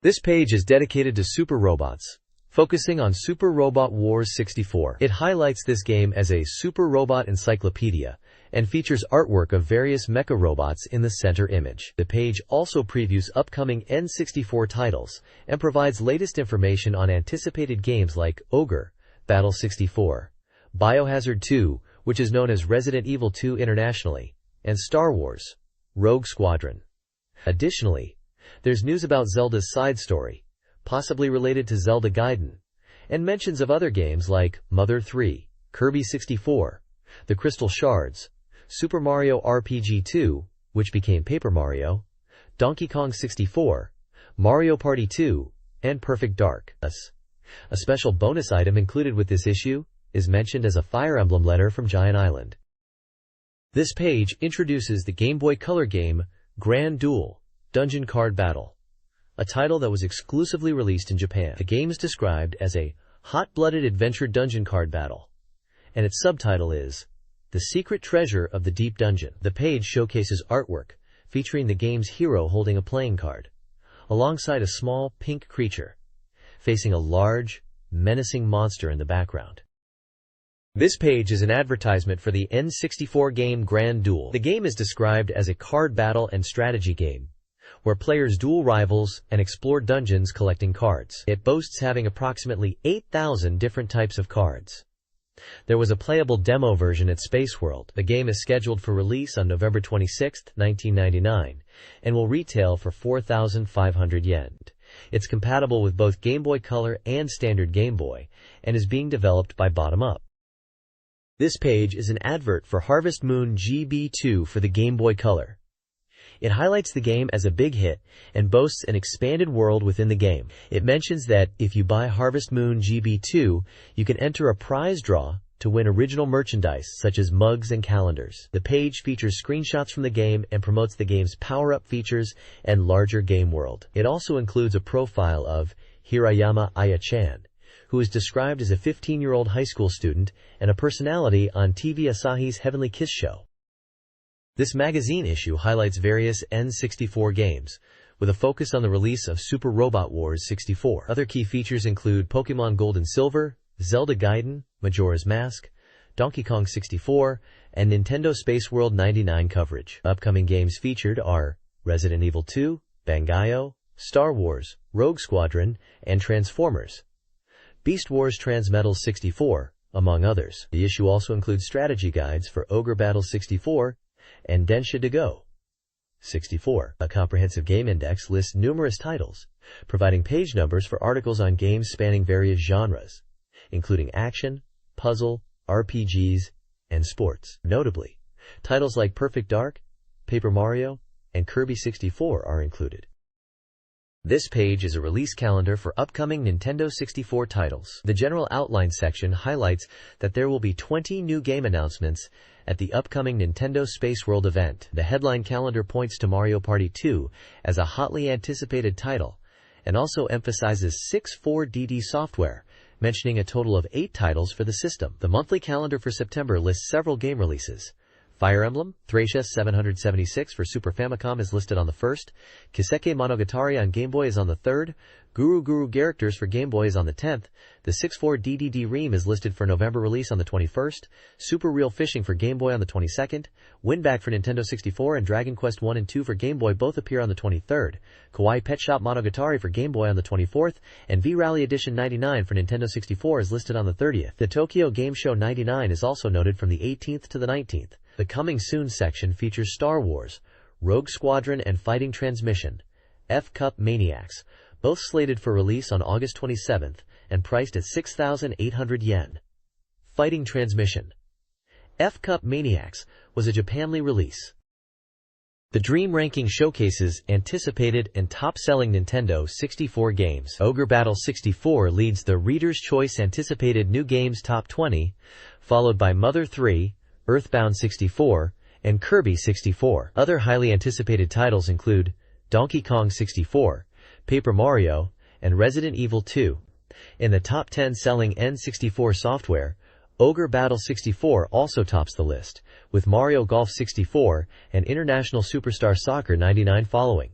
This page is dedicated to Super Robots, focusing on Super Robot Wars 64. It highlights this game as a Super Robot encyclopedia and features artwork of various mecha robots in the center image. The page also previews upcoming N64 titles and provides latest information on anticipated games like Ogre Battle 64, Biohazard 2, which is known as Resident Evil 2 internationally, and Star Wars Rogue Squadron. Additionally, there's news about Zelda's side story, possibly related to Zelda Gaiden, and mentions of other games like Mother 3, Kirby 64, The Crystal Shards, Super Mario RPG 2, which became Paper Mario, Donkey Kong 64, Mario Party 2, and Perfect Dark. A special bonus item included with this issue is mentioned as a Fire Emblem letter from Giant Island. This page introduces the Game Boy Color game Grand Duel Dungeon Card Battle, a title that was exclusively released in Japan. The game is described as a hot-blooded adventure dungeon card battle, and its subtitle is The Secret Treasure of the Deep Dungeon. The page showcases artwork featuring the game's hero holding a playing card, alongside a small pink creature, facing a large, menacing monster in the background. This page is an advertisement for the N64 game Grand Duel. The game is described as a card battle and strategy game, where players duel rivals and explore dungeons collecting cards. It boasts having approximately 8,000 different types of cards. There was a playable demo version at Space World. The game is scheduled for release on November 26, 1999, and will retail for 4,500 yen. It's compatible with both Game Boy Color and standard Game Boy, and is being developed by Bottom Up. This page is an advert for Harvest Moon GB2 for the Game Boy Color. It highlights the game as a big hit and boasts an expanded world within the game. It mentions that if you buy Harvest Moon GB2, you can enter a prize draw to win original merchandise such as mugs and calendars. The page features screenshots from the game and promotes the game's power-up features and larger game world. It also includes a profile of Hirayama Aya-chan, who is described as a 15-year-old high school student and a personality on TV Asahi's Heavenly Kiss show. This magazine issue highlights various N64 games, with a focus on the release of Super Robot Wars 64. Other key features include Pokémon Gold and Silver, Zelda Gaiden, Majora's Mask, Donkey Kong 64, and Nintendo Space World 99 coverage. Upcoming games featured are Resident Evil 2, Bangai-O, Star Wars, Rogue Squadron, and Transformers, Beast Wars Transmetals 64, among others. The issue also includes strategy guides for Ogre Battle 64, and Densha de Go 64. A comprehensive game index lists numerous titles, providing page numbers for articles on games spanning various genres, including action, puzzle, RPGs, and sports. Notably, titles like Perfect Dark, Paper Mario, and Kirby 64 are included. This page is a release calendar for upcoming Nintendo 64 titles. The general outline section highlights that there will be 20 new game announcements at the upcoming Nintendo Space World event. The headline calendar points to Mario Party 2 as a hotly anticipated title, and also emphasizes 64DD software, mentioning a total of 8 titles for the system. The monthly calendar for September lists several game releases. Fire Emblem, Thracia 776 for Super Famicom is listed on the 1st, Kiseki Monogatari on Game Boy is on the 3rd, Guru Guru Characters for Game Boy is on the 10th, the 64DD is listed for November release on the 21st, Super Real Fishing for Game Boy on the 22nd, Winback for Nintendo 64 and Dragon Quest 1 and 2 for Game Boy both appear on the 23rd, Kawaii Pet Shop Monogatari for Game Boy on the 24th, and V-Rally Edition 99 for Nintendo 64 is listed on the 30th. The Tokyo Game Show 99 is also noted from the 18th to the 19th. The Coming Soon section features Star Wars, Rogue Squadron, and Fighting Transmission, F-Cup Maniacs, both slated for release on August 27th and priced at 6,800 yen. Fighting Transmission, F-Cup Maniacs, was a Japanly release. The Dream Ranking showcases anticipated and top-selling Nintendo 64 games. Ogre Battle 64 leads the Reader's Choice Anticipated New Games Top 20, followed by Mother 3, Earthbound 64, and Kirby 64. Other highly anticipated titles include Donkey Kong 64, Paper Mario, and Resident Evil 2. In the top 10 selling N64 software, Ogre Battle 64 also tops the list, with Mario Golf 64 and International Superstar Soccer 99 following.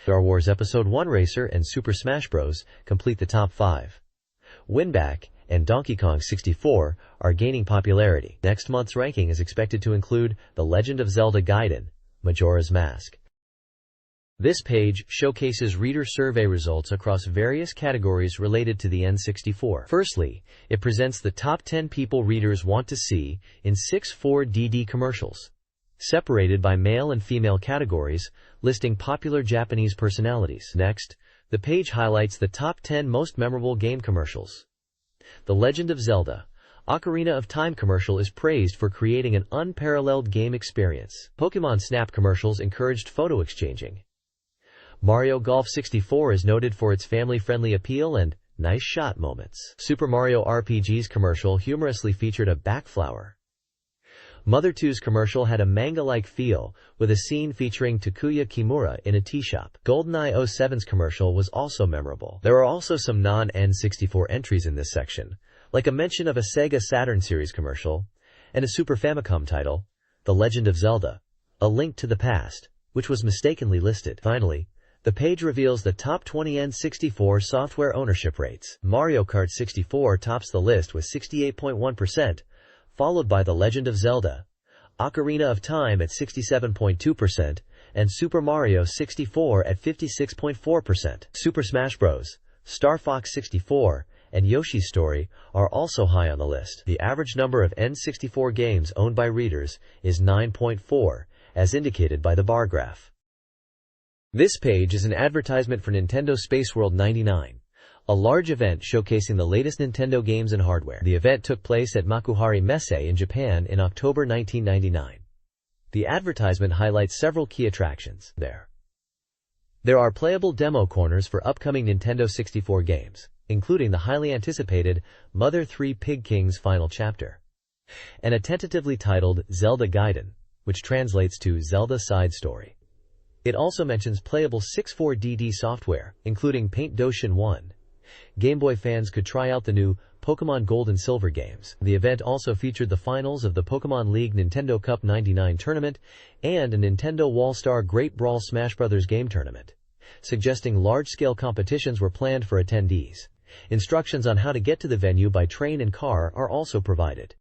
Star Wars Episode 1 Racer and Super Smash Bros. Complete the top 5. Winback and Donkey Kong 64 are gaining popularity. Next month's ranking is expected to include The Legend of Zelda Gaiden, Majora's Mask. This page showcases reader survey results across various categories related to the N64. Firstly, it presents the top 10 people readers want to see in 64DD commercials, separated by male and female categories, listing popular Japanese personalities. Next, the page highlights the top 10 most memorable game commercials. The Legend of Zelda Ocarina of Time commercial is praised for creating an unparalleled game experience. Pokémon Snap commercials encouraged photo exchanging. Mario Golf 64 is noted for its family-friendly appeal and nice shot moments. Super Mario RPG's commercial humorously featured a backflower. Mother 2's commercial had a manga-like feel, with a scene featuring Takuya Kimura in a tea shop. GoldenEye 07's commercial was also memorable. There are also some non-N64 entries in this section, like a mention of a Sega Saturn series commercial, and a Super Famicom title, The Legend of Zelda, A Link to the Past, which was mistakenly listed. Finally, the page reveals the top 20 N64 software ownership rates. Mario Kart 64 tops the list with 68.1%, followed by The Legend of Zelda, Ocarina of Time at 67.2%, and Super Mario 64 at 56.4%. Super Smash Bros., Star Fox 64, and Yoshi's Story are also high on the list. The average number of N64 games owned by readers is 9.4, as indicated by the bar graph. This page is an advertisement for Nintendo Space World 99, a large event showcasing the latest Nintendo games and hardware. The event took place at Makuhari Messe in Japan in October 1999. The advertisement highlights several key attractions there. There are playable demo corners for upcoming Nintendo 64 games, including the highly anticipated Mother 3 Pig King's final chapter, and a tentatively titled Zelda Gaiden, which translates to Zelda Side Story. It also mentions playable 64DD software, including Paint Doshin 1. Game Boy fans could try out the new Pokémon Gold and Silver games. The event also featured the finals of the Pokémon League Nintendo Cup 99 tournament and a Nintendo All-Star Great Brawl Smash Bros. Game tournament, suggesting large-scale competitions were planned for attendees. Instructions on how to get to the venue by train and car are also provided.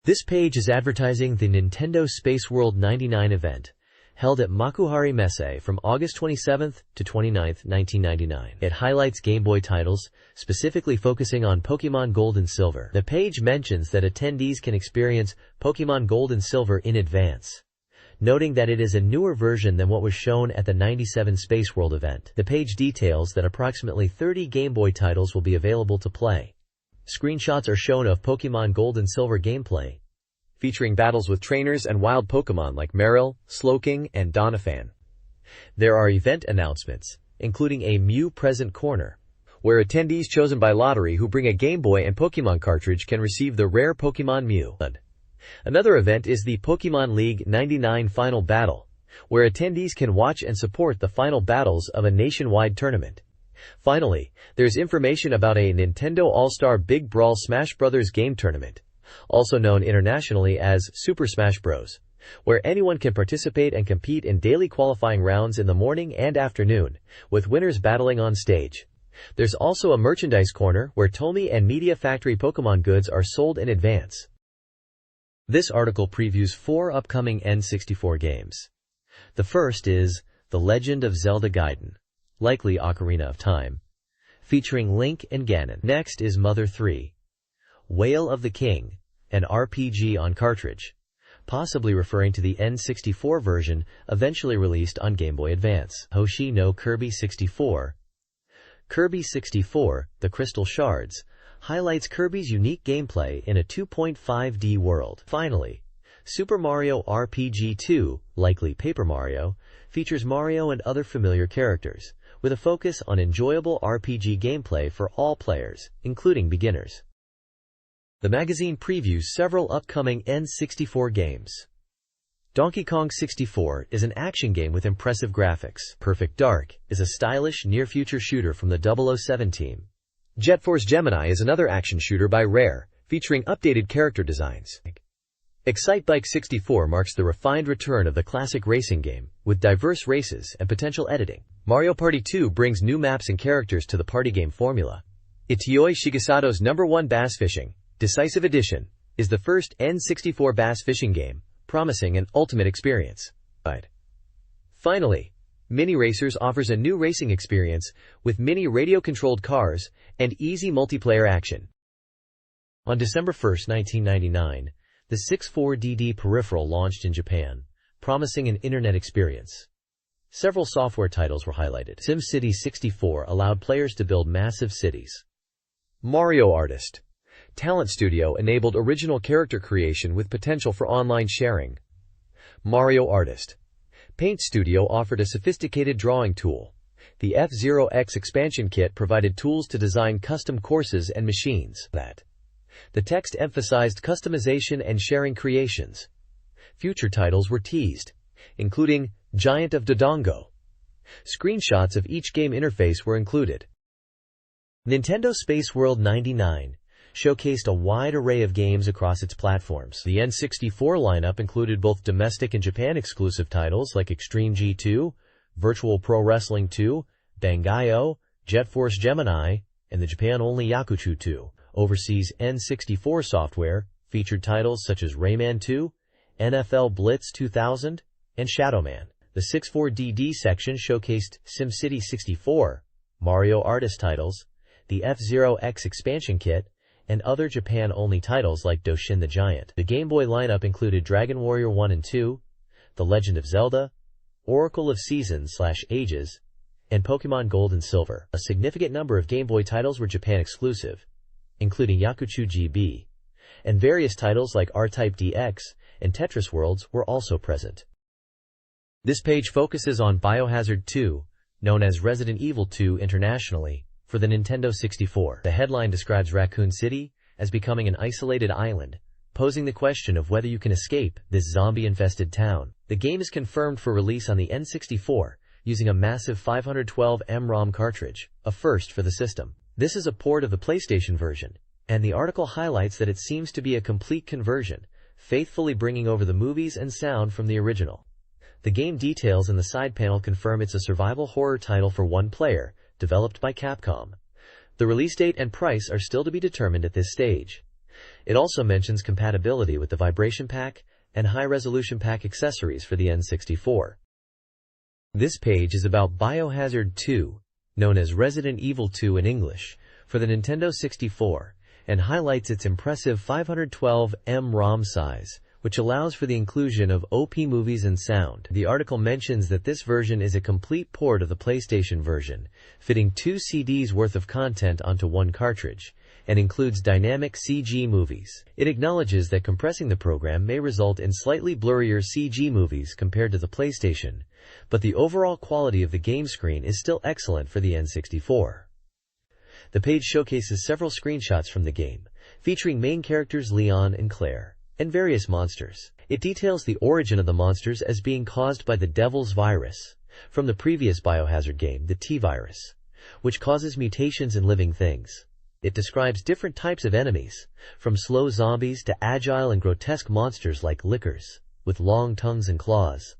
This page is advertising the Nintendo Space World 99 event, held at Makuhari Messe from August 27 to 29, 1999. It highlights Game Boy titles, specifically focusing on Pokémon Gold and Silver. The page mentions that attendees can experience Pokémon Gold and Silver in advance, noting that it is a newer version than what was shown at the 97 Space World event. The page details that approximately 30 Game Boy titles will be available to play. Screenshots are shown of Pokémon Gold and Silver gameplay, featuring battles with trainers and wild Pokémon like Marill, Slowking, and Doniphan. There are event announcements, including a Mew Present Corner, where attendees chosen by lottery who bring a Game Boy and Pokémon cartridge can receive the rare Pokémon Mew. Another event is the Pokémon League 99 Final Battle, where attendees can watch and support the final battles of a nationwide tournament. Finally, there's information about a Nintendo All-Star Big Brawl Smash Bros. Game tournament, also known internationally as Super Smash Bros., where anyone can participate and compete in daily qualifying rounds in the morning and afternoon, with winners battling on stage. There's also a merchandise corner where Tomy and Media Factory Pokémon goods are sold in advance. This article previews 4 upcoming N64 games. The first is The Legend of Zelda Gaiden, likely Ocarina of Time, featuring Link and Ganon. Next is Mother 3, Wail of the King, an RPG on cartridge, possibly referring to the N64 version eventually released on Game Boy Advance. Hoshi no Kirby 64. Kirby 64, The Crystal Shards, highlights Kirby's unique gameplay in a 2.5D world. Finally, Super Mario RPG 2, likely Paper Mario, features Mario and other familiar characters, with a focus on enjoyable RPG gameplay for all players, including beginners. The magazine previews several upcoming N64 games. Donkey Kong 64 is an action game with impressive graphics. Perfect Dark is a stylish, near-future shooter from the 007 team. Jet Force Gemini is another action shooter by Rare, featuring updated character designs. Excitebike 64 marks the refined return of the classic racing game, with diverse races and potential editing. Mario Party 2 brings new maps and characters to the party game formula. Itoi Shigesato's #1 Bass Fishing, Decisive Edition, is the first N64 bass fishing game, promising an ultimate experience. Finally, Mini Racers offers a new racing experience with mini radio-controlled cars and easy multiplayer action. On December 1, 1999, the 64DD peripheral launched in Japan, promising an internet experience. Several software titles were highlighted. SimCity 64 allowed players to build massive cities. Mario Artist Talent Studio enabled original character creation with potential for online sharing. Mario Artist Paint Studio offered a sophisticated drawing tool. The F-Zero-X expansion kit provided tools to design custom courses and machines. The text emphasized customization and sharing creations. Future titles were teased, including Giant of Dodongo. Screenshots of each game interface were included. Nintendo Space World 99 showcased a wide array of games across its platforms. The N64 lineup included both domestic and Japan-exclusive titles like Extreme G2, Virtual Pro Wrestling 2, Bangai-O, Jet Force Gemini, and the Japan-only Yakuchu 2. Overseas N64 software featured titles such as Rayman 2, NFL Blitz 2000, and Shadowman. The 64DD section showcased SimCity 64, Mario Artist titles, the F-Zero-X expansion kit, and other Japan-only titles like Doshin the Giant. The Game Boy lineup included Dragon Warrior 1 and 2, The Legend of Zelda, Oracle of Seasons/Ages, and Pokemon Gold and Silver. A significant number of Game Boy titles were Japan-exclusive, including Yakuchu GB, and various titles like R-Type DX and Tetris Worlds were also present. This page focuses on Biohazard 2, known as Resident Evil 2 internationally, for the Nintendo 64. The headline describes Raccoon City as becoming an isolated island, posing the question of whether you can escape this zombie-infested town. The game is confirmed for release on the N64 using a massive 512M ROM cartridge, a first for the system. This is a port of the PlayStation version, and the article highlights that it seems to be a complete conversion, faithfully bringing over the movies and sound from the original. The game details in the side panel confirm it's a survival horror title for one player, developed by Capcom. The release date and price are still to be determined at this stage. It also mentions compatibility with the Vibration Pack and High-Resolution Pack accessories for the N64. This page is about Biohazard 2, known as Resident Evil 2 in English, for the Nintendo 64, and highlights its impressive 512M ROM size, which allows for the inclusion of OP movies and sound. The article mentions that this version is a complete port of the PlayStation version, fitting 2 CDs worth of content onto one cartridge, and includes dynamic CG movies. It acknowledges that compressing the program may result in slightly blurrier CG movies compared to the PlayStation, but the overall quality of the game screen is still excellent for the N64. The page showcases several screenshots from the game, featuring main characters Leon and Claire, and various monsters. It details the origin of the monsters as being caused by the Devil's Virus, from the previous Biohazard game, the T-Virus, which causes mutations in living things. It describes different types of enemies, from slow zombies to agile and grotesque monsters like lickers, with long tongues and claws,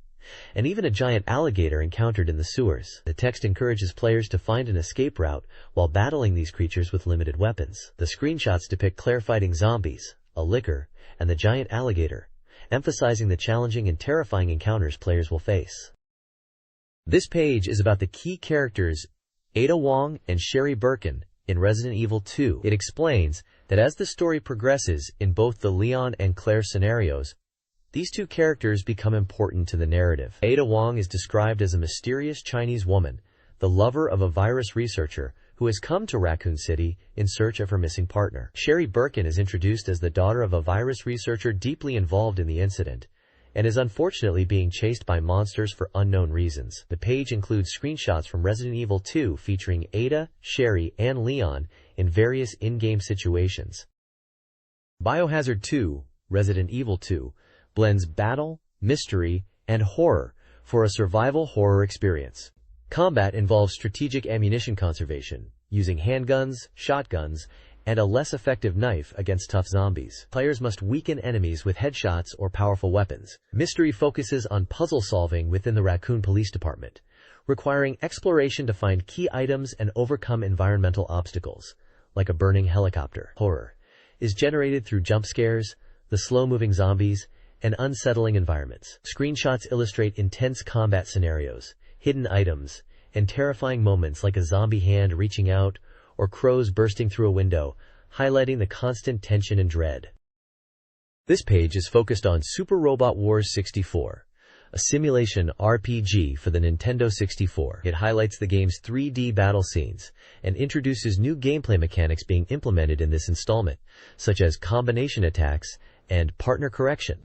and even a giant alligator encountered in the sewers. The text encourages players to find an escape route while battling these creatures with limited weapons. The screenshots depict Claire fighting zombies, a licker, and the giant alligator, emphasizing the challenging and terrifying encounters players will face. This page is about the key characters Ada Wong and Sherry Birkin in Resident Evil 2. It explains that as the story progresses in both the Leon and Claire scenarios, these two characters become important to the narrative. Ada Wong is described as a mysterious Chinese woman, the lover of a virus researcher who has come to Raccoon City in search of her missing partner. Sherry Birkin is introduced as the daughter of a virus researcher deeply involved in the incident, and is unfortunately being chased by monsters for unknown reasons. The page includes screenshots from Resident Evil 2 featuring Ada, Sherry, and Leon in various in-game situations. Biohazard 2, Resident Evil 2, blends battle, mystery, and horror for a survival horror experience. Combat involves strategic ammunition conservation, using handguns, shotguns, and a less effective knife against tough zombies. Players must weaken enemies with headshots or powerful weapons. Mystery focuses on puzzle solving within the Raccoon Police Department, requiring exploration to find key items and overcome environmental obstacles, like a burning helicopter. Horror is generated through jump scares, the slow-moving zombies, and unsettling environments. Screenshots illustrate intense combat scenarios, hidden items, and terrifying moments like a zombie hand reaching out or crows bursting through a window, highlighting the constant tension and dread. This page is focused on Super Robot Wars 64, a simulation RPG for the Nintendo 64. It highlights the game's 3D battle scenes and introduces new gameplay mechanics being implemented in this installment, such as combination attacks and partner correction.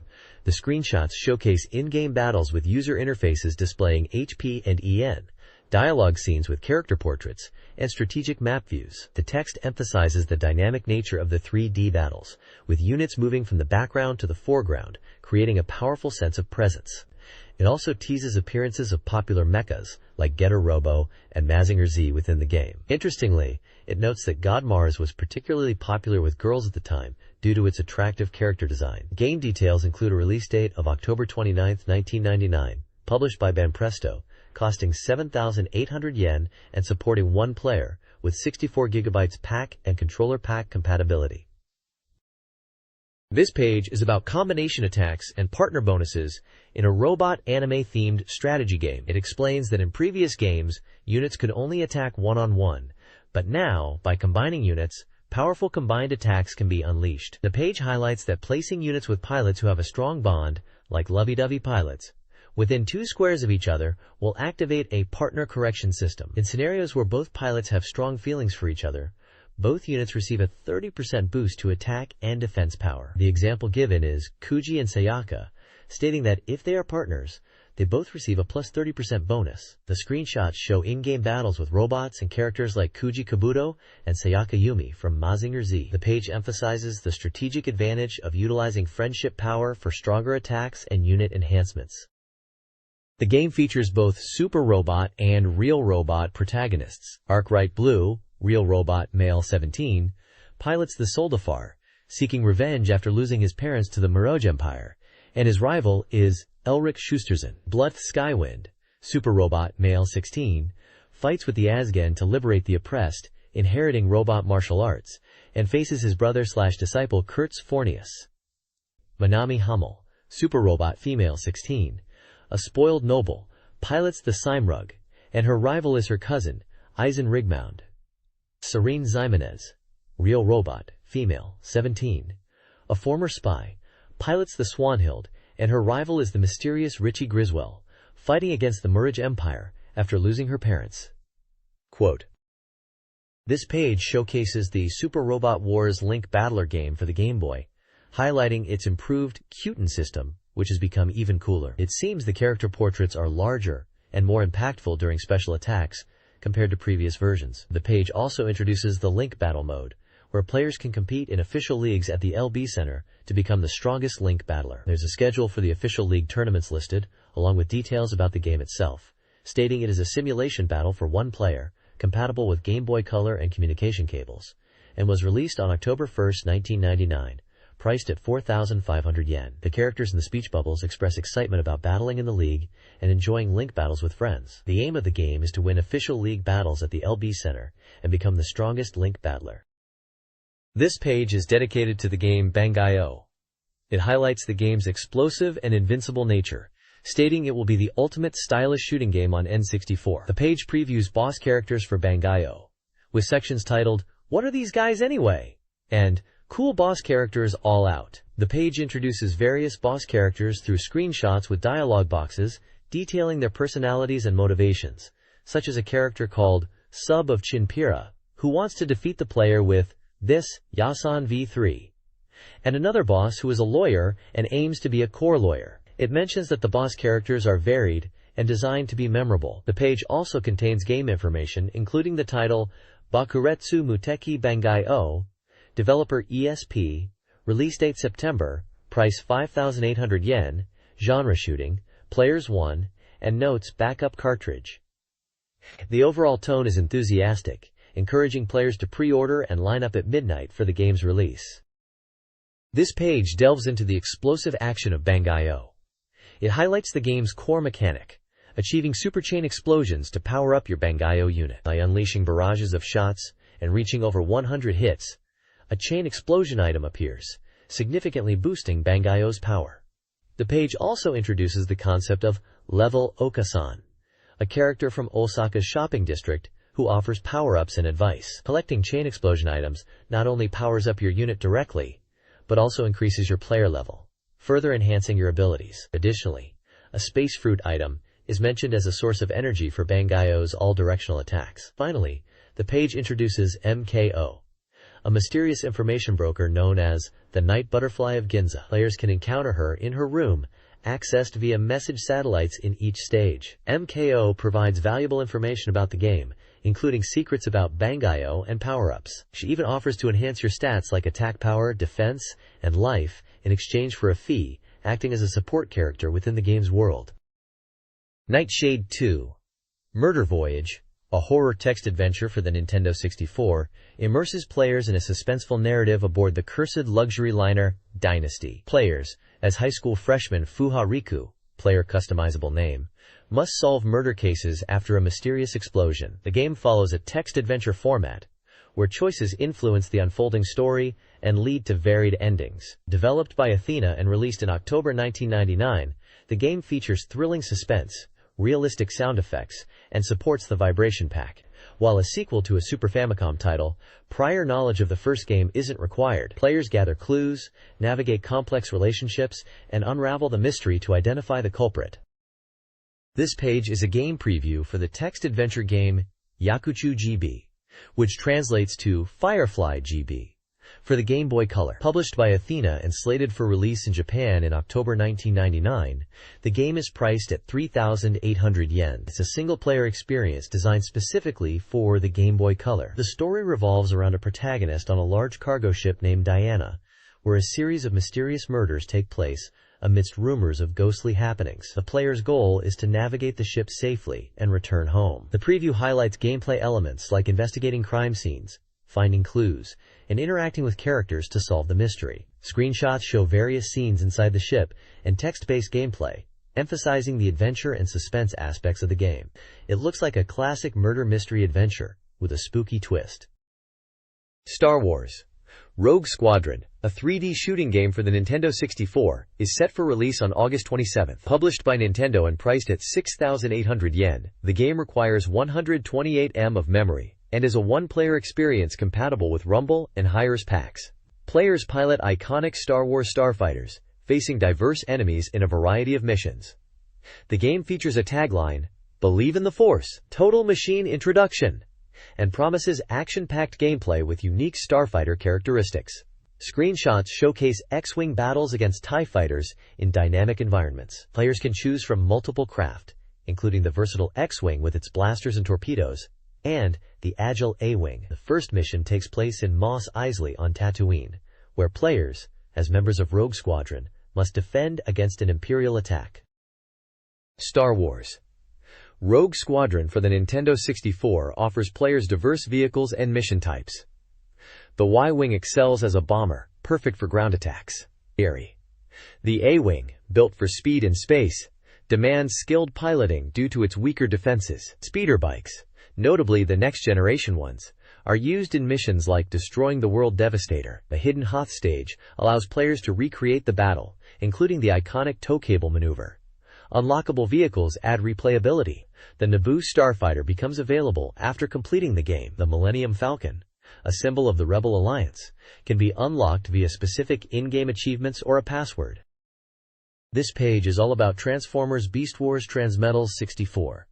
The screenshots showcase in-game battles with user interfaces displaying HP and EN, dialogue scenes with character portraits, and strategic map views. The text emphasizes the dynamic nature of the 3D battles, with units moving from the background to the foreground, creating a powerful sense of presence. It also teases appearances of popular mechas like Getter Robo and Mazinger Z within the game. Interestingly, it notes that God Mars was particularly popular with girls at the time due to its attractive character design. Game details include a release date of October 29, 1999, published by Banpresto, costing 7,800 yen and supporting one player with 64 GB pack and controller pack compatibility. This page is about combination attacks and partner bonuses in a robot anime-themed strategy game. It explains that in previous games, units could only attack one-on-one, but now, by combining units, powerful combined attacks can be unleashed. The page highlights that placing units with pilots who have a strong bond, like lovey-dovey pilots, within 2 squares of each other will activate a partner correction system. In scenarios where both pilots have strong feelings for each other, both units receive a 30% boost to attack and defense power. The example given is Kuji and Sayaka, stating that if they are partners, they both receive a plus 30% bonus. The screenshots show in-game battles with robots and characters like Kuji Kabuto and Sayaka Yumi from Mazinger Z. The page emphasizes the strategic advantage of utilizing friendship power for stronger attacks and unit enhancements. The game features both Super Robot and Real Robot protagonists. Arkwright Blue, Real Robot Male 17, pilots the Soldafar, seeking revenge after losing his parents to the Mirage Empire, and his rival is Elric Schusterson. Bluth Skywind, Super Robot Male 16, fights with the Azgen to liberate the oppressed, inheriting robot martial arts, and faces his brother/disciple Kurtz Fornius. Manami Hummel, Super Robot Female 16, a spoiled noble, pilots the Simrug, and her rival is her cousin, Eisen Rigmound. Serene Ximenez, Real Robot Female 17, a former spy, pilots the Swanhild, and her rival is the mysterious Richie Griswell, fighting against the Mirage Empire after losing her parents. Quote, this page showcases the Super Robot Wars Link Battler game for the Game Boy, highlighting its improved Qten system, which has become even cooler. It seems the character portraits are larger and more impactful during special attacks compared to previous versions. The page also introduces the Link Battle mode, where players can compete in official leagues at the LB Center to become the strongest Link battler. There's a schedule for the official league tournaments listed, along with details about the game itself, stating it is a simulation battle for one player, compatible with Game Boy Color and communication cables, and was released on October 1, 1999, priced at 4,500 yen. The characters in the speech bubbles express excitement about battling in the league and enjoying Link battles with friends. The aim of the game is to win official league battles at the LB Center and become the strongest Link battler. This page is dedicated to the game Bangai-O. It highlights the game's explosive and invincible nature, stating it will be the ultimate stylish shooting game on N64. The page previews boss characters for Bangai-O, with sections titled, "What are these guys anyway?" and "Cool boss characters all out." The page introduces various boss characters through screenshots with dialogue boxes detailing their personalities and motivations, such as a character called Sub of Chinpira, who wants to defeat the player with this Yasan V3, and another boss who is a lawyer and aims to be a core lawyer. It mentions that the boss characters are varied and designed to be memorable. The page also contains game information, including the title Bakuretsu Muteki Bangai-O, developer ESP, release date September, price 5,800 yen, genre shooting, players 1, and notes backup cartridge. The overall tone is enthusiastic, encouraging players to pre-order and line up at midnight for the game's release. This page delves into the explosive action of Bang-I-O. It highlights the game's core mechanic, achieving super chain explosions to power up your Bang-I-O unit. By unleashing barrages of shots and reaching over 100 hits, a chain explosion item appears, significantly boosting Bang-I-O's power. The page also introduces the concept of Level Okasan, a character from Osaka's shopping district who offers power-ups and advice. Collecting chain explosion items not only powers up your unit directly, but also increases your player level, further enhancing your abilities. Additionally, a space fruit item is mentioned as a source of energy for Bang-I-O's all-directional attacks. Finally, the page introduces MKO, a mysterious information broker known as the Night Butterfly of Ginza. Players can encounter her in her room, accessed via message satellites in each stage. MKO provides valuable information about the game, including secrets about Bang-I-O and power-ups. She even offers to enhance your stats like attack power, defense, and life in exchange for a fee, acting as a support character within the game's world. Nightshade 2. Murder Voyage, a horror text adventure for the Nintendo 64, immerses players in a suspenseful narrative aboard the cursed luxury liner Dynasty. Players, as high school freshman Fuha Riku, player customizable name, must solve murder cases after a mysterious explosion. The game follows a text adventure format, where choices influence the unfolding story and lead to varied endings. Developed by Athena and released in October 1999, the game features thrilling suspense, realistic sound effects, and supports the vibration pack. While a sequel to a Super Famicom title, prior knowledge of the first game isn't required. Players gather clues, navigate complex relationships, and unravel the mystery to identify the culprit. This page is a game preview for the text adventure game Yakuchu GB, which translates to Firefly GB, for the Game Boy Color. Published by Athena and slated for release in Japan in October 1999, the game is priced at 3,800 yen. It's a single-player experience designed specifically for the Game Boy Color. The story revolves around a protagonist on a large cargo ship named Diana, where a series of mysterious murders take place amidst rumors of ghostly happenings. The player's goal is to navigate the ship safely and return home. The preview highlights gameplay elements like investigating crime scenes, finding clues, and interacting with characters to solve the mystery. Screenshots show various scenes inside the ship and text-based gameplay, emphasizing the adventure and suspense aspects of the game. It looks like a classic murder mystery adventure with a spooky twist. Star Wars: Rogue Squadron, a 3D shooting game for the Nintendo 64, is set for release on August 27. Published by Nintendo and priced at 6,800 yen, the game requires 128 MB of memory and is a one-player experience compatible with Rumble and Hi-Res packs. Players pilot iconic Star Wars starfighters, facing diverse enemies in a variety of missions. The game features a tagline, "Believe in the Force, Total Machine Introduction," and promises action-packed gameplay with unique starfighter characteristics. Screenshots showcase X-Wing battles against TIE fighters in dynamic environments. Players can choose from multiple craft, including the versatile X-Wing with its blasters and torpedoes, and the agile A-Wing. The first mission takes place in Mos Eisley on Tatooine, where players, as members of Rogue Squadron, must defend against an Imperial attack. Star Wars: Rogue Squadron for the Nintendo 64 offers players diverse vehicles and mission types. The Y-Wing excels as a bomber, perfect for ground attacks. The A-Wing, built for speed in space, demands skilled piloting due to its weaker defenses. Speeder bikes, notably the next-generation ones, are used in missions like destroying the World Devastator. The Hidden Hoth stage allows players to recreate the battle, including the iconic tow cable maneuver. Unlockable vehicles add replayability. The Naboo starfighter becomes available after completing the game. The Millennium Falcon, a symbol of the Rebel Alliance, can be unlocked via specific in-game achievements or a password. This page is all about Transformers Beast Wars Transmetals 64.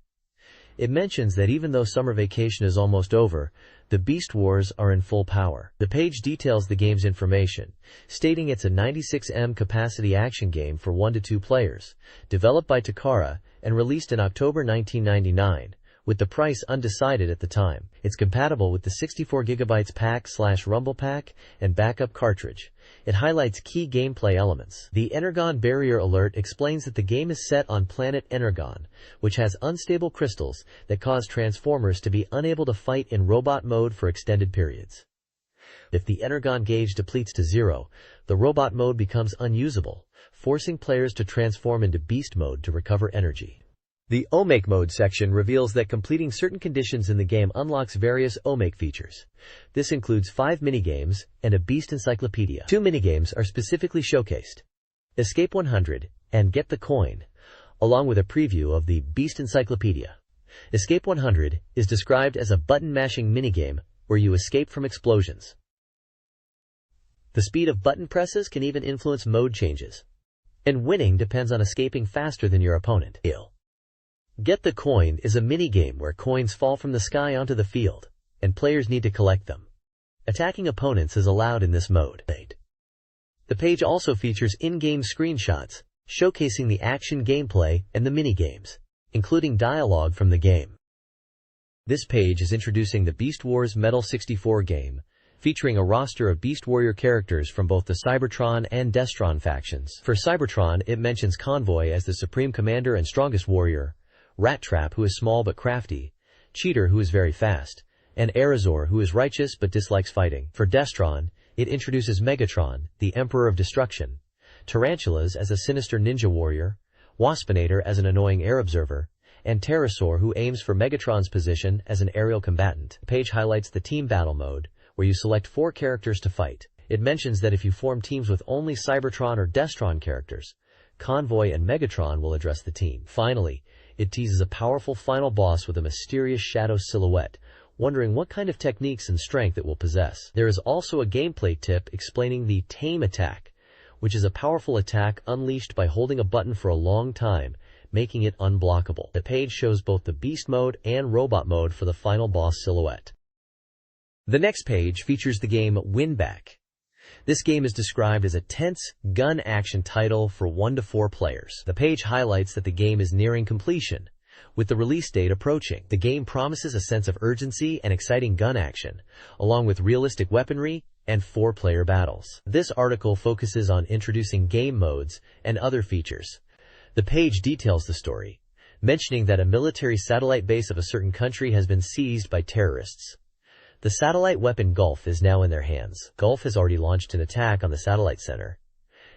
It mentions that even though summer vacation is almost over, the Beast Wars are in full power. The page details the game's information, stating it's a 96 MB capacity action game for 1 to 2 players, developed by Takara and released in October 1999, with the price undecided at the time. It's compatible with the 64GB pack/rumble pack and backup cartridge. It highlights key gameplay elements. The Energon Barrier Alert explains that the game is set on planet Energon, which has unstable crystals that cause Transformers to be unable to fight in robot mode for extended periods. If the Energon gauge depletes to 0, the robot mode becomes unusable, forcing players to transform into beast mode to recover energy. The Omake Mode section reveals that completing certain conditions in the game unlocks various Omake features. This includes 5 minigames and a Beast Encyclopedia. 2 minigames are specifically showcased: Escape 100 and Get the Coin, along with a preview of the Beast Encyclopedia. Escape 100 is described as a button-mashing minigame where you escape from explosions. The speed of button presses can even influence mode changes, and winning depends on escaping faster than your opponent. Get the Coin is a minigame where coins fall from the sky onto the field, and players need to collect them. Attacking opponents is allowed in this mode. The page also features in-game screenshots, showcasing the action gameplay and the minigames, including dialogue from the game. This page is introducing the Beast Wars Metal 64 game, featuring a roster of Beast Warrior characters from both the Cybertron and Destron factions. For Cybertron, it mentions Convoy as the supreme commander and strongest warrior, Rat Trap, who is small but crafty, Cheater, who is very fast, and Arizor, who is righteous but dislikes fighting. For Destron, it introduces Megatron, the Emperor of Destruction, Tarantulas as a sinister ninja warrior, Waspinator as an annoying air observer, and Pterosaur, who aims for Megatron's position as an aerial combatant. The page highlights the team battle mode, where you select 4 characters to fight. It mentions that if you form teams with only Cybertron or Destron characters, Convoy and Megatron will address the team. Finally, it teases a powerful final boss with a mysterious shadow silhouette, wondering what kind of techniques and strength it will possess. There is also a gameplay tip explaining the Tame attack, which is a powerful attack unleashed by holding a button for a long time, making it unblockable. The page shows both the Beast mode and Robot mode for the final boss silhouette. The next page features the game Winback. This game is described as a tense, gun action title for 1 to 4 players. The page highlights that the game is nearing completion, with the release date approaching. The game promises a sense of urgency and exciting gun action, along with realistic weaponry and 4-player battles. This article focuses on introducing game modes and other features. The page details the story, mentioning that a military satellite base of a certain country has been seized by terrorists. The satellite weapon Gulf is now in their hands. Gulf has already launched an attack on the satellite center,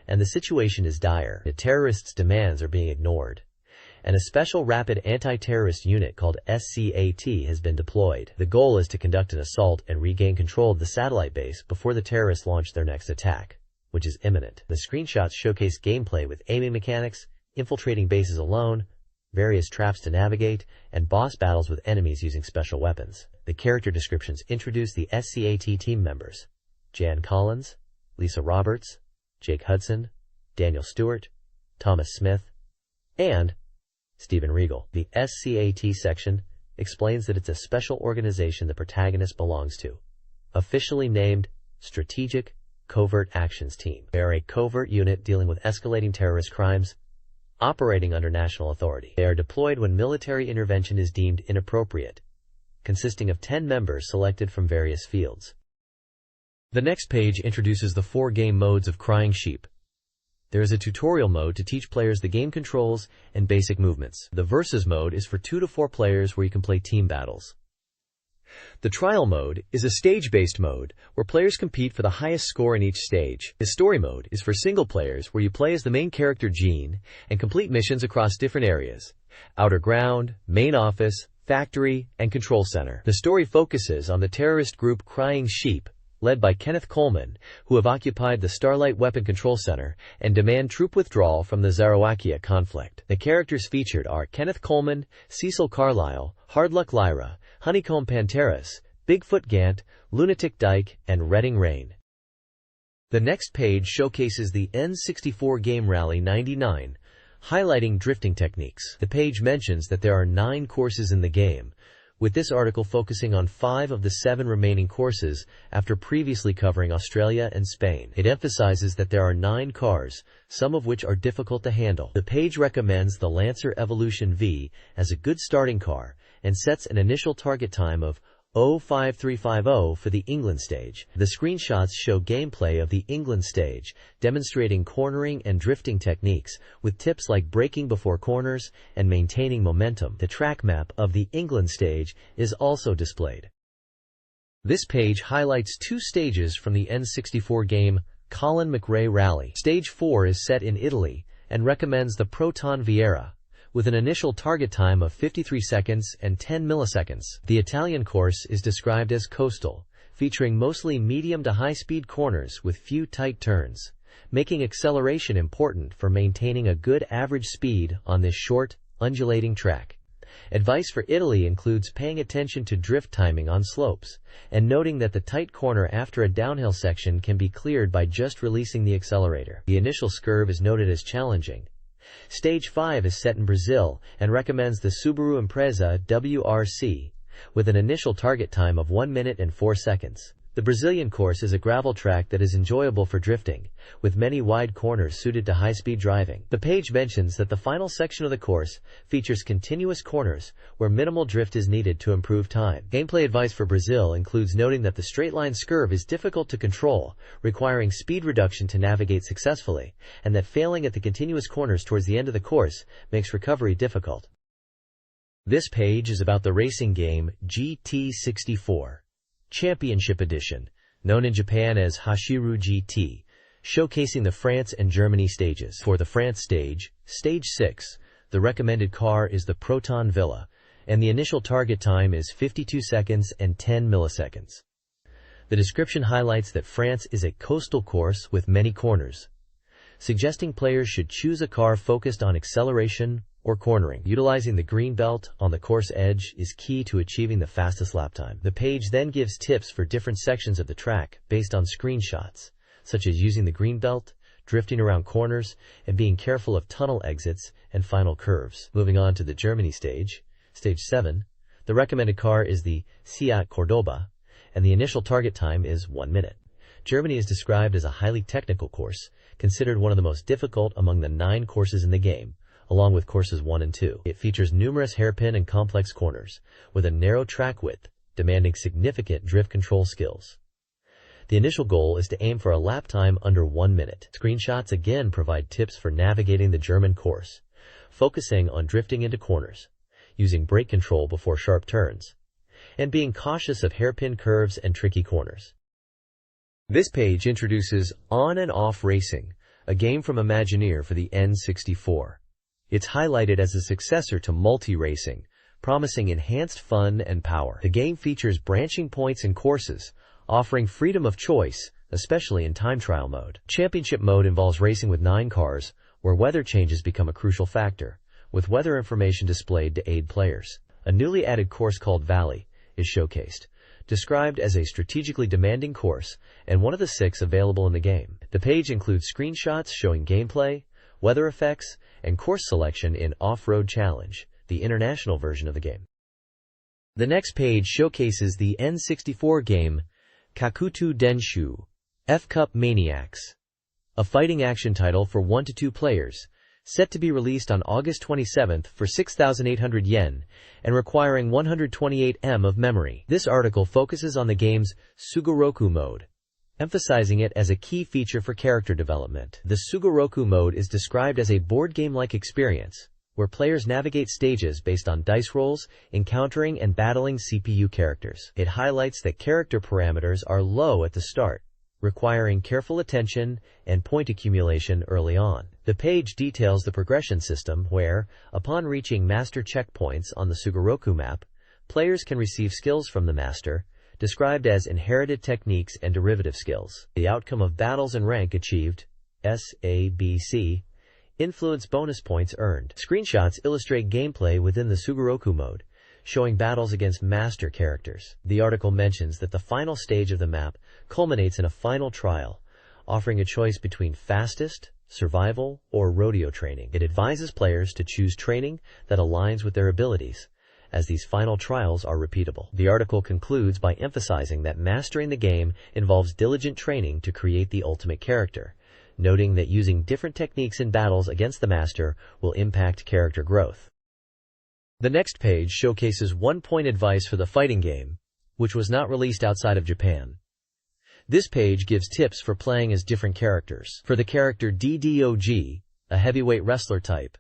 and the situation is dire. The terrorists' demands are being ignored, and a special rapid anti-terrorist unit called SCAT has been deployed. The goal is to conduct an assault and regain control of the satellite base before the terrorists launch their next attack, which is imminent. The screenshots showcase gameplay with aiming mechanics, infiltrating bases alone, various traps to navigate, and boss battles with enemies using special weapons. The character descriptions introduce the SCAT team members: Jan Collins, Lisa Roberts, Jake Hudson, Daniel Stewart, Thomas Smith, and Stephen Regal. The SCAT section explains that it's a special organization the protagonist belongs to, officially named Strategic Covert Actions Team. They are a covert unit dealing with escalating terrorist crimes, operating under national authority. They are deployed when military intervention is deemed inappropriate, consisting of 10 members selected from various fields. The next page introduces the 4 game modes of Crying Sheep. There is a tutorial mode to teach players the game controls and basic movements. The Versus mode is for 2 to 4 players where you can play team battles. The Trial mode is a stage-based mode where players compete for the highest score in each stage. The Story mode is for single players where you play as the main character Jean and complete missions across different areas: Outer Ground, Main Office, Factory, and Control Center. The story focuses on the terrorist group Crying Sheep, led by Kenneth Coleman, who have occupied the Starlight Weapon Control Center and demand troop withdrawal from the Zarawakia conflict. The characters featured are Kenneth Coleman, Cecil Carlisle, Hardluck Lyra, Honeycomb Panteras, Bigfoot Gant, Lunatic Dyke, and Redding Rain. The next page showcases the N64 Game Rally 99, highlighting drifting techniques. The page mentions that there are 9 courses in the game, with this article focusing on 5 of the 7 remaining courses after previously covering Australia and Spain. It emphasizes that there are 9 cars, some of which are difficult to handle. The page recommends the Lancer Evolution V as a good starting car and sets an initial target time of 05350 for the England stage. The screenshots show gameplay of the England stage, demonstrating cornering and drifting techniques, with tips like braking before corners and maintaining momentum. The track map of the England stage is also displayed. This page highlights 2 stages from the N64 game Colin McRae Rally. Stage 4 is set in Italy and recommends the Proton Vieira, with an initial target time of 53 seconds and 10 milliseconds. The Italian course is described as coastal, featuring mostly medium to high-speed corners with few tight turns, making acceleration important for maintaining a good average speed on this short, undulating track. Advice for Italy includes paying attention to drift timing on slopes, and noting that the tight corner after a downhill section can be cleared by just releasing the accelerator. The initial curve is noted as challenging. Stage 5 is set in Brazil and recommends the Subaru Impreza WRC, with an initial target time of 1 minute and 4 seconds. The Brazilian course is a gravel track that is enjoyable for drifting, with many wide corners suited to high-speed driving. The page mentions that the final section of the course features continuous corners where minimal drift is needed to improve time. Gameplay advice for Brazil includes noting that the straight-line curve is difficult to control, requiring speed reduction to navigate successfully, and that failing at the continuous corners towards the end of the course makes recovery difficult. This page is about the racing game GT64. Championship Edition, known in Japan as Hashiru GT, showcasing the France and Germany stages. For the France stage, Stage 6, the recommended car is the Proton Villa, and the initial target time is 52 seconds and 10 milliseconds. The description highlights that France is a coastal course with many corners, suggesting players should choose a car focused on acceleration or cornering. Utilizing the green belt on the course edge is key to achieving the fastest lap time. The page then gives tips for different sections of the track based on screenshots, such as using the green belt, drifting around corners, and being careful of tunnel exits and final curves. Moving on to the Germany stage, Stage 7, the recommended car is the Seat Cordoba, and the initial target time is 1 minute. Germany is described as a highly technical course, considered one of the most difficult among the 9 courses in the game, along with courses 1 and 2. It features numerous hairpin and complex corners, with a narrow track width, demanding significant drift control skills. The initial goal is to aim for a lap time under 1 minute. Screenshots again provide tips for navigating the German course, focusing on drifting into corners, using brake control before sharp turns, and being cautious of hairpin curves and tricky corners. This page introduces On and Off Racing, a game from Imagineer for the N64. It's highlighted as a successor to multi-racing, promising enhanced fun and power. The game features branching points and courses, offering freedom of choice, especially in time trial mode. Championship mode involves racing with 9 cars, where weather changes become a crucial factor, with weather information displayed to aid players. A newly added course called Valley is showcased, described as a strategically demanding course and one of the 6 available in the game. The page includes screenshots showing gameplay, weather effects, and course selection in Off-Road Challenge, the international version of the game. The next page showcases the N64 game Kakuto Denshu F-Cup Maniacs, a fighting action title for 1 to 2 players, set to be released on August 27th for 6,800 yen and requiring 128 MB of memory. This article focuses on the game's Sugoroku mode, emphasizing it as a key feature for character development. The Sugoroku mode is described as a board game-like experience, where players navigate stages based on dice rolls, encountering and battling CPU characters. It highlights that character parameters are low at the start, requiring careful attention and point accumulation early on. The page details the progression system where, upon reaching master checkpoints on the Sugoroku map, players can receive skills from the master, described as inherited techniques and derivative skills. The outcome of battles and rank achieved, SABC, influence bonus points earned. Screenshots illustrate gameplay within the Sugoroku mode, showing battles against master characters. The article mentions that the final stage of the map culminates in a final trial, offering a choice between fastest, survival, or rodeo training. It advises players to choose training that aligns with their abilities, as these final trials are repeatable. The article concludes by emphasizing that mastering the game involves diligent training to create the ultimate character, noting that using different techniques in battles against the master will impact character growth. The next page showcases one-point advice for the fighting game, which was not released outside of Japan. This page gives tips for playing as different characters. For the character DDOG, a heavyweight wrestler type,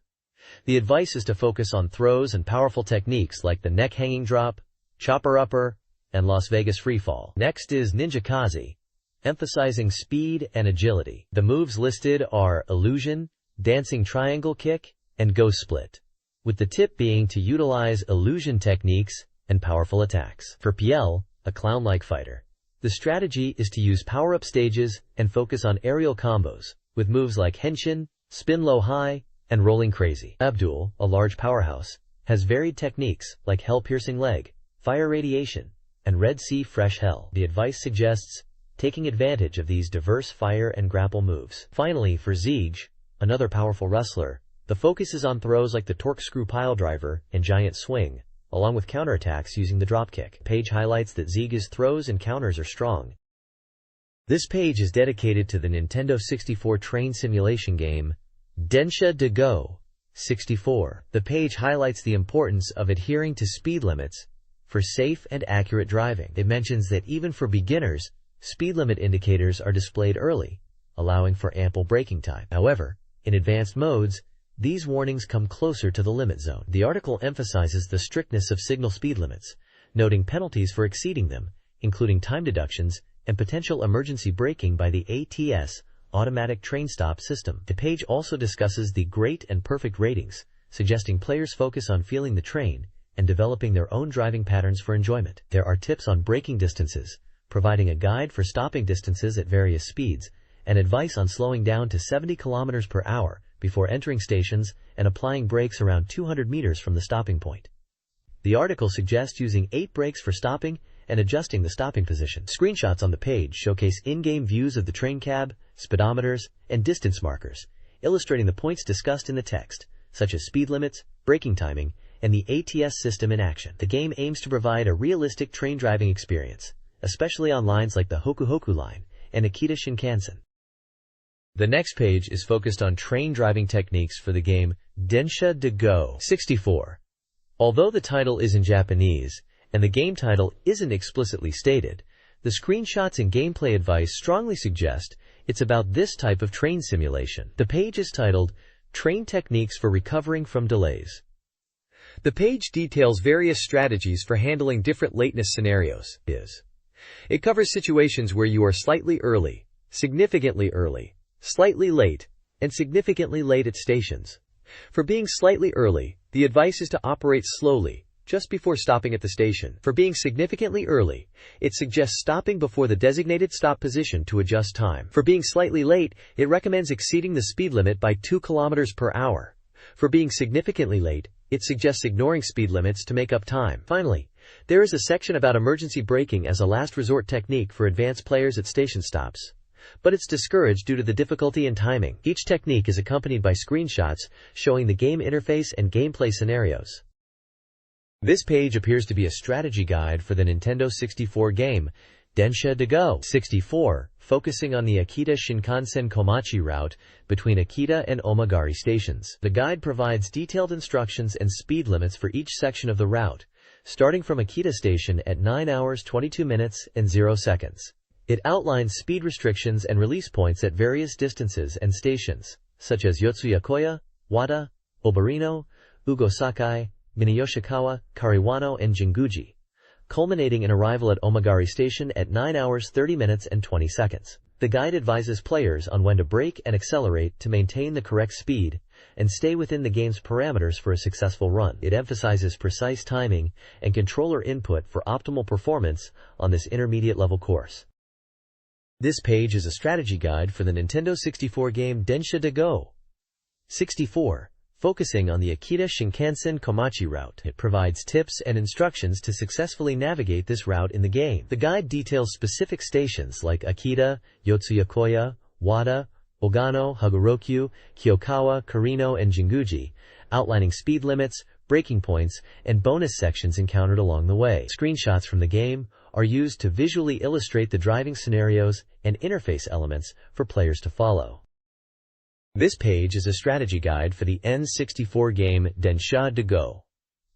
the advice is to focus on throws and powerful techniques like the neck hanging drop, chopper upper, and Las Vegas freefall. Next is Ninja Kazi, emphasizing speed and agility. The moves listed are illusion, dancing triangle kick, and ghost split, with the tip being to utilize illusion techniques and powerful attacks. For PL, a clown-like fighter, the strategy is to use power-up stages and focus on aerial combos, with moves like henshin, spin low high, and rolling crazy. Abdul, a large powerhouse, has varied techniques like hell-piercing leg, fire radiation, and Red Sea fresh hell. The advice suggests taking advantage of these diverse fire and grapple moves. Finally, for Ziege, another powerful wrestler, the focus is on throws like the torque screw piledriver and giant swing, along with counterattacks using the dropkick. The page highlights that Ziege's throws and counters are strong. This page is dedicated to the Nintendo 64 train simulation game, Densha de Go 64. The page highlights the importance of adhering to speed limits for safe and accurate driving. It mentions that even for beginners, speed limit indicators are displayed early, allowing for ample braking time. However, in advanced modes, these warnings come closer to the limit zone. The article emphasizes the strictness of signal speed limits, noting penalties for exceeding them, including time deductions and potential emergency braking by the ATS automatic train stop system. The page also discusses the great and perfect ratings, suggesting players focus on feeling the train and developing their own driving patterns for enjoyment. There are tips on braking distances, providing a guide for stopping distances at various speeds, and advice on slowing down to 70 km per hour before entering stations and applying brakes around 200 meters from the stopping point. The article suggests using 8 brakes for stopping and adjusting the stopping position. Screenshots on the page showcase in-game views of the train cab, speedometers, and distance markers, illustrating the points discussed in the text, such as speed limits, braking timing, and the ATS system in action. The game aims to provide a realistic train driving experience, especially on lines like the Hoku Hoku line and Akita Shinkansen. The next page is focused on train driving techniques for the game Densha de Go 64. Although the title is in Japanese, and the game title isn't explicitly stated, the screenshots and gameplay advice strongly suggest it's about this type of train simulation. The page is titled, Train Techniques for Recovering from Delays. The page details various strategies for handling different lateness scenarios. It covers situations where you are slightly early, significantly early, slightly late, and significantly late at stations. For being slightly early, the advice is to operate slowly, just before stopping at the station. For being significantly early, it suggests stopping before the designated stop position to adjust time. For being slightly late, it recommends exceeding the speed limit by 2 km per hour. For being significantly late, it suggests ignoring speed limits to make up time. Finally, there is a section about emergency braking as a last resort technique for advanced players at station stops, but it's discouraged due to the difficulty in timing. Each technique is accompanied by screenshots showing the game interface and gameplay scenarios. This page appears to be a strategy guide for the Nintendo 64 game, Densha de Go 64, focusing on the Akita Shinkansen Komachi route between Akita and Omagari stations. The guide provides detailed instructions and speed limits for each section of the route, starting from Akita Station at 9 hours 22 minutes and 0 seconds. It outlines speed restrictions and release points at various distances and stations, such as Yotsuya-koya, Wada, Obarino, Ugo-Sakai, Minayoshikawa, Kariwano, and Jinguji, culminating in arrival at Omagari Station at 9 hours 30 minutes and 20 seconds. The guide advises players on when to brake and accelerate to maintain the correct speed and stay within the game's parameters for a successful run. It emphasizes precise timing and controller input for optimal performance on this intermediate level course. This page is a strategy guide for the Nintendo 64 game Densha de Go 64, focusing on the Akita Shinkansen Komachi route. It provides tips and instructions to successfully navigate this route in the game. The guide details specific stations like Akita, Yotsuya-koya, Wada, Ogano, Hagurokyu, Kyokawa, Karino, and Jinguji, outlining speed limits, braking points, and bonus sections encountered along the way. Screenshots from the game are used to visually illustrate the driving scenarios and interface elements for players to follow. This page is a strategy guide for the N64 game Densha de Go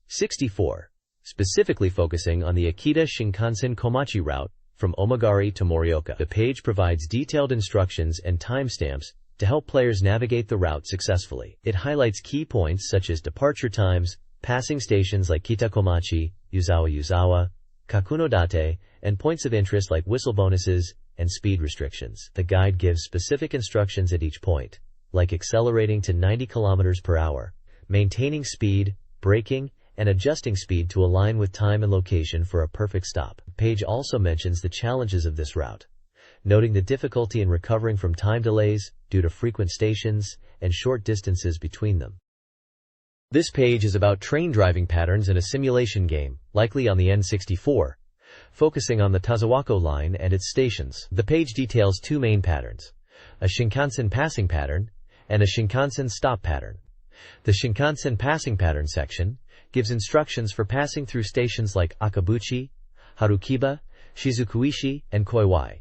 64, specifically focusing on the Akita Shinkansen Komachi route from Omagari to Morioka. The page provides detailed instructions and timestamps to help players navigate the route successfully. It highlights key points such as departure times, passing stations like Kitakomachi, Yuzawa, Kakunodate, and points of interest like whistle bonuses and speed restrictions. The guide gives specific instructions at each point, like accelerating to 90 km per hour, maintaining speed, braking, and adjusting speed to align with time and location for a perfect stop. The page also mentions the challenges of this route, noting the difficulty in recovering from time delays due to frequent stations and short distances between them. This page is about train driving patterns in a simulation game, likely on the N64, focusing on the Tazawako line and its stations. The page details two main patterns, a Shinkansen passing pattern and a Shinkansen stop pattern. The Shinkansen passing pattern section gives instructions for passing through stations like Akabuchi, Harukiba, Shizukuishi, and Koiwai,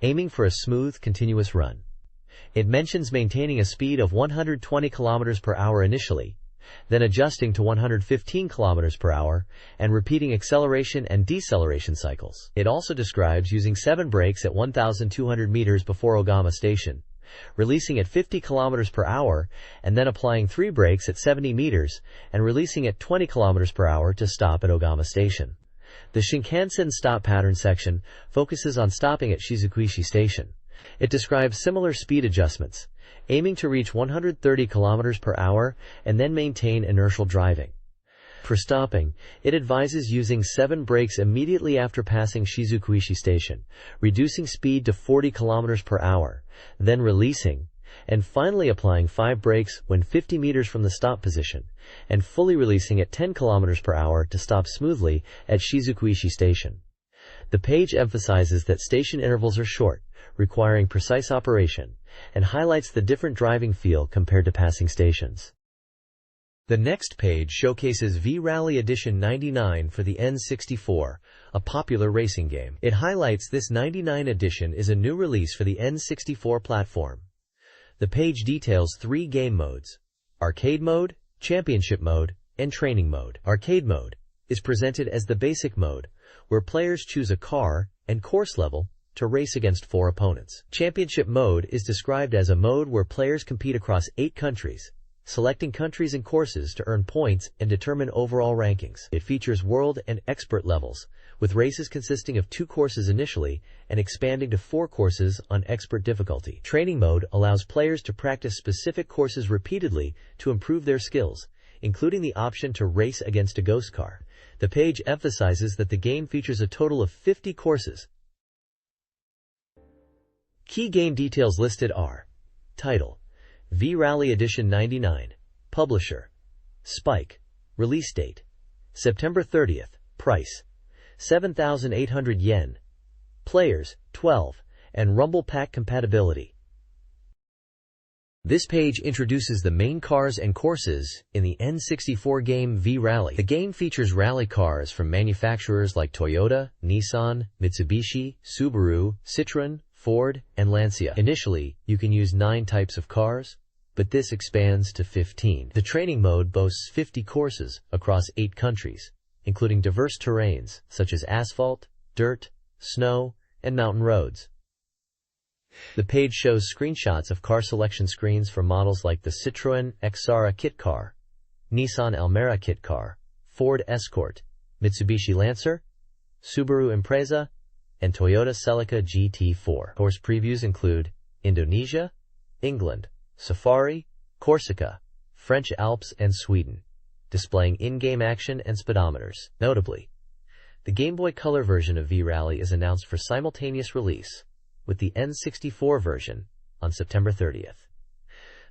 aiming for a smooth, continuous run. It mentions maintaining a speed of 120 km per hour initially, then adjusting to 115 km per hour, and repeating acceleration and deceleration cycles. It also describes using 7 brakes at 1,200 meters before Ogama Station, releasing at 50 km per hour, and then applying 3 brakes at 70 meters, and releasing at 20 km per hour to stop at Ogama Station. The Shinkansen stop pattern section focuses on stopping at Shizukuishi Station. It describes similar speed adjustments, aiming to reach 130 km per hour and then maintain inertial driving. For stopping, it advises using 7 brakes immediately after passing Shizukuishi Station, reducing speed to 40 km per hour, then releasing, and finally applying 5 brakes when 50 meters from the stop position, and fully releasing at 10 km per hour to stop smoothly at Shizukuishi Station. The page emphasizes that station intervals are short, requiring precise operation, and highlights the different driving feel compared to passing stations. The next page showcases V-Rally Edition 99 for the N64, a popular racing game. It highlights this 99 edition is a new release for the N64 platform. The page details 3 game modes: Arcade Mode, Championship Mode, and Training Mode. Arcade Mode is presented as the basic mode, where players choose a car and course level to race against 4 opponents. Championship Mode is described as a mode where players compete across 8 countries, selecting countries and courses to earn points and determine overall rankings. It features world and expert levels, with races consisting of 2 courses initially and expanding to 4 courses on expert difficulty. Training Mode allows players to practice specific courses repeatedly to improve their skills, including the option to race against a ghost car. The page emphasizes that the game features a total of 50 courses. Key game details listed are: title, V-Rally Edition 99, Publisher, Spike, Release Date, September 30th, Price, 7,800 yen, Players, 12, and Rumble Pack Compatibility. This page introduces the main cars and courses in the N64 game V-Rally. The game features rally cars from manufacturers like Toyota, Nissan, Mitsubishi, Subaru, Citroën, Ford, and Lancia. Initially, you can use 9 types of cars, but this expands to 15. The training mode boasts 50 courses across 8 countries, including diverse terrains such as asphalt, dirt, snow, and mountain roads. The page shows screenshots of car selection screens for models like the Citroën Xara kit car, Nissan Almera kit car, Ford Escort, Mitsubishi Lancer, Subaru Impreza, and Toyota Celica GT4. Course previews include Indonesia, England, Safari, Corsica, French Alps, and Sweden, displaying in-game action and speedometers. Notably, the Game Boy Color version of V-Rally is announced for simultaneous release with the N64 version on September 30th.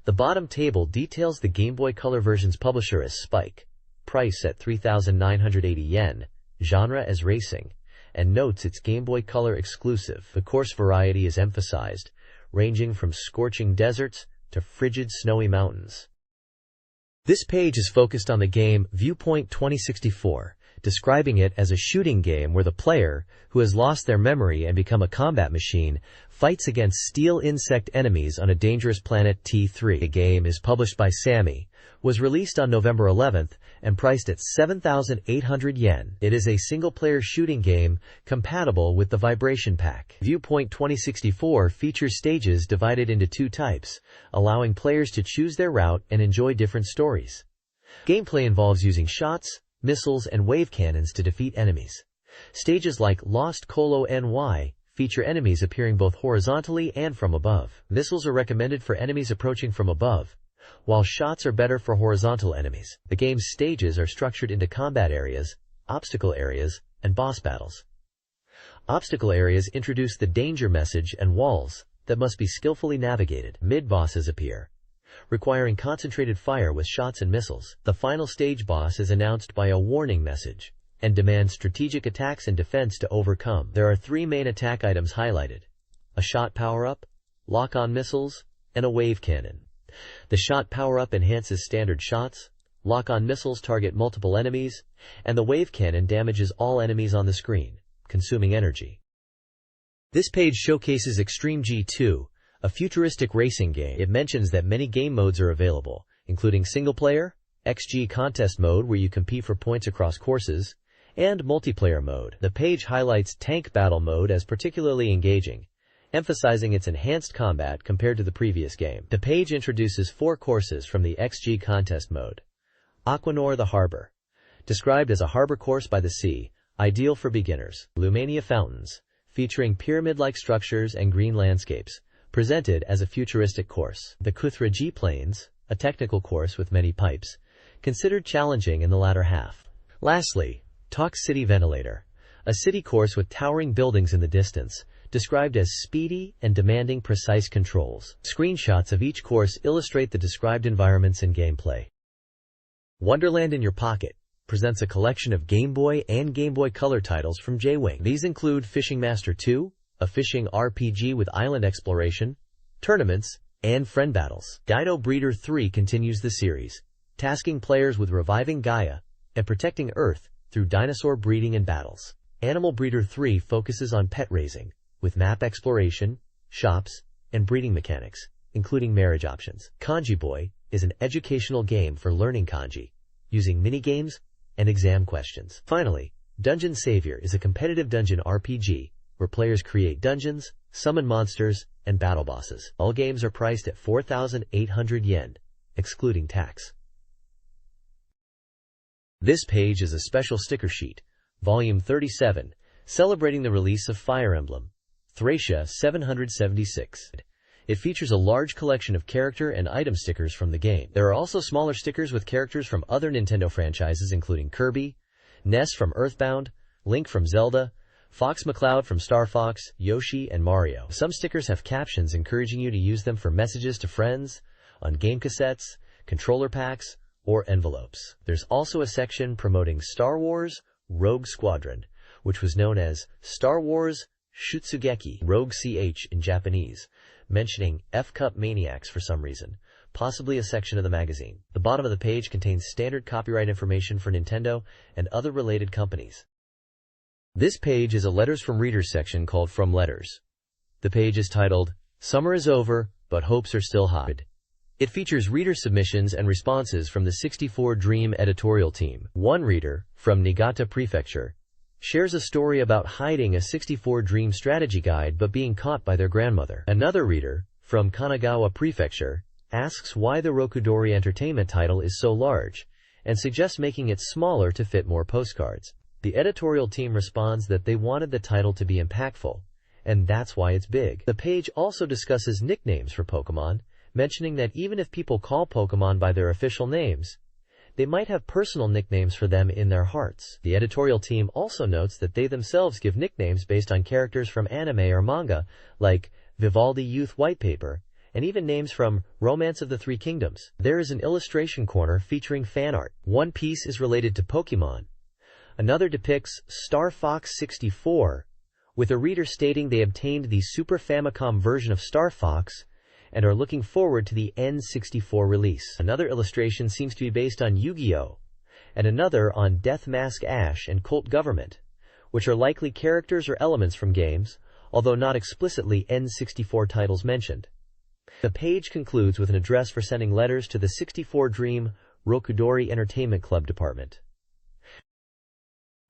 The bottom table details the Game Boy Color version's publisher as Spike, price at 3,980 yen, genre as racing, and notes its Game Boy Color exclusive. The course variety is emphasized, ranging from scorching deserts to frigid snowy mountains. This page is focused on the game Viewpoint 2064, describing it as a shooting game where the player, who has lost their memory and become a combat machine, fights against steel insect enemies on a dangerous planet T3. The game is published by Sammy, was released on November 11th, and priced at 7,800 yen. It is a single-player shooting game compatible with the Vibration Pack. Viewpoint 2064 features stages divided into two types, allowing players to choose their route and enjoy different stories. Gameplay involves using shots, missiles, and wave cannons to defeat enemies. Stages like Lost Colo NY feature enemies appearing both horizontally and from above. Missiles are recommended for enemies approaching from above, while shots are better for horizontal enemies. The game's stages are structured into combat areas, obstacle areas, and boss battles. Obstacle areas introduce the danger message and walls that must be skillfully navigated. Mid-bosses appear, requiring concentrated fire with shots and missiles. The final stage boss is announced by a warning message and demands strategic attacks and defense to overcome. There are three main attack items highlighted: a shot power-up, lock-on missiles, and a wave cannon. The shot power-up enhances standard shots, lock-on missiles target multiple enemies, and the wave cannon damages all enemies on the screen, consuming energy. This page showcases Extreme G2, a futuristic racing game. It mentions that many game modes are available, including single-player, XG contest mode where you compete for points across courses, and multiplayer mode. The page highlights tank battle mode as particularly engaging, emphasizing its enhanced combat compared to the previous game. The page introduces 4 courses from the XG contest mode. Aquanor the Harbor, described as a harbor course by the sea, ideal for beginners. Lumania Fountains, featuring pyramid-like structures and green landscapes, presented as a futuristic course. The Kuthra G Plains, a technical course with many pipes, considered challenging in the latter half. Lastly, Talk City Ventilator, a city course with towering buildings in the distance, described as speedy and demanding precise controls. Screenshots of each course illustrate the described environments and gameplay. Wonderland in Your Pocket presents a collection of Game Boy and Game Boy Color titles from J-Wing. These include Fishing Master 2, a fishing RPG with island exploration, tournaments, and friend battles. Dino Breeder 3 continues the series, tasking players with reviving Gaia and protecting Earth through dinosaur breeding and battles. Animal Breeder 3 focuses on pet raising, with map exploration, shops, and breeding mechanics, including marriage options. Kanji Boy is an educational game for learning kanji, using mini-games and exam questions. Finally, Dungeon Savior is a competitive dungeon RPG, where players create dungeons, summon monsters, and battle bosses. All games are priced at 4,800 yen, excluding tax. This page is a special sticker sheet, Volume 37, celebrating the release of Fire Emblem Thracia 776. It features a large collection of character and item stickers from the game. There are also smaller stickers with characters from other Nintendo franchises including Kirby, Ness from Earthbound, Link from Zelda, Fox McCloud from Star Fox, Yoshi, and Mario. Some stickers have captions encouraging you to use them for messages to friends, on game cassettes, controller packs, or envelopes. There's also a section promoting Star Wars Rogue Squadron, which was known as Star Wars Shutsugeki Rogue CH in Japanese, mentioning F-Cup Maniacs for some reason, possibly a section of the magazine. The bottom of the page contains standard copyright information for Nintendo and other related companies. This page is a Letters from Readers section called From Letters. The page is titled, Summer is Over, but Hopes Are Still High. It features reader submissions and responses from the 64Dream editorial team. One reader, from Niigata Prefecture, shares a story about hiding a 64Dream strategy guide but being caught by their grandmother. Another reader, from Kanagawa Prefecture, asks why the Rokudori Entertainment title is so large, and suggests making it smaller to fit more postcards. The editorial team responds that they wanted the title to be impactful, and that's why it's big. The page also discusses nicknames for Pokemon, mentioning that even if people call Pokemon by their official names, they might have personal nicknames for them in their hearts. The editorial team also notes that they themselves give nicknames based on characters from anime or manga, like Vivaldi Youth White Paper, and even names from Romance of the Three Kingdoms. There is an illustration corner featuring fan art. One piece is related to Pokemon. Another depicts Star Fox 64, with a reader stating they obtained the Super Famicom version of Star Fox and are looking forward to the N64 release. Another illustration seems to be based on Yu-Gi-Oh! and another on Death Mask Ash and Cult Government, which are likely characters or elements from games, although not explicitly N64 titles mentioned. The page concludes with an address for sending letters to the 64Dream Rokudori Entertainment Club department.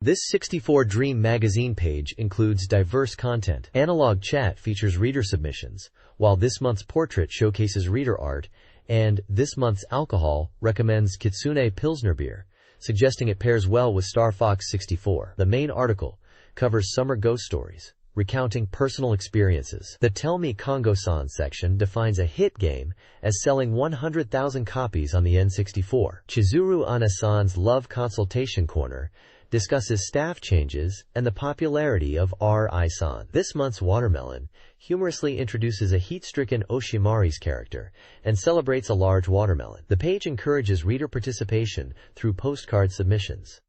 This 64Dream magazine page includes diverse content. Analog Chat features reader submissions, while this month's portrait showcases reader art, and this month's alcohol recommends Kitsune Pilsner beer, suggesting it pairs well with Star Fox 64. The main article covers summer ghost stories, recounting personal experiences. The Tell Me Kongo-san section defines a hit game as selling 100,000 copies on the N64. Chizuru Ana-san's Love Consultation Corner discusses staff changes and the popularity of R.I.san. This month's Watermelon humorously introduces a heat-stricken Oshimari's character and celebrates a large watermelon. The page encourages reader participation through postcard submissions.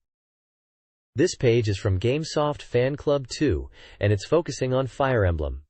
This page is from Gamesoft Fan Club 2, and it's focusing on Fire Emblem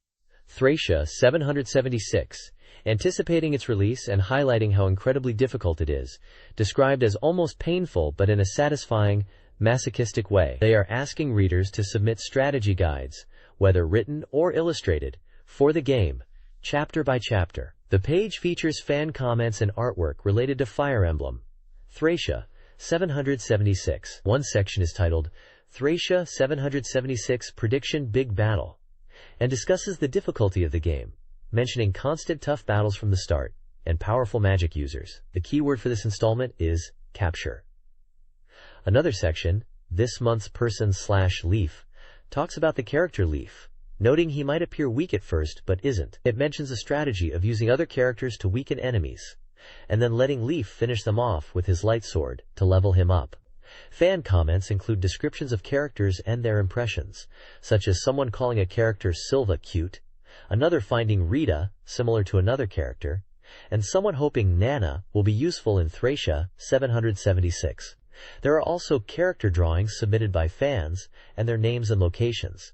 Thracia 776, anticipating its release and highlighting how incredibly difficult it is, described as almost painful but in a satisfying, masochistic way. They are asking readers to submit strategy guides, whether written or illustrated, for the game, chapter by chapter. The page features fan comments and artwork related to Fire Emblem Thracia 776. One section is titled Thracia 776 Prediction Big Battle and discusses the difficulty of the game, mentioning constant tough battles from the start and powerful magic users. The keyword for this installment is capture. Another section, This Month's Person/Leaf, talks about the character Leaf, noting he might appear weak at first but isn't. It mentions a strategy of using other characters to weaken enemies, and then letting Leaf finish them off with his light sword to level him up. Fan comments include descriptions of characters and their impressions, such as someone calling a character Silva cute, another finding Rita similar to another character, and someone hoping Nana will be useful in Thracia 776. There are also character drawings submitted by fans and their names and locations.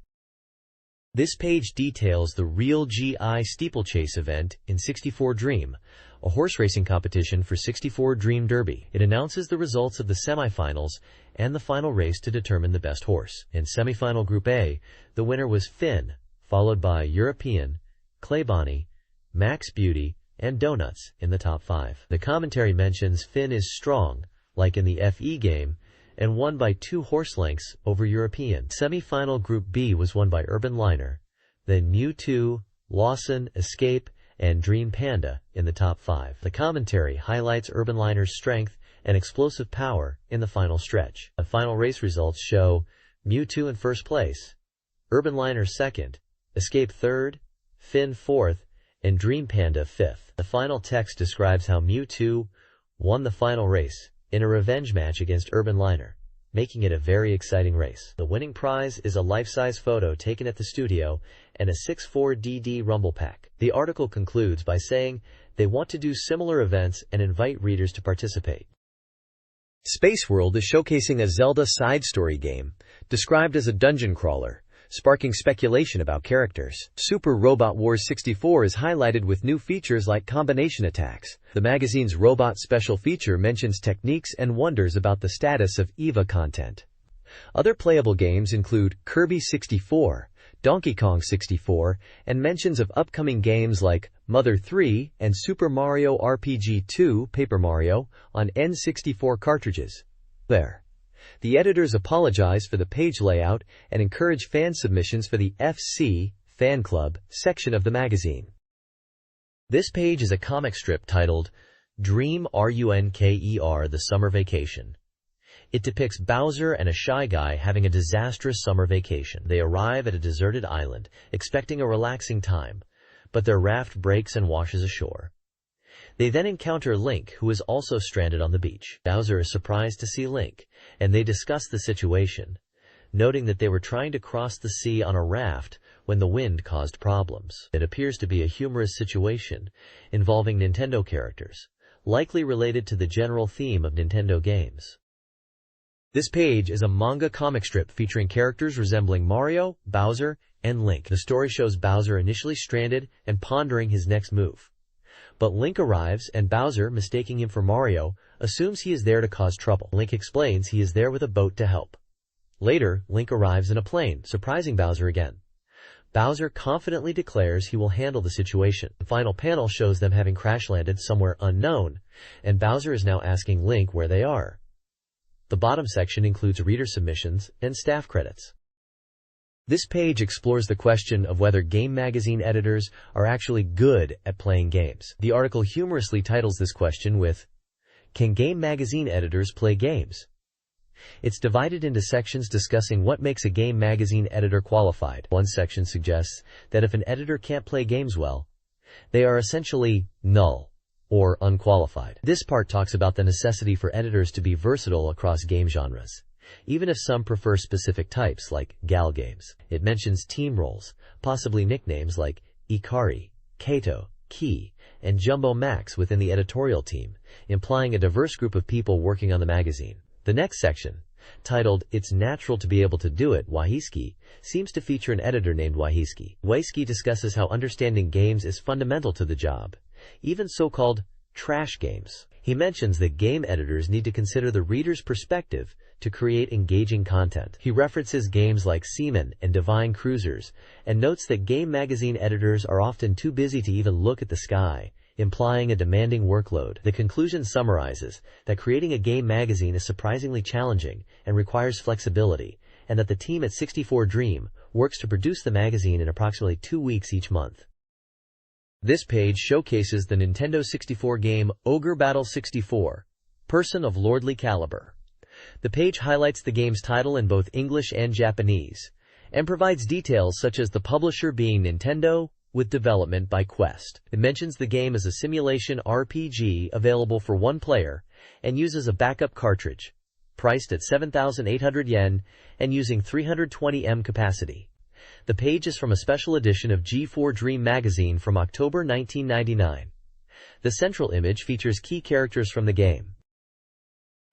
This page details the Real GI Steeplechase event in 64Dream, a horse racing competition for 64Dream Derby. It announces the results of the semifinals and the final race to determine the best horse. In semifinal Group A, the winner was Finn, followed by European, Claybonny, Max Beauty, and Donuts in the top 5. The commentary mentions Finn is strong, like in the FE game, and won by 2 horse lengths over European. Semi-final Group B was won by Urban Liner, then Mewtwo, Lawson, Escape, and Dream Panda in the top 5. The commentary highlights Urban Liner's strength and explosive power in the final stretch. The final race results show Mewtwo in first place, Urban Liner second, Escape third, Finn fourth, and Dream Panda fifth. The final text describes how Mewtwo won the final race in a revenge match against Urban Liner, making it a very exciting race. The winning prize is a life-size photo taken at the studio and a 64DD Rumble Pack. The article concludes by saying they want to do similar events and invite readers to participate. Space World is showcasing a Zelda side story game, described as a dungeon crawler, sparking speculation about characters. Super Robot Wars 64 is highlighted with new features like combination attacks. The magazine's Robot Special feature mentions techniques and wonders about the status of EVA content. Other playable games include Kirby 64, Donkey Kong 64, and mentions of upcoming games like Mother 3 and Super Mario RPG 2 Paper Mario on N64 cartridges. The editors apologize for the page layout and encourage fan submissions for the FC Fan Club section of the magazine. This page is a comic strip titled Dream Runker The Summer Vacation. It depicts Bowser and a Shy Guy having a disastrous summer vacation. They arrive at a deserted island, expecting a relaxing time, but their raft breaks and washes ashore. They then encounter Link, who is also stranded on the beach. Bowser is surprised to see Link, and they discuss the situation, noting that they were trying to cross the sea on a raft when the wind caused problems. It appears to be a humorous situation involving Nintendo characters, likely related to the general theme of Nintendo games. This page is a manga comic strip featuring characters resembling Mario, Bowser, and Link. The story shows Bowser initially stranded and pondering his next move, But Link arrives and Bowser, mistaking him for Mario, assumes he is there to cause trouble. Link explains he is there with a boat to help. Later, Link arrives in a plane, surprising Bowser again. Bowser confidently declares he will handle the situation. The final panel shows them having crash-landed somewhere unknown, and Bowser is now asking Link where they are. The bottom section includes reader submissions and staff credits. This page explores the question of whether game magazine editors are actually good at playing games. The article humorously titles this question with, "Can game magazine editors play games?" It's divided into sections discussing what makes a game magazine editor qualified. One section suggests that if an editor can't play games well, they are essentially null or unqualified. This part talks about the necessity for editors to be versatile across game genres, even if some prefer specific types like gal games. It mentions team roles, possibly nicknames like Ikari, Kato, Key, and Jumbo Max within the editorial team, implying a diverse group of people working on the magazine. The next section, titled "It's Natural to Be Able to Do It, Wahiski," seems to feature an editor named Wahiski. Wahiski discusses how understanding games is fundamental to the job, even so-called trash games. He mentions that game editors need to consider the reader's perspective to create engaging content. He references games like Seaman and Divine Cruisers, and notes that game magazine editors are often too busy to even look at the sky, implying a demanding workload. The conclusion summarizes that creating a game magazine is surprisingly challenging and requires flexibility, and that the team at 64Dream works to produce the magazine in approximately 2 weeks each month. This page showcases the Nintendo 64 game Ogre Battle 64, Person of Lordly Caliber. The page highlights the game's title in both English and Japanese, and provides details such as the publisher being Nintendo, with development by Quest. It mentions the game as a simulation RPG available for one player and uses a backup cartridge, priced at 7,800 yen and using 320 M capacity. The page is from a special edition of G4 magazine from October 1999. The central image features key characters from the game.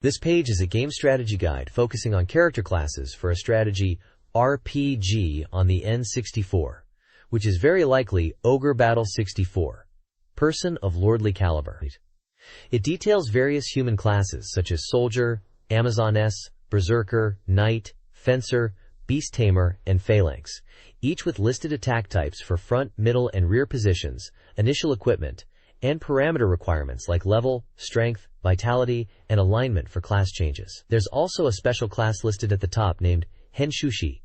This page is a game strategy guide focusing on character classes for a strategy RPG on the N64. Which is very likely Ogre Battle 64, Person of Lordly Caliber. It details various human classes such as Soldier, Amazoness, Berserker, Knight, Fencer, Beast Tamer, and Phalanx, each with listed attack types for front, middle, and rear positions, initial equipment, and parameter requirements like level, strength, vitality, and alignment for class changes. There's also a special class listed at the top named Henshushi,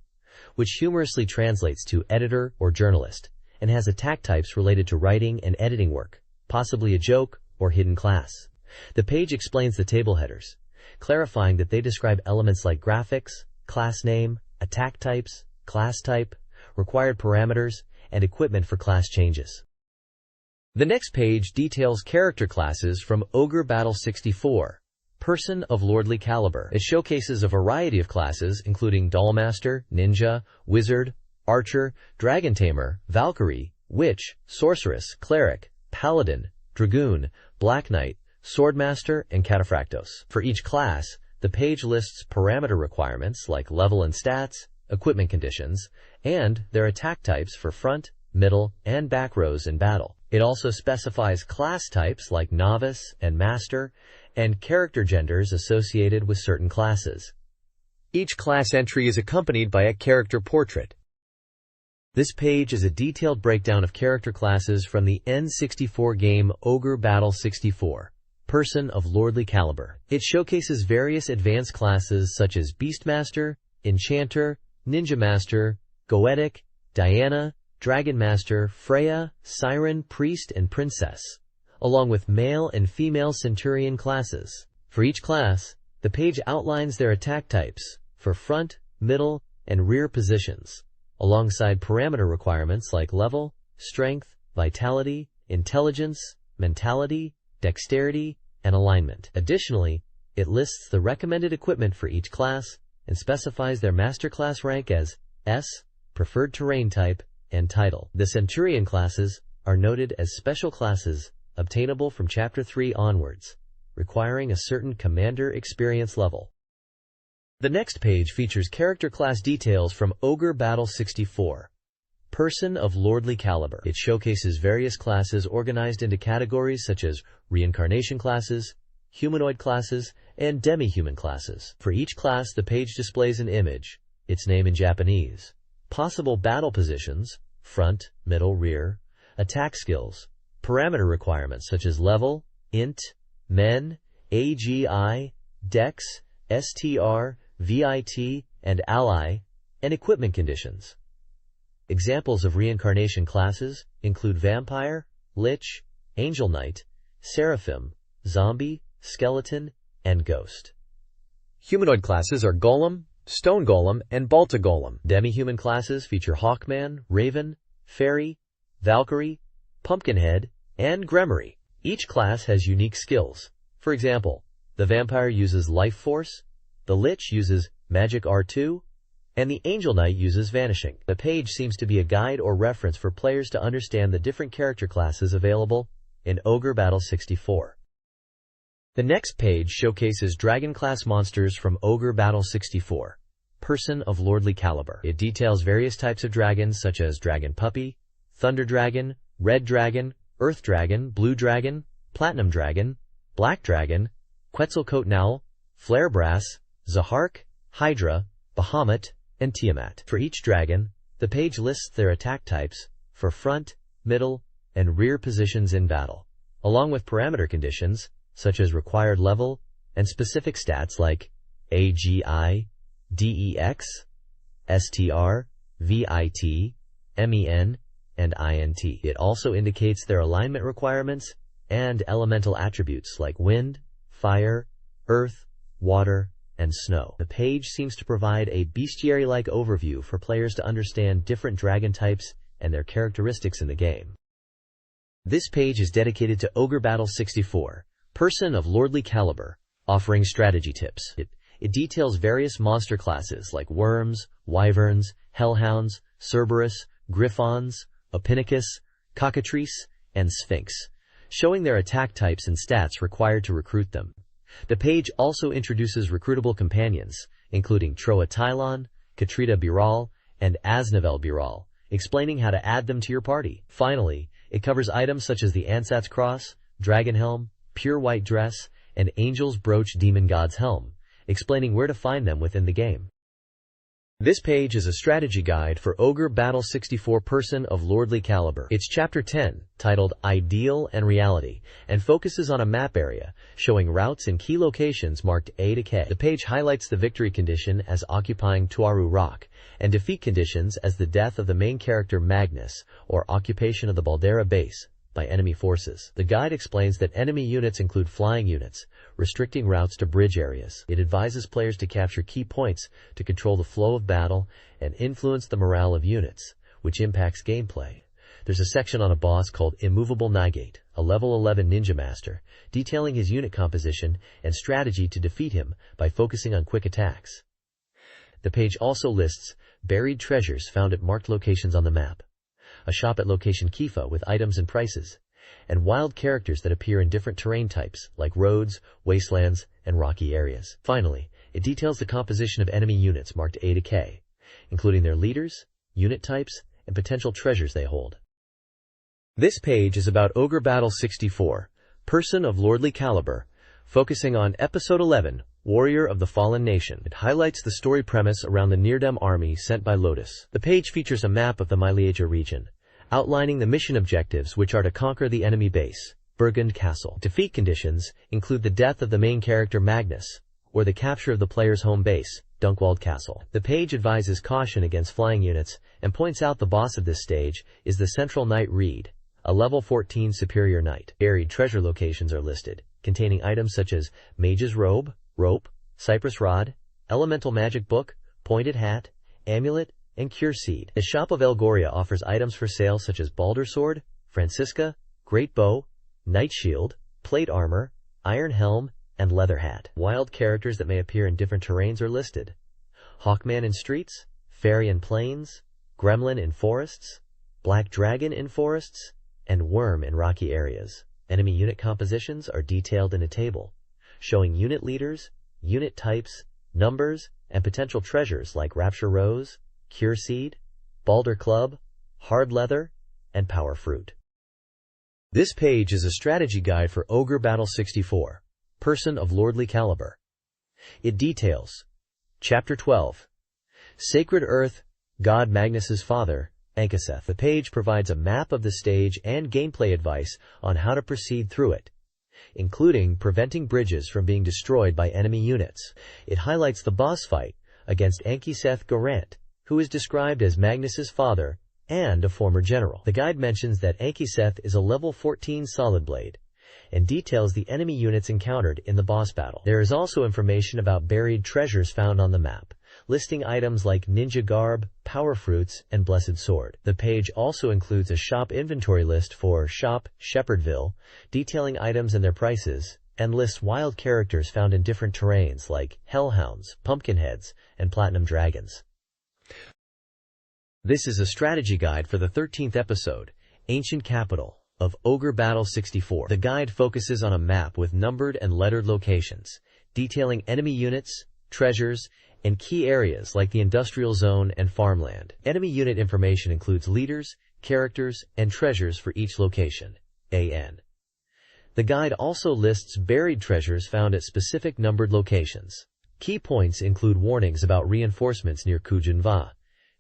which humorously translates to editor or journalist, and has attack types related to writing and editing work, possibly a joke or hidden class. The page explains the table headers, clarifying that they describe elements like graphics, class name, attack types, class type, required parameters, and equipment for class changes. The next page details character classes from Ogre Battle 64, Person of Lordly Caliber. It showcases a variety of classes including Dollmaster, Ninja, Wizard, Archer, Dragon Tamer, Valkyrie, Witch, Sorceress, Cleric, Paladin, Dragoon, Black Knight, Swordmaster, and Cataphractos. For each class, the page lists parameter requirements like level and stats, equipment conditions, and their attack types for front, middle, and back rows in battle. It also specifies class types like Novice and Master, and character genders associated with certain classes. Each class entry is accompanied by a character portrait. This page is a detailed breakdown of character classes from the N64 game Ogre Battle 64, Person of Lordly Caliber. It showcases various advanced classes such as Beastmaster, Enchanter, Ninja Master, Goetic, Diana, Dragon Master, Freya, Siren, Priest, and Princess, along with male and female Centurion classes. For each class, the page outlines their attack types for front, middle, and rear positions, alongside parameter requirements like level, strength, vitality, intelligence, mentality, dexterity, and alignment. Additionally, it lists the recommended equipment for each class and specifies their master class rank as S, preferred terrain type, and title. The Centurion classes are noted as special classes obtainable from Chapter 3 onwards, requiring a certain commander experience level. The next page features character class details from Ogre Battle 64, Person of lordly caliber. It showcases various classes organized into categories such as reincarnation classes, humanoid classes, and demi-human classes. For each class, the page displays an image, its name in Japanese, possible battle positions, front, middle, rear, attack skills, parameter requirements such as level, int, men, AGI, dex, STR, VIT, and ally, and equipment conditions. Examples of reincarnation classes include Vampire, Lich, Angel Knight, Seraphim, Zombie, Skeleton, and Ghost. Humanoid classes are Golem, Stone Golem, and Balta Golem. Demi-human classes feature Hawkman, Raven, Fairy, Valkyrie, Pumpkinhead, and Gremory. Each class has unique skills. For example, the Vampire uses Life Force, the Lich uses Magic R2, and the Angel Knight uses Vanishing. The page seems to be a guide or reference for players to understand the different character classes available in Ogre Battle 64. The next page showcases dragon-class monsters from Ogre Battle 64, Person of lordly caliber. It details various types of dragons such as Dragon Puppy, Thunder Dragon, Red Dragon, Earth Dragon, Blue Dragon, Platinum Dragon, Black Dragon, Quetzalcoatl Owl, Flare Brass, Zahark, Hydra, Bahamut, and Tiamat. For each dragon, the page lists their attack types for front, middle, and rear positions in battle, along with parameter conditions such as required level and specific stats like AGI, DEX, STR, VIT, MEN, and INT. It also indicates their alignment requirements and elemental attributes like wind, fire, earth, water, and snow. The page seems to provide a bestiary-like overview for players to understand different dragon types and their characteristics in the game. This page is dedicated to Ogre Battle 64, Person of lordly caliber, offering strategy tips. It details various monster classes like worms, wyverns, hellhounds, Cerberus, griffons, Ophinicus, cockatrice, and sphinx, showing their attack types and stats required to recruit them. The page also introduces recruitable companions, including Troa Tylon, Katrita Biral, and Aznavel Biral, explaining how to add them to your party. Finally, it covers items such as the Ansat's Cross, Dragon Helm, Pure White Dress, and Angel's Brooch Demon God's Helm, explaining where to find them within the game. This page is a strategy guide for Ogre Battle 64 Person of lordly caliber. It's Chapter 10, titled Ideal and Reality, and focuses on a map area, showing routes in key locations marked A to K. The page highlights the victory condition as occupying Tuaru Rock, and defeat conditions as the death of the main character Magnus, or occupation of the Baldera base, by enemy forces. The guide explains that enemy units include flying units, restricting routes to bridge areas. It advises players to capture key points to control the flow of battle and influence the morale of units, which impacts gameplay. There's a section on a boss called Immovable Nigate, a level 11 ninja master, detailing his unit composition and strategy to defeat him by focusing on quick attacks. The page also lists buried treasures found at marked locations on the map, a shop at location Kifa with items and prices, and wild characters that appear in different terrain types like roads, wastelands, and rocky areas. Finally, it details the composition of enemy units marked A to K, including their leaders, unit types, and potential treasures they hold. This page is about Ogre Battle 64, Person of lordly caliber, focusing on Episode 11, Warrior of the Fallen Nation. It highlights the story premise around the Nirdem army sent by Lotus. The page features a map of the Mylieja region, outlining the mission objectives, which are to conquer the enemy base, Burgund Castle. Defeat conditions include the death of the main character Magnus, or the capture of the player's home base, Dunkwald Castle. The page advises caution against flying units and points out the boss of this stage is the Central Knight Reed, a level 14 superior knight. Buried treasure locations are listed, containing items such as Mage's Robe, Rope, Cypress Rod, Elemental Magic Book, Pointed Hat, Amulet, and Cure Seed. The Shop of Elgoria offers items for sale such as Balder Sword, Francisca, Great Bow, Knight Shield, Plate Armor, Iron Helm, and Leather Hat. Wild characters that may appear in different terrains are listed: Hawkman in streets, Fairy in plains, Gremlin in forests, Black Dragon in forests, and Worm in rocky areas. Enemy unit compositions are detailed in a table, showing unit leaders, unit types, numbers, and potential treasures like Rapture Rose, Cure Seed, Balder Club, hard leather, and power fruit. This page is a strategy guide for Ogre Battle 64, Person of Lordly Caliber. It details Chapter 12, Sacred Earth, God Magnus's father, Ankaseth. The page provides a map of the stage and gameplay advice on how to proceed through it, including preventing bridges from being destroyed by enemy units. It highlights the boss fight against Ankaseth Garant, who is described as Magnus's father and a former general. The guide mentions that Ankaseth is a level 14 solid blade and details the enemy units encountered in the boss battle. There is also information about buried treasures found on the map, listing items like ninja garb, power fruits, and blessed sword. The page also includes a shop inventory list for Shop Shepherdville, detailing items and their prices, and lists wild characters found in different terrains like hellhounds, pumpkinheads, and platinum dragons. This is a strategy guide for the 13th episode, Ancient Capital, of Ogre Battle 64. The guide focuses on a map with numbered and lettered locations, detailing enemy units, treasures, and key areas like the industrial zone and farmland. Enemy unit information includes leaders, characters, and treasures for each location. AN. The guide also lists buried treasures found at specific numbered locations. Key points include warnings about reinforcements near Kujunva,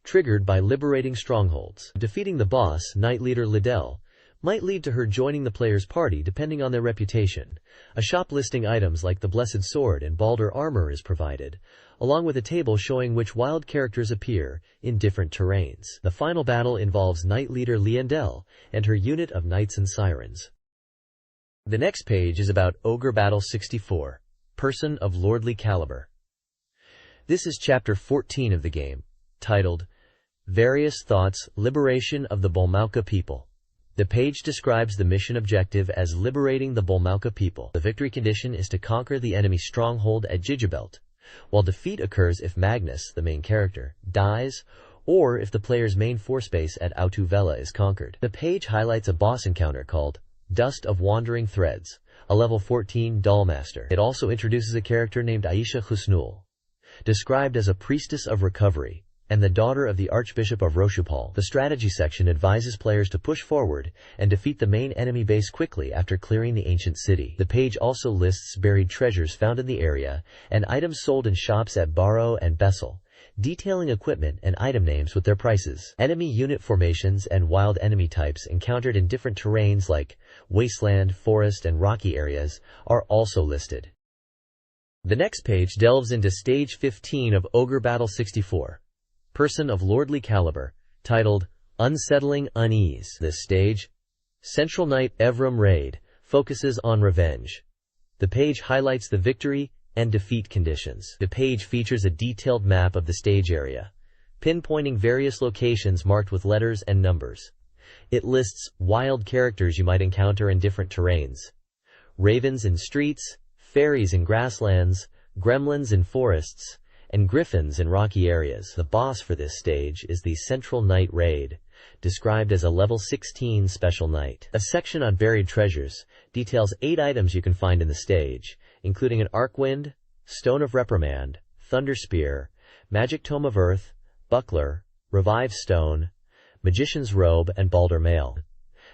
triggered by liberating strongholds. Defeating the boss, Knight Leader Liddell, might lead to her joining the player's party depending on their reputation. A shop listing items like the Blessed Sword and Balder armor is provided, along with a table showing which wild characters appear in different terrains. The final battle involves Knight Leader Liendel and her unit of Knights and Sirens. The next page is about Ogre Battle 64, Person of Lordly Caliber. This is Chapter 14 of the game, titled Various Thoughts, Liberation of the Bolmauca People. The page describes the mission objective as liberating the Bolmauca people. The victory condition is to conquer the enemy stronghold at Gigabelt, while defeat occurs if Magnus, the main character, dies, or if the player's main force base at Autuvela is conquered. The page highlights a boss encounter called Dust of Wandering Threads, a level 14 Dollmaster. It also introduces a character named Aisha Husnul, described as a priestess of recovery, and the daughter of the Archbishop of Roshupal. The strategy section advises players to push forward and defeat the main enemy base quickly after clearing the ancient city. The page also lists buried treasures found in the area and items sold in shops at Barrow and Bessel, detailing equipment and item names with their prices. Enemy unit formations and wild enemy types encountered in different terrains like wasteland, forest, and rocky areas are also listed. The next page delves into Stage 15 of Ogre Battle 64, Person of Lordly Caliber, titled Unsettling Unease. This stage, Central Knight Evram Raid, focuses on revenge. The page highlights the victory and defeat conditions. The page features a detailed map of the stage area, pinpointing various locations marked with letters and numbers. It lists wild characters you might encounter in different terrains: ravens in streets, fairies in grasslands, gremlins in forests, and griffins in rocky areas. The boss for this stage is the Central Knight Raid, described as a level 16 special knight. A section on buried treasures details 8 items you can find in the stage, including an Arcwind, Stone of Reprimand, Thunder Spear, Magic Tome of Earth, Buckler, Revive Stone, Magician's Robe, and Balder Mail.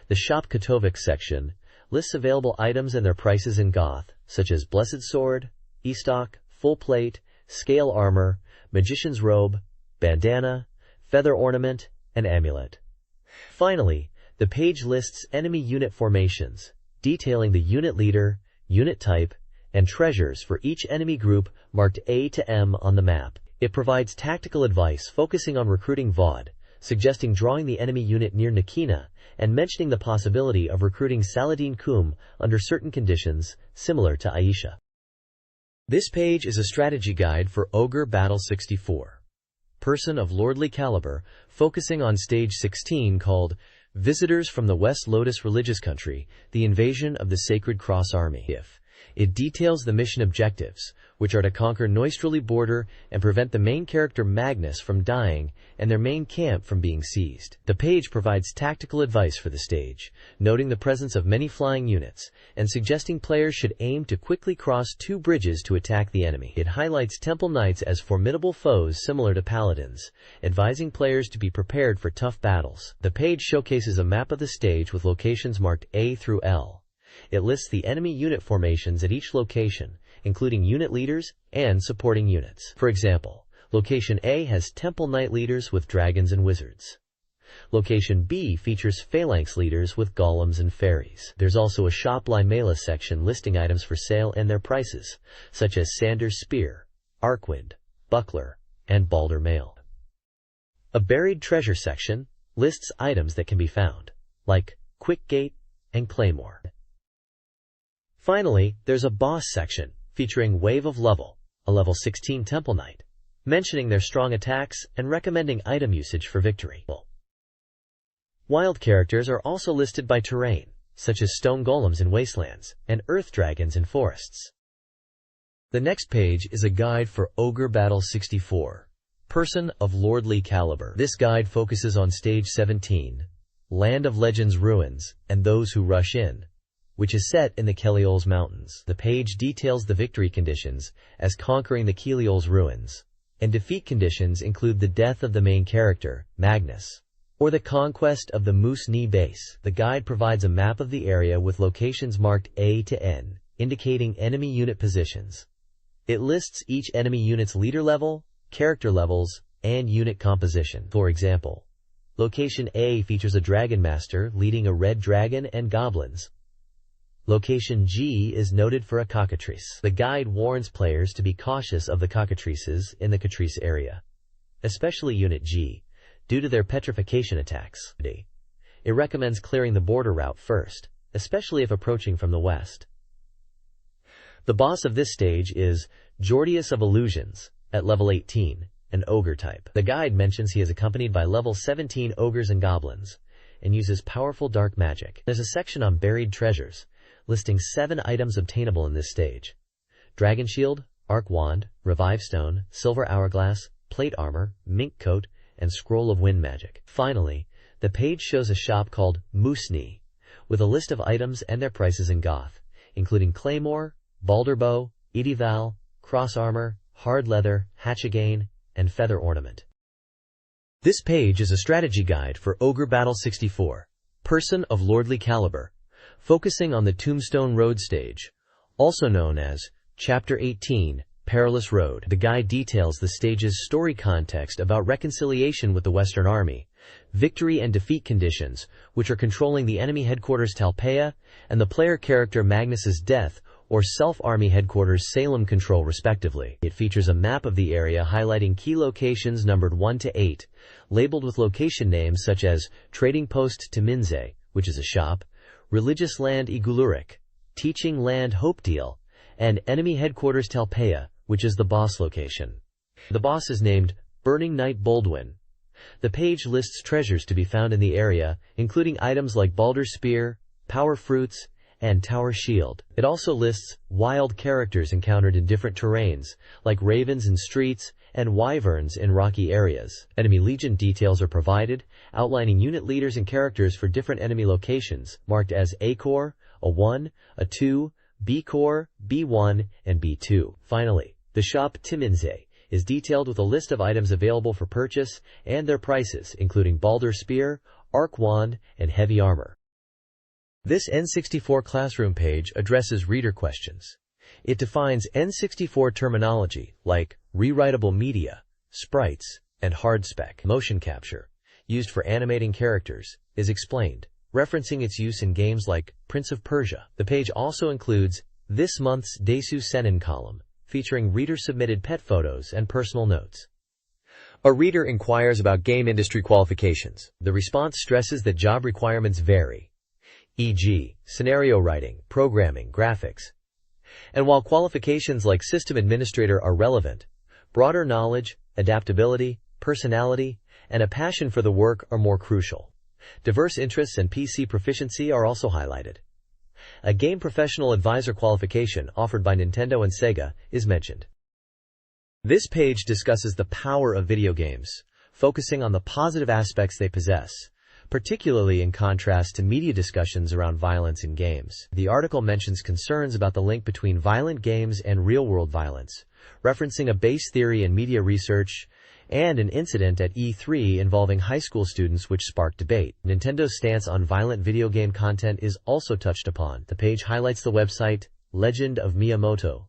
The Shop Katovik section lists available items and their prices in Goth, such as Blessed Sword, Estock, Full Plate, Scale Armor, Magician's Robe, Bandana, Feather Ornament, and Amulet. Finally, the page lists enemy unit formations, detailing the unit leader, unit type, and treasures for each enemy group marked A to M on the map. It provides tactical advice focusing on recruiting VOD, suggesting drawing the enemy unit near Nakina, and mentioning the possibility of recruiting Saladin Kum under certain conditions, similar to Aisha. This page is a strategy guide for Ogre Battle 64, Person of Lordly Caliber, focusing on Stage 16 called Visitors from the West Lotus Religious Country, the Invasion of the Sacred Cross Army. It details the mission objectives, which are to conquer Noistrali border and prevent the main character Magnus from dying and their main camp from being seized. The page provides tactical advice for the stage, noting the presence of many flying units, and suggesting players should aim to quickly cross 2 bridges to attack the enemy. It highlights Temple Knights as formidable foes similar to paladins, advising players to be prepared for tough battles. The page showcases a map of the stage with locations marked A through L. It lists the enemy unit formations at each location, including unit leaders and supporting units. For example, Location A has Temple Knight leaders with dragons and wizards. Location B features Phalanx leaders with golems and fairies. There's also a Shop Limela section listing items for sale and their prices, such as Sanders Spear, Arkwind, Buckler, and Balder Mail. A Buried Treasure section lists items that can be found, like Quick Gate and Claymore. Finally, there's a Boss section featuring Wave of Level, a level 16 Temple Knight, mentioning their strong attacks and recommending item usage for victory. Wild characters are also listed by terrain, such as stone golems in wastelands and earth dragons in forests. The next page is a guide for Ogre Battle 64, Person of Lordly Caliber. This guide focuses on Stage 17, Land of Legends Ruins, and Those Who Rush In, which is set in the Keliols Mountains. The page details the victory conditions as conquering the Keliols ruins, and defeat conditions include the death of the main character, Magnus, or the conquest of the Moose Knee base. The guide provides a map of the area with locations marked A to N, indicating enemy unit positions. It lists each enemy unit's leader level, character levels, and unit composition. For example, Location A features a Dragon Master leading a red dragon and goblins. Location G is noted for a cockatrice. The guide warns players to be cautious of the cockatrices in the Catrice area, especially Unit G, due to their petrification attacks. It recommends clearing the border route first, especially if approaching from the west. The boss of this stage is Jordius of Illusions, at level 18, an ogre type. The guide mentions he is accompanied by level 17 ogres and goblins, and uses powerful dark magic. There's a section on buried treasures, listing 7 items obtainable in this stage: Dragon Shield, Arc Wand, Revive Stone, Silver Hourglass, Plate Armor, Mink Coat, and Scroll of Wind Magic. Finally, the page shows a shop called Moose Knee, with a list of items and their prices in Goth, including Claymore, Balder Bow, Edival, Cross Armor, Hard Leather, Hatchagain, and Feather Ornament. This page is a strategy guide for Ogre Battle 64, Person of Lordly Caliber, focusing on the Tombstone Road stage, also known as Chapter 18, Perilous Road. The guide details the stage's story context about reconciliation with the Western Army, victory and defeat conditions, which are controlling the enemy headquarters Talpeia, and the player character Magnus's death, or Self-Army Headquarters Salem Control respectively. It features a map of the area highlighting key locations numbered 1 to 8, labeled with location names such as Trading Post Timinze, which is a shop, Religious Land Igulurik, Teaching Land Hopedeal, and Enemy Headquarters Talpeia, which is the boss location. The boss is named Burning Knight Boldwin. The page lists treasures to be found in the area, including items like Baldur's Spear, Power Fruits, and Tower Shield. It also lists wild characters encountered in different terrains, like ravens in streets and wyverns in rocky areas. Enemy Legion details are provided, outlining unit leaders and characters for different enemy locations, marked as A Corps, a 1, a 2, B Corps, B1, and B2. Finally, the shop Timinze is detailed with a list of items available for purchase and their prices, including Baldur's Spear, Arc Wand, and Heavy Armor. This N64 classroom page addresses reader questions. It defines N64 terminology like rewritable media, sprites, and hard spec. Motion capture, used for animating characters, is explained, referencing its use in games like Prince of Persia. The page also includes this month's Desu Senin column, featuring reader-submitted pet photos and personal notes. A reader inquires about game industry qualifications. The response stresses that job requirements vary, e.g., scenario writing, programming, graphics. And while qualifications like system administrator are relevant, broader knowledge, adaptability, personality, and a passion for the work are more crucial. Diverse interests and PC proficiency are also highlighted. A game professional advisor qualification offered by Nintendo and Sega is mentioned. This page discusses the power of video games, focusing on the positive aspects they possess, particularly in contrast to media discussions around violence in games. The article mentions concerns about the link between violent games and real-world violence, referencing a base theory in media research and an incident at E3 involving high school students which sparked debate. Nintendo's stance on violent video game content is also touched upon. The page highlights the website Legend of Miyamoto,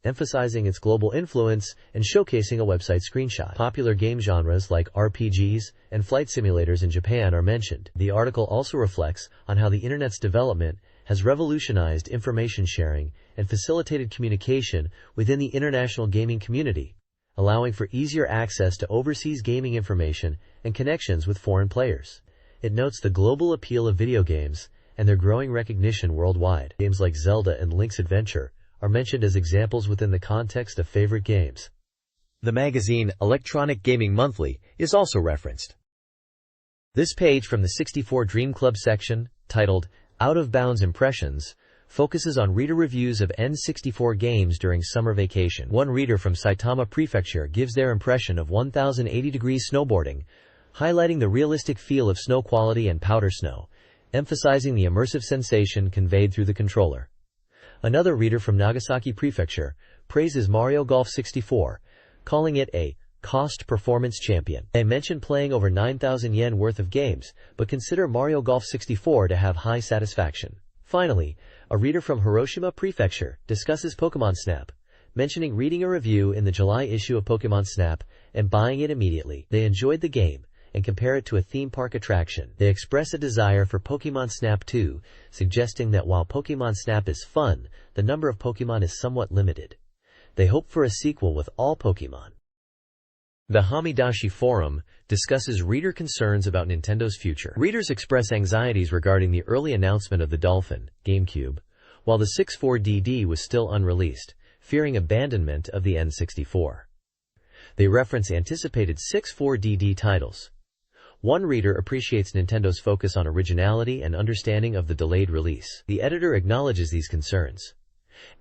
emphasizing its global influence and showcasing a website screenshot. Popular game genres like RPGs and flight simulators in Japan are mentioned. The article also reflects on how the Internet's development has revolutionized information sharing and facilitated communication within the international gaming community, allowing for easier access to overseas gaming information and connections with foreign players. It notes the global appeal of video games and their growing recognition worldwide. Games like Zelda and Link's Adventure are mentioned as examples within the context of favorite games. The magazine Electronic Gaming Monthly is also referenced. This page from the 64Dream Club section, titled Out of Bounds Impressions, focuses on reader reviews of N64 games during summer vacation. One reader from Saitama Prefecture gives their impression of 1080 degrees snowboarding, highlighting the realistic feel of snow quality and powder snow, emphasizing the immersive sensation conveyed through the controller. Another reader from Nagasaki Prefecture praises Mario Golf 64, calling it a cost-performance champion. They mention playing over 9,000 yen worth of games, but consider Mario Golf 64 to have high satisfaction. Finally, a reader from Hiroshima Prefecture discusses Pokemon Snap, mentioning reading a review in the July issue of Pokemon Snap and buying it immediately. They enjoyed the game and compare it to a theme park attraction. They express a desire for Pokemon Snap 2, suggesting that while Pokemon Snap is fun, the number of Pokemon is somewhat limited. They hope for a sequel with all Pokemon. The Hamidashi Forum discusses reader concerns about Nintendo's future. Readers express anxieties regarding the early announcement of the Dolphin, GameCube, while the 64DD was still unreleased, fearing abandonment of the N64. They reference anticipated 64DD titles. One reader appreciates Nintendo's focus on originality and understanding of the delayed release. The editor acknowledges these concerns,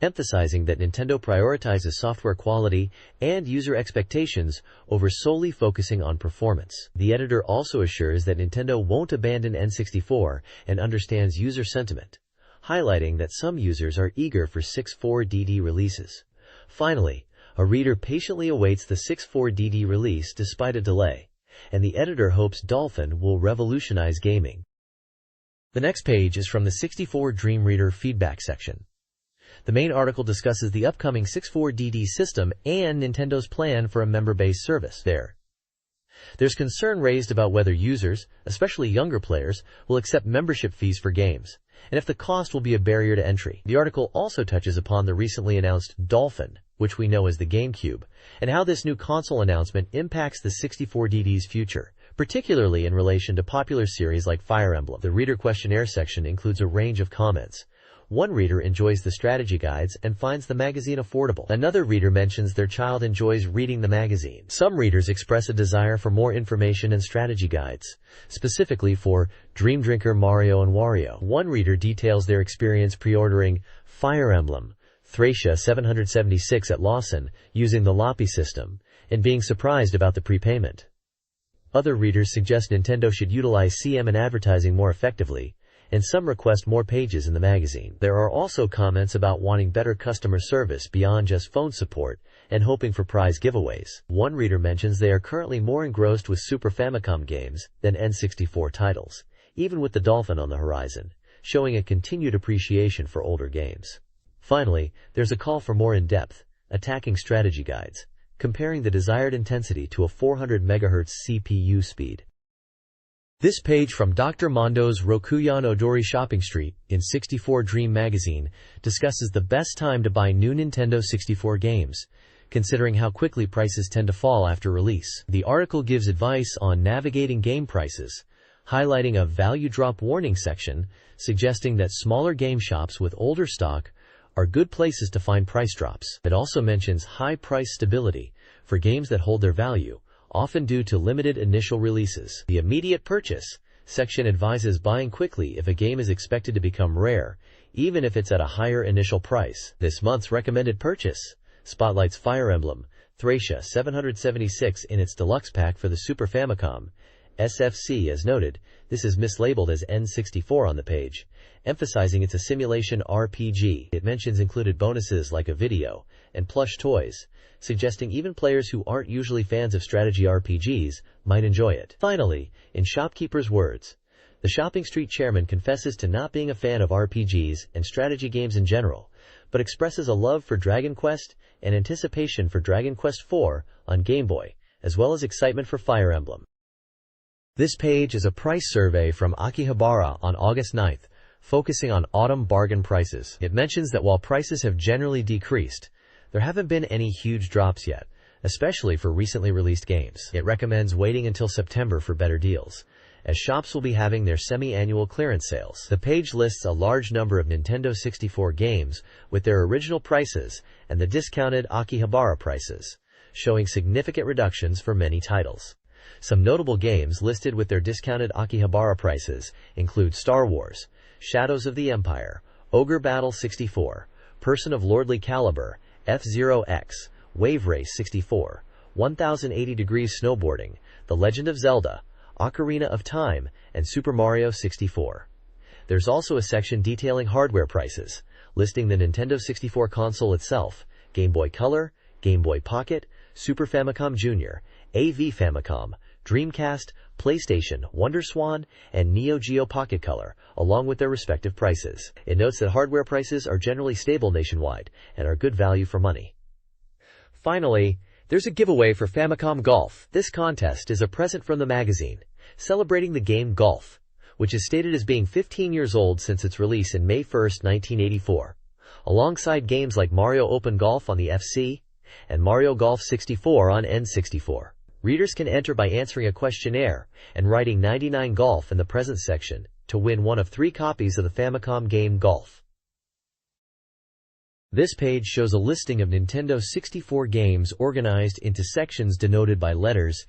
emphasizing that Nintendo prioritizes software quality and user expectations over solely focusing on performance. The editor also assures that Nintendo won't abandon N64 and understands user sentiment, highlighting that some users are eager for 64DD releases. Finally, a reader patiently awaits the 64DD release despite a delay, and the editor hopes Dolphin will revolutionize gaming. The next page is from the 64Dream Reader feedback section. The main article discusses the upcoming 64DD system and Nintendo's plan for a member-based service. There's concern raised about whether users, especially younger players, will accept membership fees for games, and if the cost will be a barrier to entry. The article also touches upon the recently announced Dolphin, which we know as the GameCube, and how this new console announcement impacts the 64DD's future, particularly in relation to popular series like Fire Emblem. The reader questionnaire section includes a range of comments. One reader enjoys the strategy guides and finds the magazine affordable. Another reader mentions their child enjoys reading the magazine. Some readers express a desire for more information and strategy guides, specifically for Dream Drinker, Mario, and Wario. One reader details their experience pre-ordering Fire Emblem Thracia 776 at Lawson using the Loppy system, and being surprised about the prepayment. Other readers suggest Nintendo should utilize CM and advertising more effectively, and some request more pages in the magazine. There are also comments about wanting better customer service beyond just phone support and hoping for prize giveaways. One reader mentions they are currently more engrossed with Super Famicom games than N64 titles, even with the Dolphin on the horizon, showing a continued appreciation for older games. Finally, there's a call for more in-depth, attacking strategy guides, comparing the desired intensity to a 400 MHz CPU speed. This page from Dr. Mondo's Rokuyan Odori Shopping Street in 64Dream magazine discusses the best time to buy new Nintendo 64 games, considering how quickly prices tend to fall after release. The article gives advice on navigating game prices, highlighting a value drop warning section, suggesting that smaller game shops with older stock are good places to find price drops. It also mentions high price stability for games that hold their value, often due to limited initial releases. The immediate purchase section advises buying quickly if a game is expected to become rare, even if it's at a higher initial price. This month's recommended purchase spotlights Fire Emblem Thracia 776 in its deluxe pack for the Super Famicom. SFC as noted, this is mislabeled as N64 on the page, emphasizing it's a simulation RPG. It mentions included bonuses like a video and plush toys, suggesting even players who aren't usually fans of strategy RPGs might enjoy it. Finally, in shopkeeper's words, the shopping street chairman confesses to not being a fan of RPGs and strategy games in general, but expresses a love for Dragon Quest and anticipation for Dragon Quest IV on Game Boy, as well as excitement for Fire Emblem. This page is a price survey from Akihabara on August 9th, focusing on autumn bargain prices. It mentions that while prices have generally decreased, there haven't been any huge drops yet, especially for recently released games. It recommends waiting until September for better deals, as shops will be having their semi-annual clearance sales. The page lists a large number of Nintendo 64 games with their original prices and the discounted Akihabara prices, showing significant reductions for many titles. Some notable games listed with their discounted Akihabara prices include Star Wars, Shadows of the Empire, Ogre Battle 64, Person of Lordly Caliber, F-Zero X, Wave Race 64, 1080 Degrees Snowboarding, The Legend of Zelda, Ocarina of Time, and Super Mario 64. There's also a section detailing hardware prices, listing the Nintendo 64 console itself, Game Boy Color, Game Boy Pocket, Super Famicom Jr., AV Famicom, Dreamcast, PlayStation, WonderSwan, and Neo Geo Pocket Color, along with their respective prices. It notes that hardware prices are generally stable nationwide and are good value for money. Finally, there's a giveaway for Famicom Golf. This contest is a present from the magazine, celebrating the game Golf, which is stated as being 15 years old since its release in May 1, 1984, alongside games like Mario Open Golf on the FC and Mario Golf 64 on N64. Readers can enter by answering a questionnaire and writing 99 Golf in the presents section to win one of 3 copies of the Famicom game Golf. This page shows a listing of Nintendo 64 games organized into sections denoted by letters.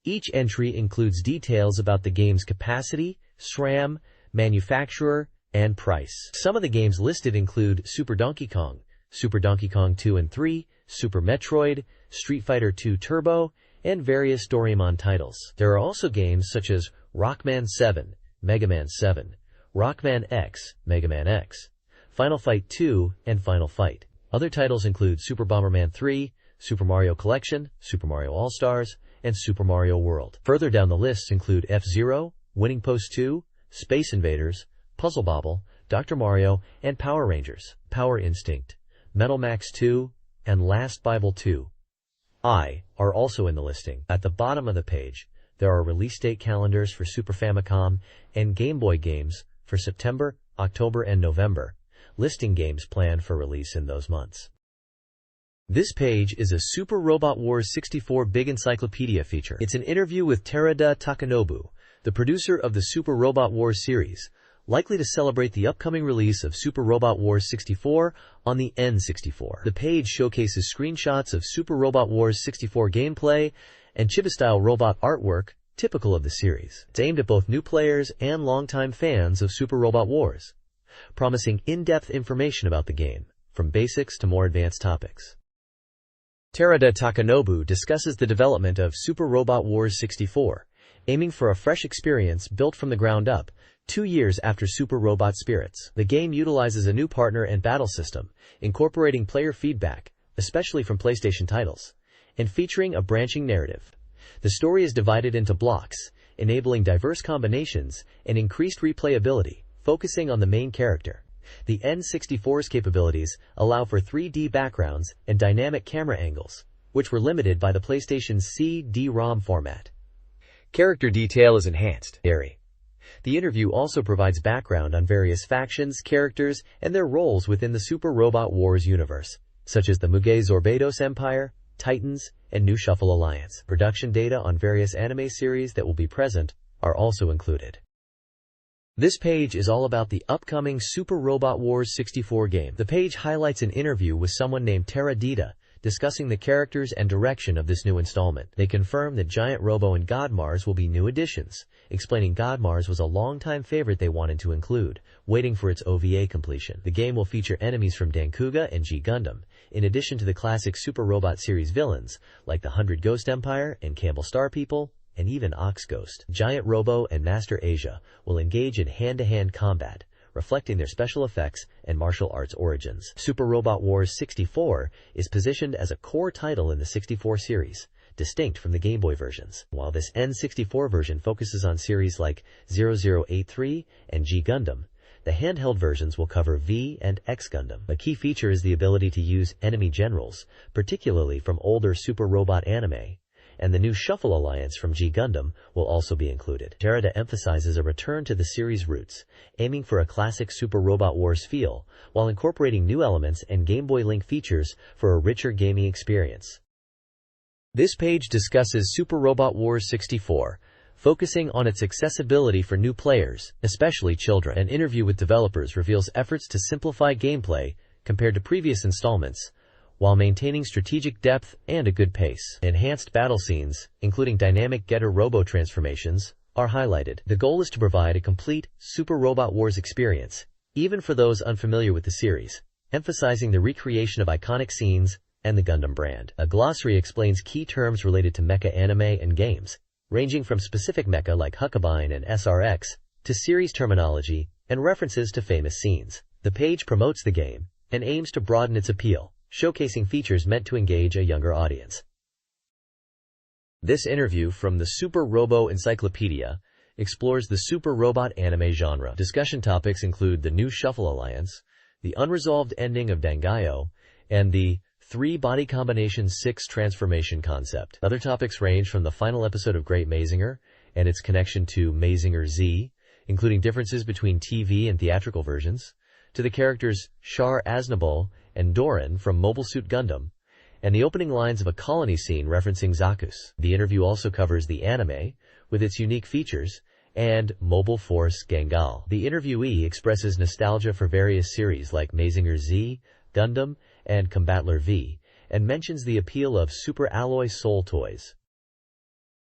Each entry includes details about the game's capacity, SRAM, manufacturer, and price. Some of the games listed include Super Donkey Kong, Super Donkey Kong 2 and 3, Super Metroid, Street Fighter II Turbo, and various Doraemon titles. There are also games such as Rockman 7, Mega Man 7, Rockman X, Mega Man X, Final Fight 2, and Final Fight. Other titles include Super Bomberman 3, Super Mario Collection, Super Mario All-Stars, and Super Mario World. Further down the list include F-Zero, Winning Post 2, Space Invaders, Puzzle Bobble, Dr. Mario, and Power Rangers, Power Instinct, Metal Max 2, and Last Bible 2. Are also in the listing. At the bottom of the page, there are release date calendars for Super Famicom and Game Boy games for September, October, and November, listing games planned for release in those months. This page is a Super Robot Wars 64 Big Encyclopedia feature. It's an interview with Terada Takanobu, the producer of the Super Robot Wars series, likely to celebrate the upcoming release of Super Robot Wars 64 on the N64. The page showcases screenshots of Super Robot Wars 64 gameplay and Chibi-style robot artwork typical of the series. It's aimed at both new players and longtime fans of Super Robot Wars, promising in-depth information about the game, from basics to more advanced topics. Terada Takanobu discusses the development of Super Robot Wars 64, aiming for a fresh experience built from the ground up, 2 years after Super Robot Spirits. The game utilizes a new partner and battle system, incorporating player feedback, especially from PlayStation titles, and featuring a branching narrative. The story is divided into blocks, enabling diverse combinations and increased replayability, focusing on the main character. The N64's capabilities allow for 3D backgrounds and dynamic camera angles, which were limited by the PlayStation's CD-ROM format. Character detail is enhanced. The interview also provides background on various factions, characters, and their roles within the Super Robot Wars universe, such as the Muge Zorbados Empire, Titans, and New Shuffle Alliance. Production data on various anime series that will be present are also included. This page is all about the upcoming Super Robot Wars 64 game. The page highlights an interview with someone named Terada discussing the characters and direction of this new installment. They confirm that Giant Robo and God Mars will be new additions, explaining God Mars was a long-time favorite they wanted to include, waiting for its OVA completion. The game will feature enemies from Dankuga and G Gundam, in addition to the classic Super Robot series villains, like the 100 Ghost Empire and Campbell Star People, and even Ox Ghost. Giant Robo and Master Asia will engage in hand-to-hand combat, reflecting their special effects and martial arts origins. Super Robot Wars 64 is positioned as a core title in the 64 series, distinct from the Game Boy versions. While this N64 version focuses on series like 0083 and G Gundam, the handheld versions will cover V and X Gundam. A key feature is the ability to use enemy generals, particularly from older Super Robot anime, and the new Shuffle Alliance from G Gundam will also be included. Narrated emphasizes a return to the series' roots, aiming for a classic Super Robot Wars feel, while incorporating new elements and Game Boy Link features for a richer gaming experience. This page discusses Super Robot Wars 64, focusing on its accessibility for new players, especially children. An interview with developers reveals efforts to simplify gameplay compared to previous installments, while maintaining strategic depth and a good pace. Enhanced battle scenes, including dynamic Getter Robo transformations, are highlighted. The goal is to provide a complete Super Robot Wars experience, even for those unfamiliar with the series, emphasizing the recreation of iconic scenes and the Gundam brand. A glossary explains key terms related to mecha anime and games, ranging from specific mecha like Huckabine and SRX, to series terminology and references to famous scenes. The page promotes the game and aims to broaden its appeal, showcasing features meant to engage a younger audience. This interview from the Super Robo Encyclopedia explores the Super Robot anime genre. Discussion topics include the new Shuffle Alliance, the unresolved ending of Dangayo, and the 3 body combination 6 transformation concept. Other topics range from the final episode of Great Mazinger and its connection to Mazinger Z, including differences between TV and theatrical versions, to the characters Char Aznavour and Doran from Mobile Suit Gundam, and the opening lines of a colony scene referencing Zakus. The interview also covers the anime, with its unique features, and Mobile Force Gangal. The interviewee expresses nostalgia for various series like Mazinger Z, Gundam, and Combattler V, and mentions the appeal of Super Alloy Soul toys.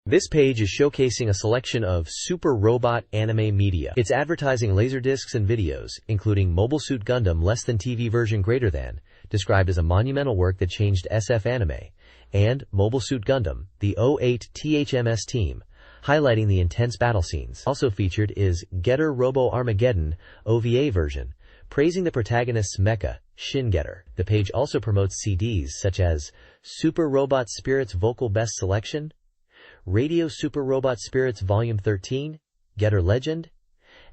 This page is showcasing a selection of Super Robot anime media. It's advertising laserdiscs and videos, including Mobile Suit Gundam Less Than TV version Greater Than, described as a monumental work that changed SF anime, and Mobile Suit Gundam, the 08 THMS team, highlighting the intense battle scenes. Also featured is Getter Robo Armageddon OVA version, praising the protagonist's mecha, Shin Getter. The page also promotes CDs such as Super Robot Spirits Vocal Best Selection, Radio Super Robot Spirits Volume 13, Getter Legend,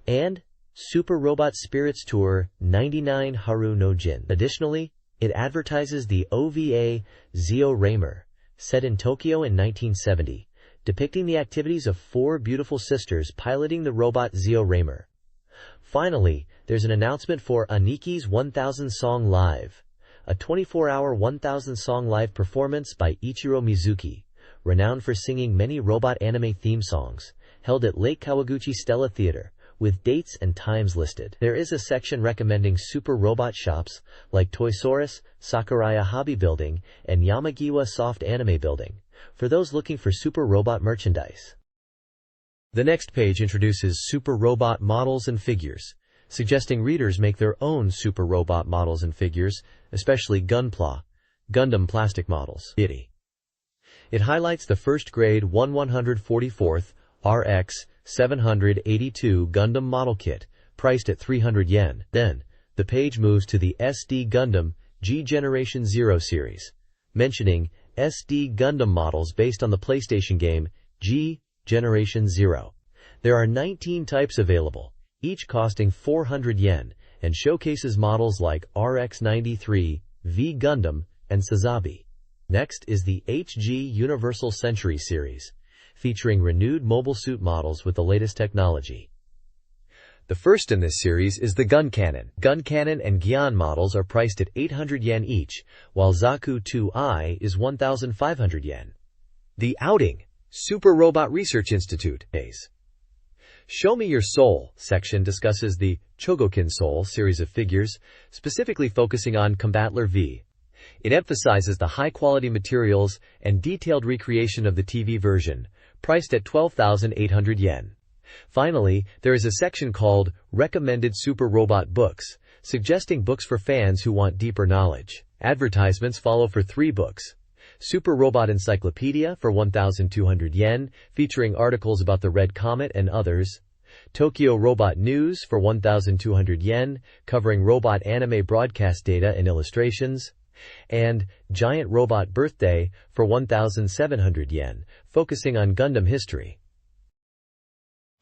and Super Robot Spirits Tour 99 Haru no Jin. Additionally, it advertises the OVA Zio Raymer, set in Tokyo in 1970, depicting the activities of 4 beautiful sisters piloting the robot Zio Raymer. Finally, there's an announcement for Aniki's 1000 Song Live, a 24-hour 1000 song live performance by Ichiro Mizuki, renowned for singing many robot anime theme songs, held at Lake Kawaguchi Stella Theater, with dates and times listed. There is a section recommending super robot shops like Toysaurus, Sakuraya Hobby Building, and Yamagiwa Soft Anime Building, for those looking for super robot merchandise. The next page introduces super robot models and figures, suggesting readers make their own super robot models and figures, especially Gunpla, Gundam plastic models. It highlights the first grade 1/144th RX 782 Gundam model kit, priced at 300 yen. Then, the page moves to the SD Gundam G Generation Zero series, mentioning SD Gundam models based on the PlayStation game G Generation Zero. There are 19 types available, each costing 400 yen, and showcases models like RX-93, V Gundam, and Sazabi. Next is the HG Universal Century series, featuring renewed mobile suit models with the latest technology. The first in this series is the Gun Cannon. Gun Cannon and Gyan models are priced at 800 yen each, while Zaku 2i is 1,500 yen. The Outing Super Robot Research Institute A's Show Me Your Soul section discusses the Chogokin Soul series of figures, specifically focusing on Combattler V. It emphasizes the high-quality materials and detailed recreation of the TV version, priced at 12,800 yen. Finally, there is a section called Recommended Super Robot Books, suggesting books for fans who want deeper knowledge. Advertisements follow for 3 books. Super Robot Encyclopedia for 1,200 yen, featuring articles about the Red Comet and others. Tokyo Robot News for 1,200 yen, covering robot anime broadcast data and illustrations. And Giant Robot Birthday for 1,700 yen, focusing on Gundam history.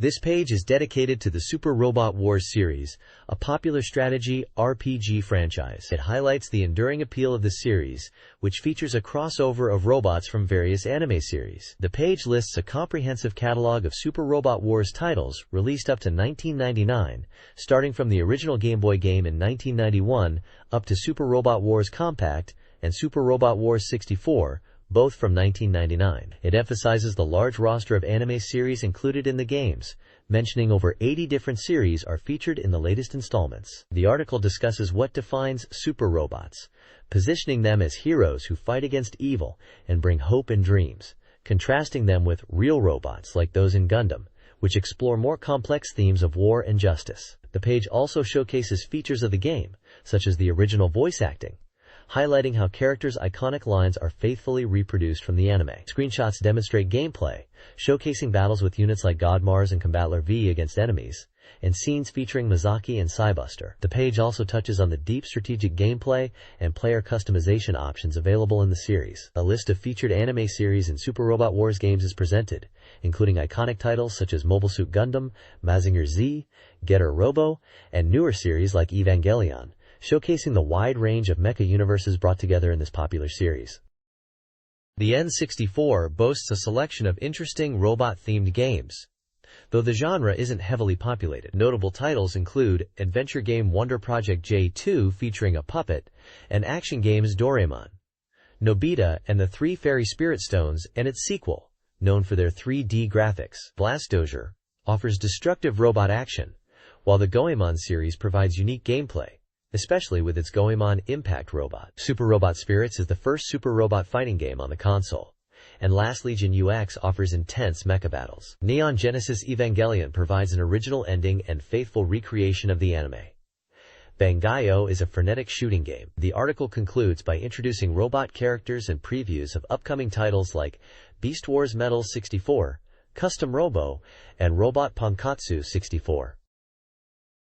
This page is dedicated to the Super Robot Wars series, a popular strategy RPG franchise. It highlights the enduring appeal of the series, which features a crossover of robots from various anime series. The page lists a comprehensive catalog of Super Robot Wars titles released up to 1999, starting from the original Game Boy game in 1991 up to Super Robot Wars Compact and Super Robot Wars 64, both from 1999. It emphasizes the large roster of anime series included in the games, mentioning over 80 different series are featured in the latest installments. The article discusses what defines super robots, positioning them as heroes who fight against evil and bring hope and dreams, contrasting them with real robots like those in Gundam, which explore more complex themes of war and justice. The page also showcases features of the game, such as the original voice acting, highlighting how characters' iconic lines are faithfully reproduced from the anime. Screenshots demonstrate gameplay, showcasing battles with units like Godmars and Combattler V against enemies, and scenes featuring Mizaki and Cybuster. The page also touches on the deep strategic gameplay and player customization options available in the series. A list of featured anime series and Super Robot Wars games is presented, including iconic titles such as Mobile Suit Gundam, Mazinger Z, Getter Robo, and newer series like Evangelion, showcasing the wide range of mecha universes brought together in this popular series. The N64 boasts a selection of interesting robot-themed games, though the genre isn't heavily populated. Notable titles include adventure game Wonder Project J2 featuring a puppet, and action games Doraemon, Nobita and the 3 Fairy Spirit Stones and its sequel, known for their 3D graphics. Blastozer offers destructive robot action, while the Goemon series provides unique gameplay, especially with its Goemon Impact Robot. Super Robot Spirits is the first super robot fighting game on the console, and Last Legion UX offers intense mecha battles. Neon Genesis Evangelion provides an original ending and faithful recreation of the anime. Bangai-O is a frenetic shooting game. The article concludes by introducing robot characters and previews of upcoming titles like Beast Wars Metal 64, Custom Robo, and Robot Pankatsu 64.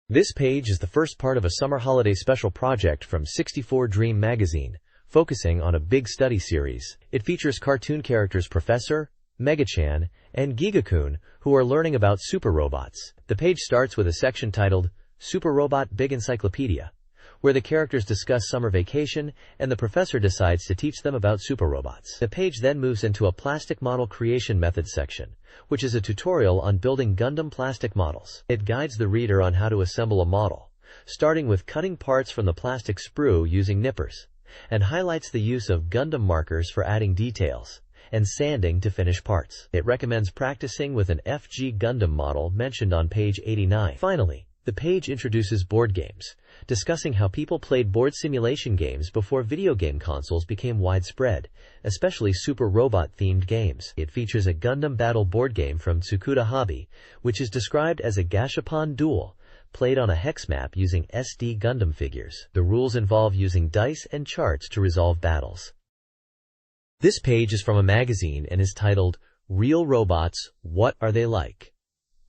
This page is the first part of a summer holiday special project from 64Dream magazine, focusing on a big study series. It features cartoon characters Professor, Megachan, and Gigakun, who are learning about super robots. The page starts with a section titled Super Robot Big Encyclopedia, where the characters discuss summer vacation and the professor decides to teach them about super robots. The page then moves into a plastic model creation method section, which is a tutorial on building Gundam plastic models. It guides the reader on how to assemble a model, starting with cutting parts from the plastic sprue using nippers, and highlights the use of Gundam markers for adding details, and sanding to finish parts. It recommends practicing with an FG Gundam model mentioned on page 89. Finally, the page introduces board games, discussing how people played board simulation games before video game consoles became widespread, especially super robot-themed games. It features a Gundam battle board game from Tsukuda Hobby, which is described as a gashapon duel, played on a hex map using SD Gundam figures. The rules involve using dice and charts to resolve battles. This page is from a magazine and is titled, Real Robots, What Are They Like?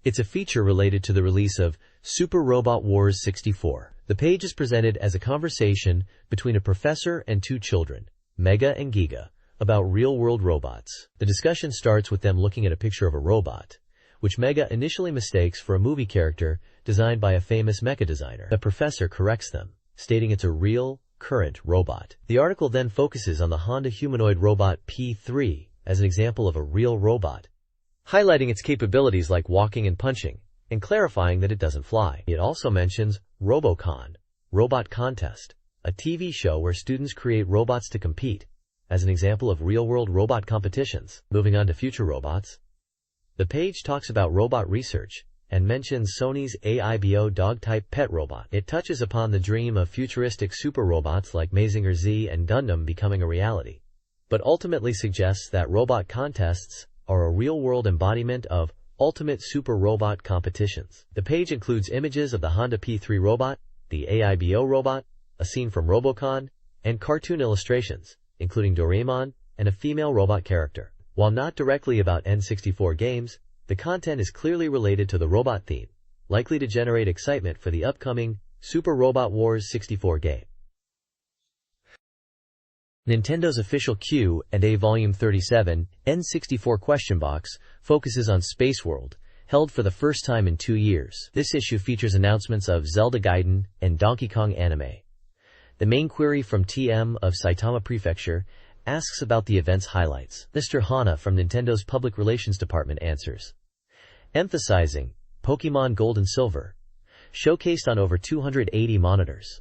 It's a feature related to the release of Super Robot Wars 64. The page is presented as a conversation between a professor and 2 children, Mega and Giga, about real-world robots. The discussion starts with them looking at a picture of a robot, which Mega initially mistakes for a movie character designed by a famous mecha designer. The professor corrects them, stating it's a real, current robot. The article then focuses on the Honda humanoid robot P3 as an example of a real robot, highlighting its capabilities like walking and punching, and clarifying that it doesn't fly. It also mentions RoboCon, Robot Contest, a TV show where students create robots to compete, as an example of real-world robot competitions. Moving on to future robots. The page talks about robot research, and mentions Sony's AIBO dog-type pet robot. It touches upon the dream of futuristic super robots like Mazinger Z and Gundam becoming a reality, but ultimately suggests that robot contests are a real-world embodiment of ultimate super robot competitions. The page includes images of the Honda P3 robot, the AIBO robot, a scene from Robocon, and cartoon illustrations, including Doraemon and a female robot character. While not directly about N64 games, the content is clearly related to the robot theme, likely to generate excitement for the upcoming Super Robot Wars 64 game. Nintendo's official Q&A Volume 37, N64 question box, focuses on Space World, held for the first time in 2 years. This issue features announcements of Zelda Gaiden and Donkey Kong Anime. The main query from TM of Saitama Prefecture asks about the event's highlights. Mr. Hana from Nintendo's Public Relations Department answers, emphasizing Pokemon Gold and Silver, showcased on over 280 monitors.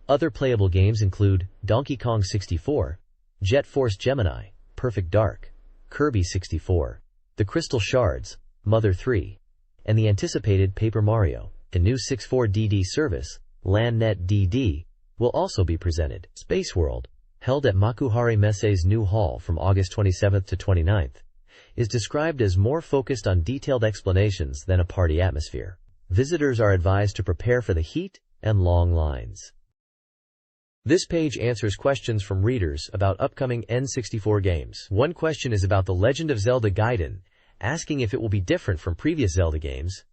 Other playable games include Donkey Kong 64, Jet Force Gemini, Perfect Dark, Kirby 64, The Crystal Shards, Mother 3, and the anticipated Paper Mario. A new 64DD service, LANnet DD, will also be presented. Space World, held at Makuhari Mese's new hall from August 27th to 29th, is described as more focused on detailed explanations than a party atmosphere. Visitors are advised to prepare for the heat and long lines. This page answers questions from readers about upcoming N64 games. One question is about The Legend of Zelda Gaiden, asking if it will be different from previous Zelda games.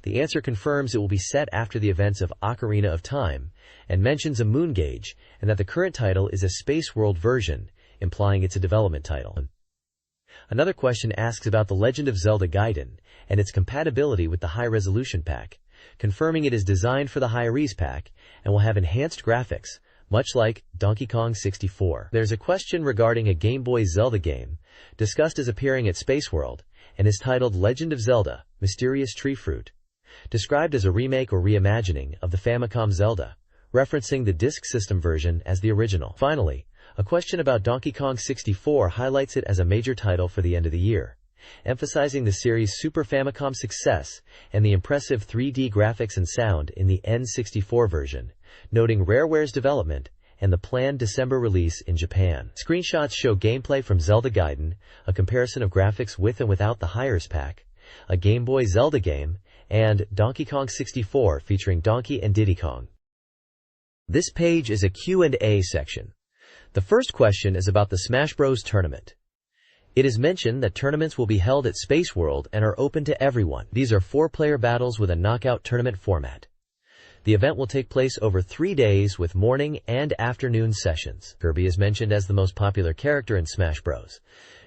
The answer confirms it will be set after the events of Ocarina of Time, and mentions a moon gauge, and that the current title is a Space World version, implying it's a development title. Another question asks about The Legend of Zelda Gaiden, and its compatibility with the high-resolution pack, confirming it is designed for the high-res pack, and will have enhanced graphics, much like Donkey Kong 64. There's a question regarding a Game Boy Zelda game, discussed as appearing at Space World, and is titled Legend of Zelda, Mysterious Tree Fruit, described as a remake or reimagining of the Famicom Zelda, referencing the Disk System version as the original. Finally, a question about Donkey Kong 64 highlights it as a major title for the end of the year, emphasizing the series' Super Famicom success and the impressive 3D graphics and sound in the N64 version, noting Rareware's development and the planned December release in Japan. Screenshots show gameplay from Zelda Gaiden, a comparison of graphics with and without the high-res pack, a Game Boy Zelda game, and Donkey Kong 64 featuring Donkey and Diddy Kong. This page is a Q&A section. The first question is about the Smash Bros. Tournament. It is mentioned that tournaments will be held at Space World and are open to everyone. These are 4-player battles with a knockout tournament format. The event will take place over 3 days with morning and afternoon sessions. Kirby is mentioned as the most popular character in Smash Bros.,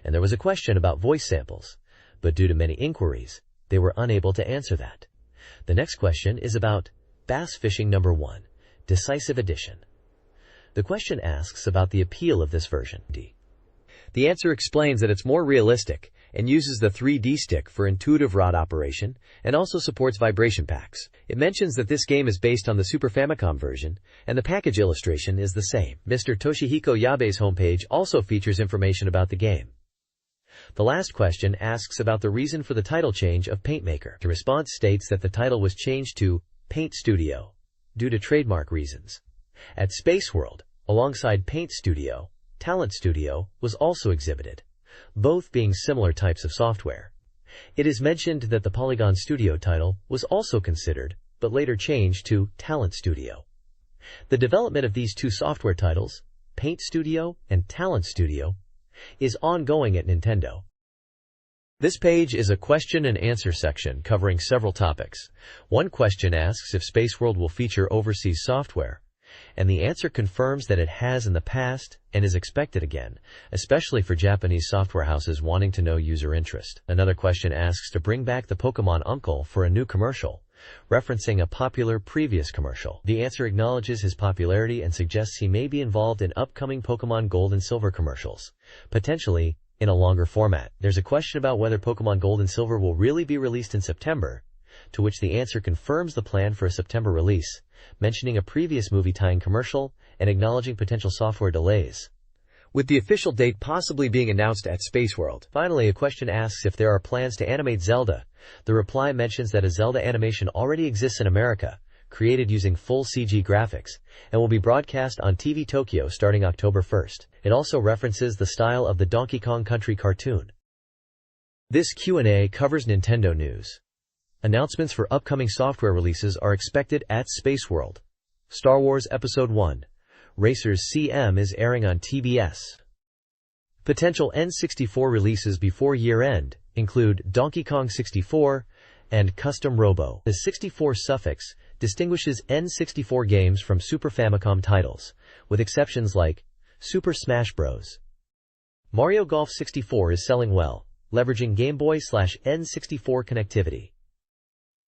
and there was a question about voice samples, but due to many inquiries, they were unable to answer that. The next question is about Bass Fishing No. 1, Decisive Edition. The question asks about the appeal of this version. The answer explains that it's more realistic and uses the 3D stick for intuitive rod operation and also supports vibration packs. It mentions that this game is based on the Super Famicom version and the package illustration is the same. Mr. Toshihiko Yabe's homepage also features information about the game. The last question asks about the reason for the title change of Paintmaker. The response states that the title was changed to Paint Studio due to trademark reasons. At Space World, alongside Paint Studio, Talent Studio was also exhibited, both being similar types of software. It is mentioned that the Polygon Studio title was also considered, but later changed to Talent Studio. The development of these two software titles, Paint Studio and Talent Studio, is ongoing at Nintendo. This page is a question and answer section covering several topics. One question asks if Space World will feature overseas software, and the answer confirms that it has in the past and is expected again, especially for Japanese software houses wanting to know user interest. Another question asks to bring back the Pokemon Uncle for a new commercial, referencing a popular previous commercial. The answer acknowledges his popularity and suggests he may be involved in upcoming Pokemon Gold and Silver commercials, potentially in a longer format. There's a question about whether Pokemon Gold and Silver will really be released in September, to which the answer confirms the plan for a September release, mentioning a previous movie tie-in commercial and acknowledging potential software delays. with the official date possibly being announced at Space World. Finally, a question asks if there are plans to animate Zelda. The reply mentions that a Zelda animation already exists in America, created using full CG graphics, and will be broadcast on TV Tokyo starting October 1st. It also references the style of the Donkey Kong Country cartoon. This Q&A covers Nintendo news. Announcements for upcoming software releases are expected at Space World. Star Wars Episode 1. Racers CM is airing on TBS. Potential N64 releases before year-end include Donkey Kong 64 and Custom Robo. The 64 suffix distinguishes N64 games from Super Famicom titles, with exceptions like Super Smash Bros. Mario Golf 64 is selling well, leveraging Game Boy/N64 connectivity.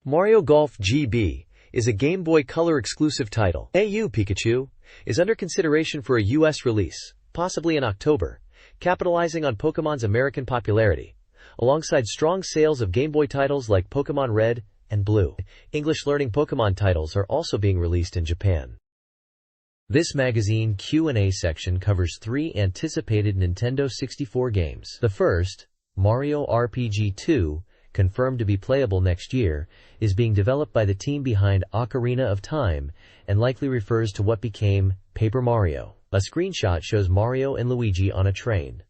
Mario Golf GB is a Game Boy Color exclusive title. AU Pikachu is under consideration for a U.S. release, possibly in October, capitalizing on Pokémon's American popularity, alongside strong sales of Game Boy titles like Pokémon Red and Blue. English-learning Pokémon titles are also being released in Japan. This magazine Q&A section covers 3 anticipated Nintendo 64 games. The first, Mario RPG 2, confirmed to be playable next year, is being developed by the team behind Ocarina of Time and likely refers to what became Paper Mario. A screenshot shows Mario and Luigi on a train.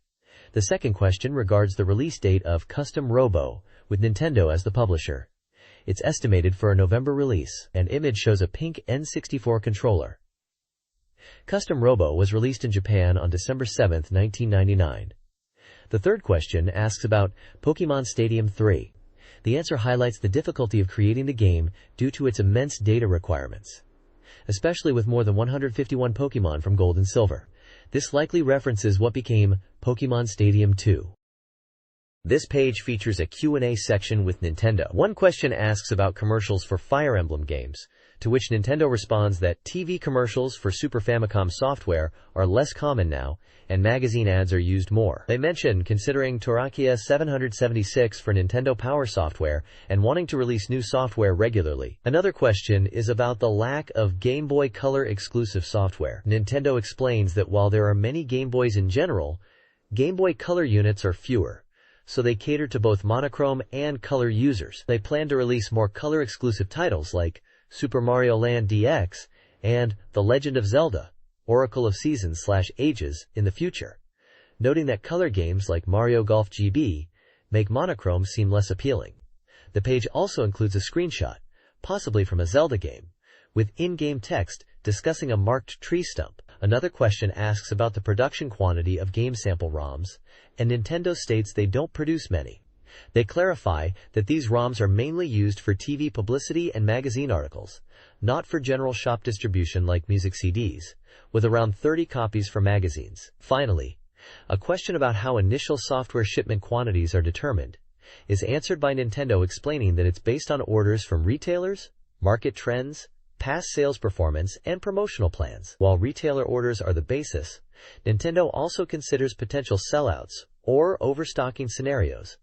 The second question regards the release date of Custom Robo, with Nintendo as the publisher. It's estimated for a November release. An image shows a pink N64 controller. Custom Robo was released in Japan on December 7, 1999. The third question asks about Pokémon Stadium 3. The answer highlights the difficulty of creating the game due to its immense data requirements, especially with more than 151 Pokémon from Gold and Silver. This likely references what became Pokémon Stadium 2. This page features a Q&A section with Nintendo. One question asks about commercials for Fire Emblem games, to which Nintendo responds that TV commercials for Super Famicom software are less common now, and magazine ads are used more. They mention considering Torakia 776 for Nintendo Power software and wanting to release new software regularly. Another question is about the lack of Game Boy Color exclusive software. Nintendo explains that while there are many Game Boys in general, Game Boy Color units are fewer, so they cater to both monochrome and color users. They plan to release more color exclusive titles like Super Mario Land DX and The Legend of Zelda, Oracle of Seasons/Ages in the future, noting that color games like Mario Golf GB make monochrome seem less appealing. The page also includes a screenshot, possibly from a Zelda game, with in-game text discussing a marked tree stump. Another question asks about the production quantity of game sample ROMs, and Nintendo states they don't produce many. They clarify that these ROMs are mainly used for TV publicity and magazine articles, not for general shop distribution like music CDs, with around 30 copies for magazines. Finally, a question about how initial software shipment quantities are determined is answered by Nintendo explaining that it's based on orders from retailers, market trends, past sales performance, and promotional plans. While retailer orders are the basis, Nintendo also considers potential sellouts or overstocking scenarios,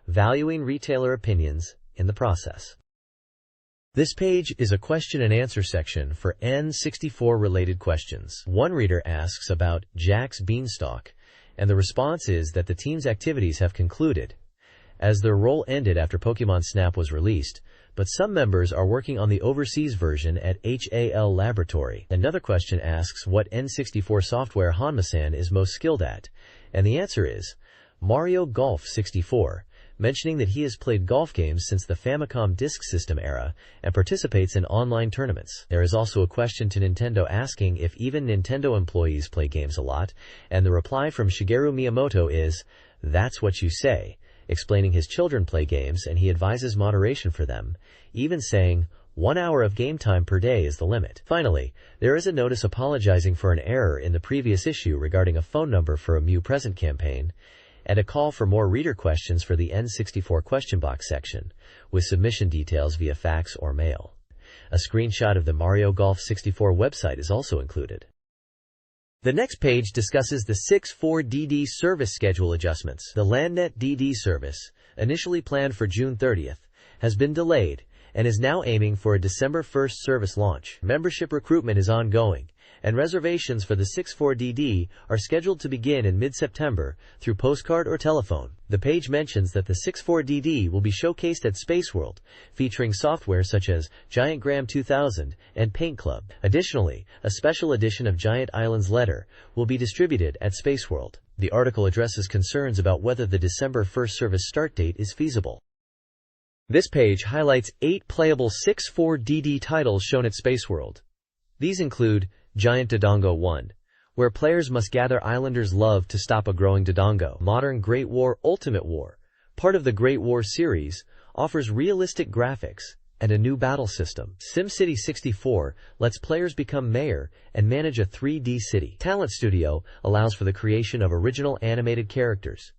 valuing retailer opinions in the process. This page is a question and answer section for N64 related questions. One reader asks about Jack's Beanstalk, and the response is that the team's activities have concluded, as their role ended after Pokemon Snap was released, but some members are working on the overseas version at HAL Laboratory. Another question asks what N64 software Hanma-san is most skilled at, and the answer is Mario Golf 64, mentioning that he has played golf games since the Famicom Disk System era and participates in online tournaments. There is also a question to Nintendo asking if even Nintendo employees play games a lot, and the reply from Shigeru Miyamoto is, "That's what you say," explaining his children play games and he advises moderation for them, even saying 1 hour of game time per day is the limit. Finally, there is a notice apologizing for an error in the previous issue regarding a phone number for a Mew Present campaign, and a call for more reader questions for the N64 question box section, with submission details via fax or mail. A screenshot of the Mario Golf 64 website is also included. The next page discusses the 64DD service schedule adjustments. The LandNet DD service, initially planned for June 30th, has been delayed, and is now aiming for a December 1st service launch. Membership recruitment is ongoing, and reservations for the 64DD are scheduled to begin in mid-September through postcard or telephone. The page mentions that the 64DD will be showcased at Spaceworld, featuring software such as Giant Graham 2000 and Paint Club. Additionally, a special edition of Giant Island's Letter will be distributed at Spaceworld. The article addresses concerns about whether the December 1st service start date is feasible. This page highlights 8 playable 64DD titles shown at Spaceworld. These include Giant Dodongo 1, where players must gather islanders' love to stop a growing Dodongo. Modern Great War Ultimate War, part of the Great War series, offers realistic graphics and a new battle system. SimCity 64 lets players become mayor and manage a 3D city. Talent Studio allows for the creation of original animated characters.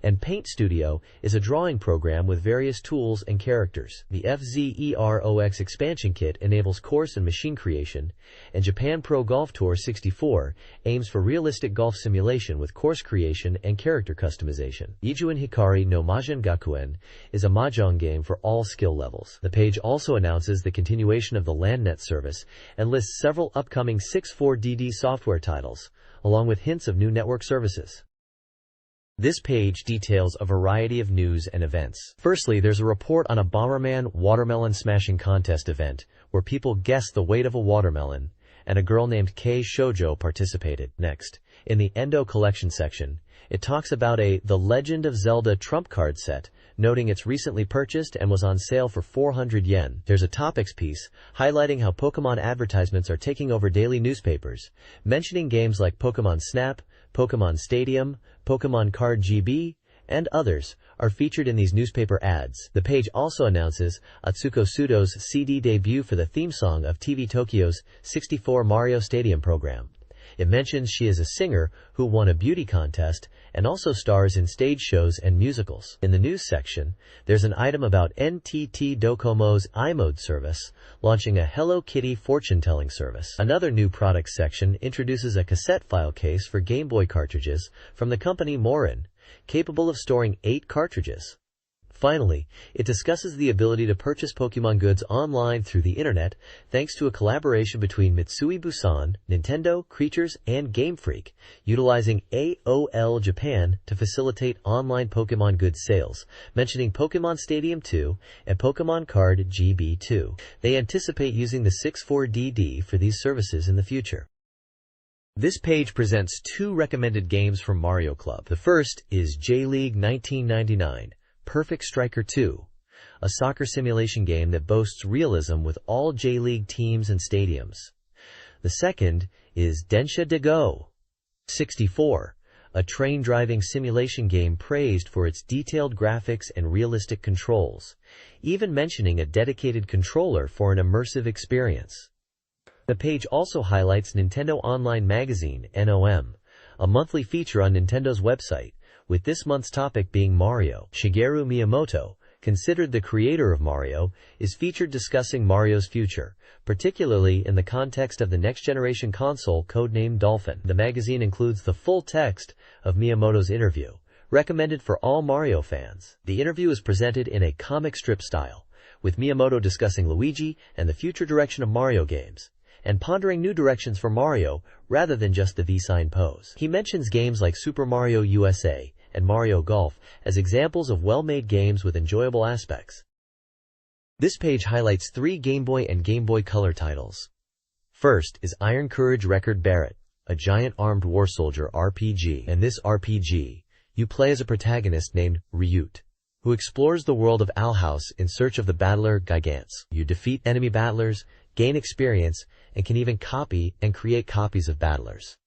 And Paint Studio is a drawing program with various tools and characters. The FZEROX expansion kit enables course and machine creation, and Japan Pro Golf Tour 64 aims for realistic golf simulation with course creation and character customization. Ijuin Hikari no Mahjong Gakuen is a mahjong game for all skill levels. The page also announces the continuation of the LANDnet service and lists several upcoming 64DD software titles, along with hints of new network services. This page details a variety of news and events. Firstly, there's a report on a Bomberman watermelon smashing contest event where people guessed the weight of a watermelon, and a girl named Kei Shoujo participated. Next, in the Endo collection section, it talks about The Legend of Zelda trump card set, noting it's recently purchased and was on sale for 400 yen. There's a topics piece highlighting how Pokemon advertisements are taking over daily newspapers, mentioning games like Pokemon Snap, Pokemon Stadium, Pokemon Card GB, and others are featured in these newspaper ads. The page also announces Atsuko Sudo's CD debut for the theme song of TV Tokyo's 64 Mario Stadium program. It mentions she is a singer who won a beauty contest and also stars in stage shows and musicals. In the news section, there's an item about NTT Docomo's iMode service, launching a Hello Kitty fortune-telling service. Another new products section introduces a cassette file case for Game Boy cartridges from the company Morin, capable of storing 8 cartridges. Finally, it discusses the ability to purchase Pokemon goods online through the internet thanks to a collaboration between Mitsui Bussan, Nintendo, Creatures, and Game Freak, utilizing AOL Japan to facilitate online Pokemon goods sales, mentioning Pokemon Stadium 2 and Pokemon Card GB 2. They anticipate using the 64DD for these services in the future. This page presents 2 recommended games from Mario Club. The first is J-League 1999. Perfect Striker 2, a soccer simulation game that boasts realism with all J-League teams and stadiums. The second is Densha de Go 64, a train driving simulation game praised for its detailed graphics and realistic controls, even mentioning a dedicated controller for an immersive experience. The page also highlights Nintendo Online Magazine, NOM, a monthly feature on Nintendo's website, with this month's topic being Mario. Shigeru Miyamoto, considered the creator of Mario, is featured discussing Mario's future, particularly in the context of the next-generation console codenamed Dolphin. The magazine includes the full text of Miyamoto's interview, recommended for all Mario fans. The interview is presented in a comic strip style, with Miyamoto discussing Luigi and the future direction of Mario games, and pondering new directions for Mario rather than just the V-sign pose. He mentions games like Super Mario USA and Mario Golf as examples of well-made games with enjoyable aspects. This page highlights 3 Game Boy and Game Boy Color titles. First is Iron Courage Record Barrett, a giant armed war soldier RPG. In this RPG, you play as a protagonist named Ryut, who explores the world of Alhouse in search of the battler Gigants. You defeat enemy battlers, gain experience, and can even copy and create copies of battlers.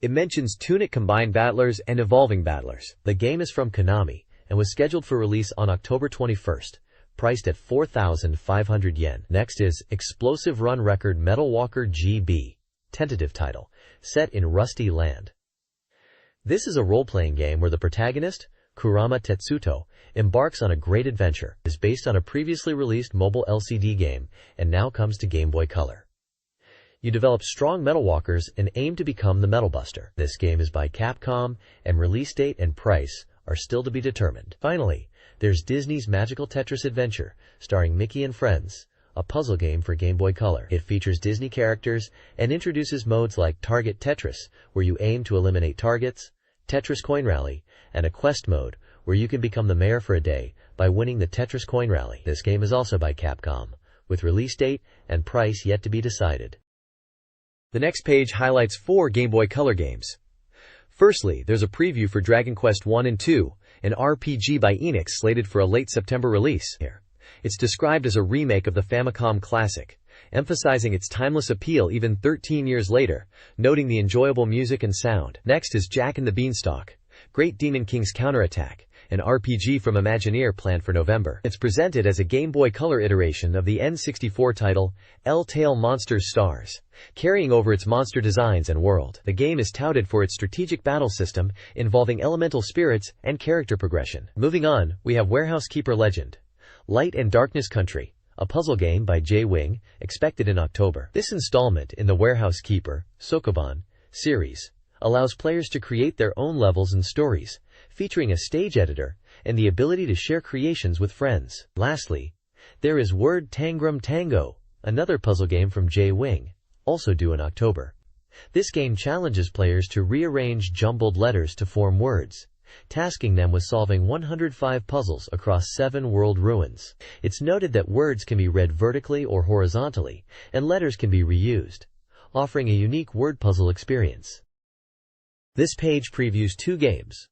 It mentions Tunic Combined Battlers and Evolving Battlers. The game is from Konami and was scheduled for release on October 21st, priced at 4,500 yen. Next is Explosive Run Record Metal Walker GB, tentative title, set in Rusty Land. This is a role-playing game where the protagonist, Kurama Tetsuto, embarks on a great adventure. It is based on a previously released mobile LCD game and now comes to Game Boy Color. You develop strong Metal Walkers and aim to become the Metal Buster. This game is by Capcom, and release date and price are still to be determined. Finally, There's Disney's Magical Tetris Adventure, starring Mickey and Friends, a puzzle game for Game Boy Color. It features Disney characters and introduces modes like Target Tetris, where you aim to eliminate targets, Tetris Coin Rally, and a quest mode, where you can become the mayor for a day by winning the Tetris Coin Rally. This game is also by Capcom, with release date and price yet to be decided. The next page highlights 4 Game Boy Color games. Firstly, there's a preview for Dragon Quest I and II, an RPG by Enix slated for a late September release. It's described as a remake of the Famicom classic, emphasizing its timeless appeal even 13 years later, noting the enjoyable music and sound. Next is Jack and the Beanstalk, Great Demon King's Counterattack, an RPG from Imagineer planned for November. It's presented as a Game Boy Color iteration of the N64 title, L-Tail Monsters Stars, carrying over its monster designs and world. The game is touted for its strategic battle system involving elemental spirits and character progression. Moving on, we have Warehouse Keeper Legend, Light and Darkness Country, a puzzle game by J-Wing, expected in October. This installment in the Warehouse Keeper, Sokoban, series allows players to create their own levels and stories, featuring a stage editor and the ability to share creations with friends. Lastly, there is Word Tangram Tango, another puzzle game from J-Wing, also due in October. This game challenges players to rearrange jumbled letters to form words, tasking them with solving 105 puzzles across 7 world ruins. It's noted that words can be read vertically or horizontally, and letters can be reused, offering a unique word puzzle experience. This page previews 2 games.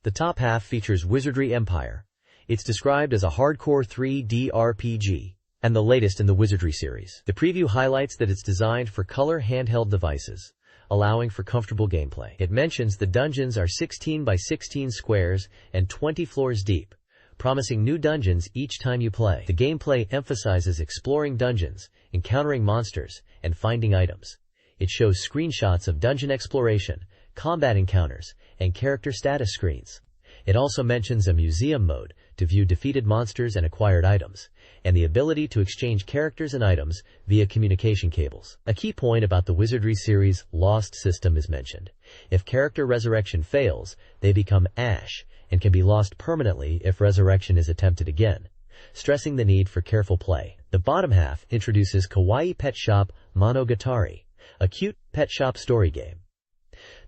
The top half features Wizardry Empire. It's described as a hardcore 3D RPG, and the latest in the Wizardry series. The preview highlights that it's designed for color handheld devices, allowing for comfortable gameplay. It mentions the dungeons are 16 by 16 squares and 20 floors deep, promising new dungeons each time you play. The gameplay emphasizes exploring dungeons, encountering monsters, and finding items. It shows screenshots of dungeon exploration, combat encounters, and character status screens. It also mentions a museum mode to view defeated monsters and acquired items, and the ability to exchange characters and items via communication cables. A key point about the Wizardry series' Lost system is mentioned. If character resurrection fails, they become ash and can be lost permanently if resurrection is attempted again, stressing the need for careful play. The bottom half introduces Kawaii Pet Shop Monogatari, a cute pet shop story game.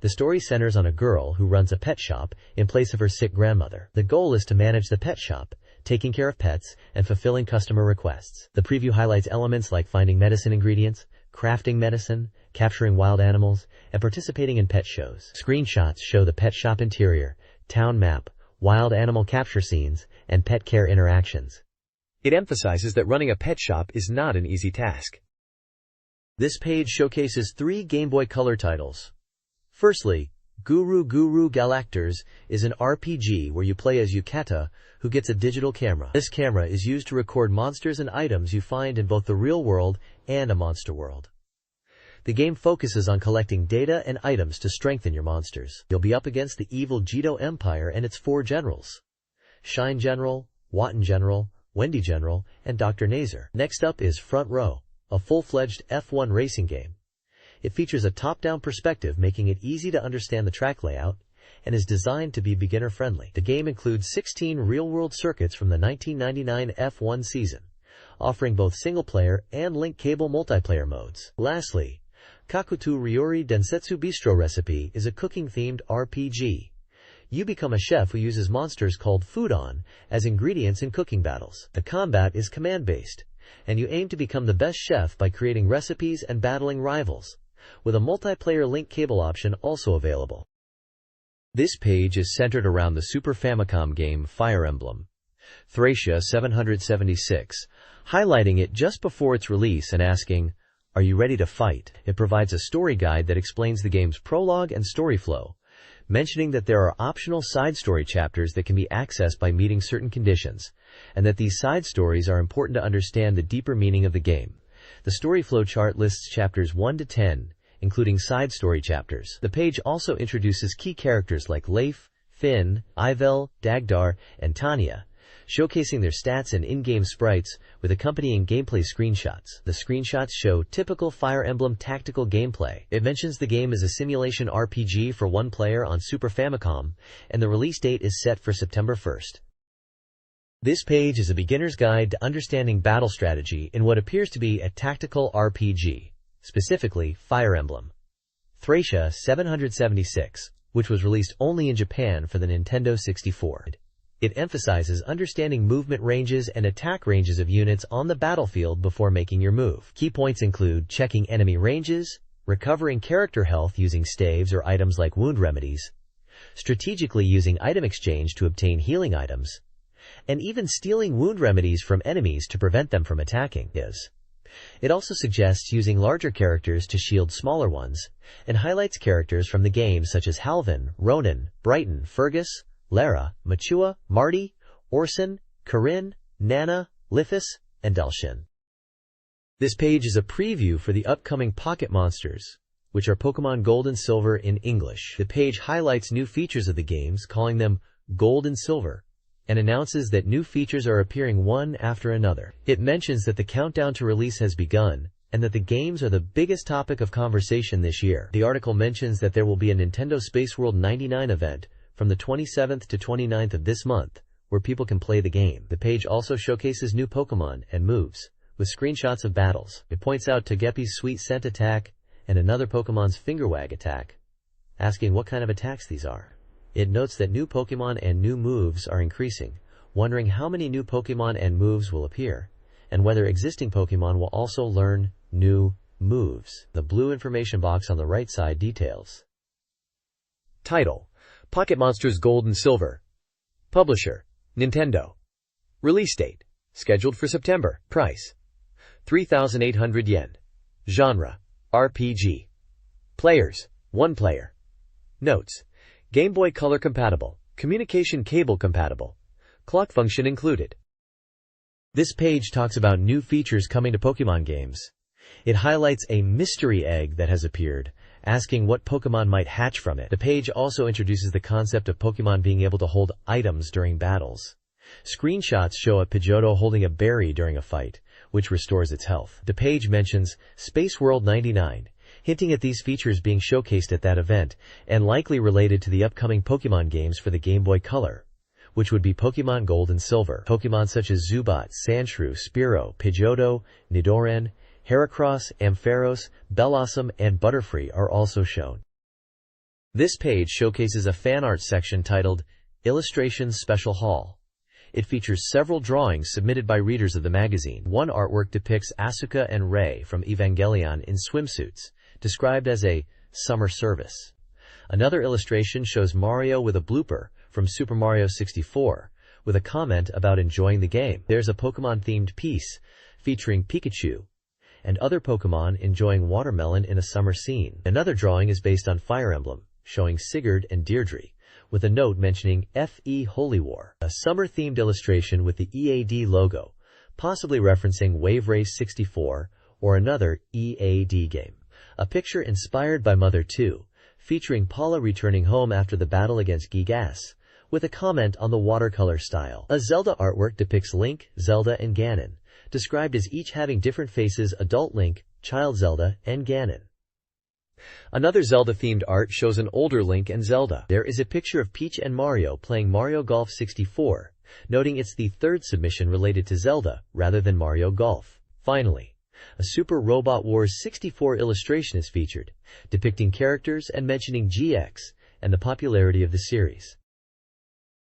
The story centers on a girl who runs a pet shop in place of her sick grandmother. The goal is to manage the pet shop, taking care of pets, and fulfilling customer requests. The preview highlights elements like finding medicine ingredients, crafting medicine, capturing wild animals, and participating in pet shows. Screenshots show the pet shop interior, town map, wild animal capture scenes, and pet care interactions. It emphasizes that running a pet shop is not an easy task. This page showcases 3 Game Boy Color titles. Firstly, Guru Guru Galactors is an RPG where you play as Yukata, who gets a digital camera. This camera is used to record monsters and items you find in both the real world and a monster world. The game focuses on collecting data and items to strengthen your monsters. You'll be up against the evil Jito Empire and its 4 generals: Shine General, Watan General, Wendy General, and Dr. Nazer. Next up is Front Row, a full-fledged F1 racing game. It features a top-down perspective, making it easy to understand the track layout, and is designed to be beginner-friendly. The game includes 16 real-world circuits from the 1999 F1 season, offering both single-player and link cable multiplayer modes. Lastly, Kakuto Ryori Densetsu Bistro Recipe is a cooking-themed RPG. You become a chef who uses monsters called Foodon as ingredients in cooking battles. The combat is command-based, and you aim to become the best chef by creating recipes and battling rivals, with a multiplayer link cable option also available. This page is centered around the Super Famicom game Fire Emblem Thracia 776, highlighting it just before its release and asking, "Are you ready to fight?" It provides a story guide that explains the game's prologue and story flow, mentioning that there are optional side story chapters that can be accessed by meeting certain conditions, and that these side stories are important to understand the deeper meaning of the game. The story flow chart lists chapters 1 to 10, including side story chapters. The page also introduces key characters like Leif, Finn, Ivel, Dagdar, and Tanya, showcasing their stats and in-game sprites with accompanying gameplay screenshots. The screenshots show typical Fire Emblem tactical gameplay. It mentions the game is a simulation RPG for 1 player on Super Famicom, and the release date is set for September 1st. This page is a beginner's guide to understanding battle strategy in what appears to be a tactical RPG, specifically Fire Emblem. Thracia 776, which was released only in Japan for the Nintendo 64. It emphasizes understanding movement ranges and attack ranges of units on the battlefield before making your move. Key points include checking enemy ranges, recovering character health using staves or items like wound remedies, strategically using item exchange to obtain healing items, and even stealing wound remedies from enemies to prevent them from attacking. It also suggests using larger characters to shield smaller ones, and highlights characters from the game such as Halvin, Ronan, Brighton, Fergus, Lara, Machua, Marty, Orson, Corinne, Nana, Lithis, and Delshin. This page is a preview for the upcoming Pocket Monsters, which are Pokemon Gold and Silver in English. The page highlights new features of the games, calling them Gold and Silver, and announces that new features are appearing one after another. It mentions that the countdown to release has begun, and that the games are the biggest topic of conversation this year. The article mentions that there will be a Nintendo Space World 99 event from the 27th to 29th of this month, where people can play the game. The page also showcases new Pokemon and moves, with screenshots of battles. It points out Togepi's Sweet Scent attack and another Pokemon's Finger Wag attack, asking what kind of attacks these are. It notes that new Pokemon and new moves are increasing, wondering how many new Pokemon and moves will appear, and whether existing Pokemon will also learn new moves. The blue information box on the right side details. Title: Pocket Monsters Gold and Silver. Publisher: Nintendo. Release date: scheduled for September. Price: 3,800 yen. Genre: RPG. Players: 1 player. Notes: Game Boy Color compatible, communication cable compatible, clock function included. This page talks about new features coming to Pokemon games. It highlights a mystery egg that has appeared, asking what Pokemon might hatch from it. The page also introduces the concept of Pokemon being able to hold items during battles. Screenshots show a Pidgeotto holding a berry during a fight, which restores its health. The page mentions Space World 99, hinting at these features being showcased at that event, and likely related to the upcoming Pokemon games for the Game Boy Color, which would be Pokemon Gold and Silver. Pokemon such as Zubat, Sandshrew, Spearow, Pidgeotto, Nidoran, Heracross, Ampharos, Bellossom, and Butterfree are also shown. This page showcases a fan art section titled Illustrations Special Haul. It features several drawings submitted by readers of the magazine. One artwork depicts Asuka and Rei from Evangelion in swimsuits, described as a summer service. Another illustration shows Mario with a blooper from Super Mario 64, with a comment about enjoying the game. There's a Pokemon-themed piece featuring Pikachu and other Pokemon enjoying watermelon in a summer scene. Another drawing is based on Fire Emblem, showing Sigurd and Deirdre, with a note mentioning F.E. Holy War. A summer-themed illustration with the EAD logo, possibly referencing Wave Race 64 or another EAD game. A picture inspired by Mother 2, featuring Paula returning home after the battle against Gigas, with a comment on the watercolor style. A Zelda artwork depicts Link, Zelda, and Ganon, described as each having different faces: adult Link, child Zelda, and Ganon. Another Zelda-themed art shows an older Link and Zelda. There is a picture of Peach and Mario playing Mario Golf 64, noting it's the third submission related to Zelda, rather than Mario Golf. Finally, a Super Robot Wars 64 illustration is featured, depicting characters and mentioning GX and the popularity of the series.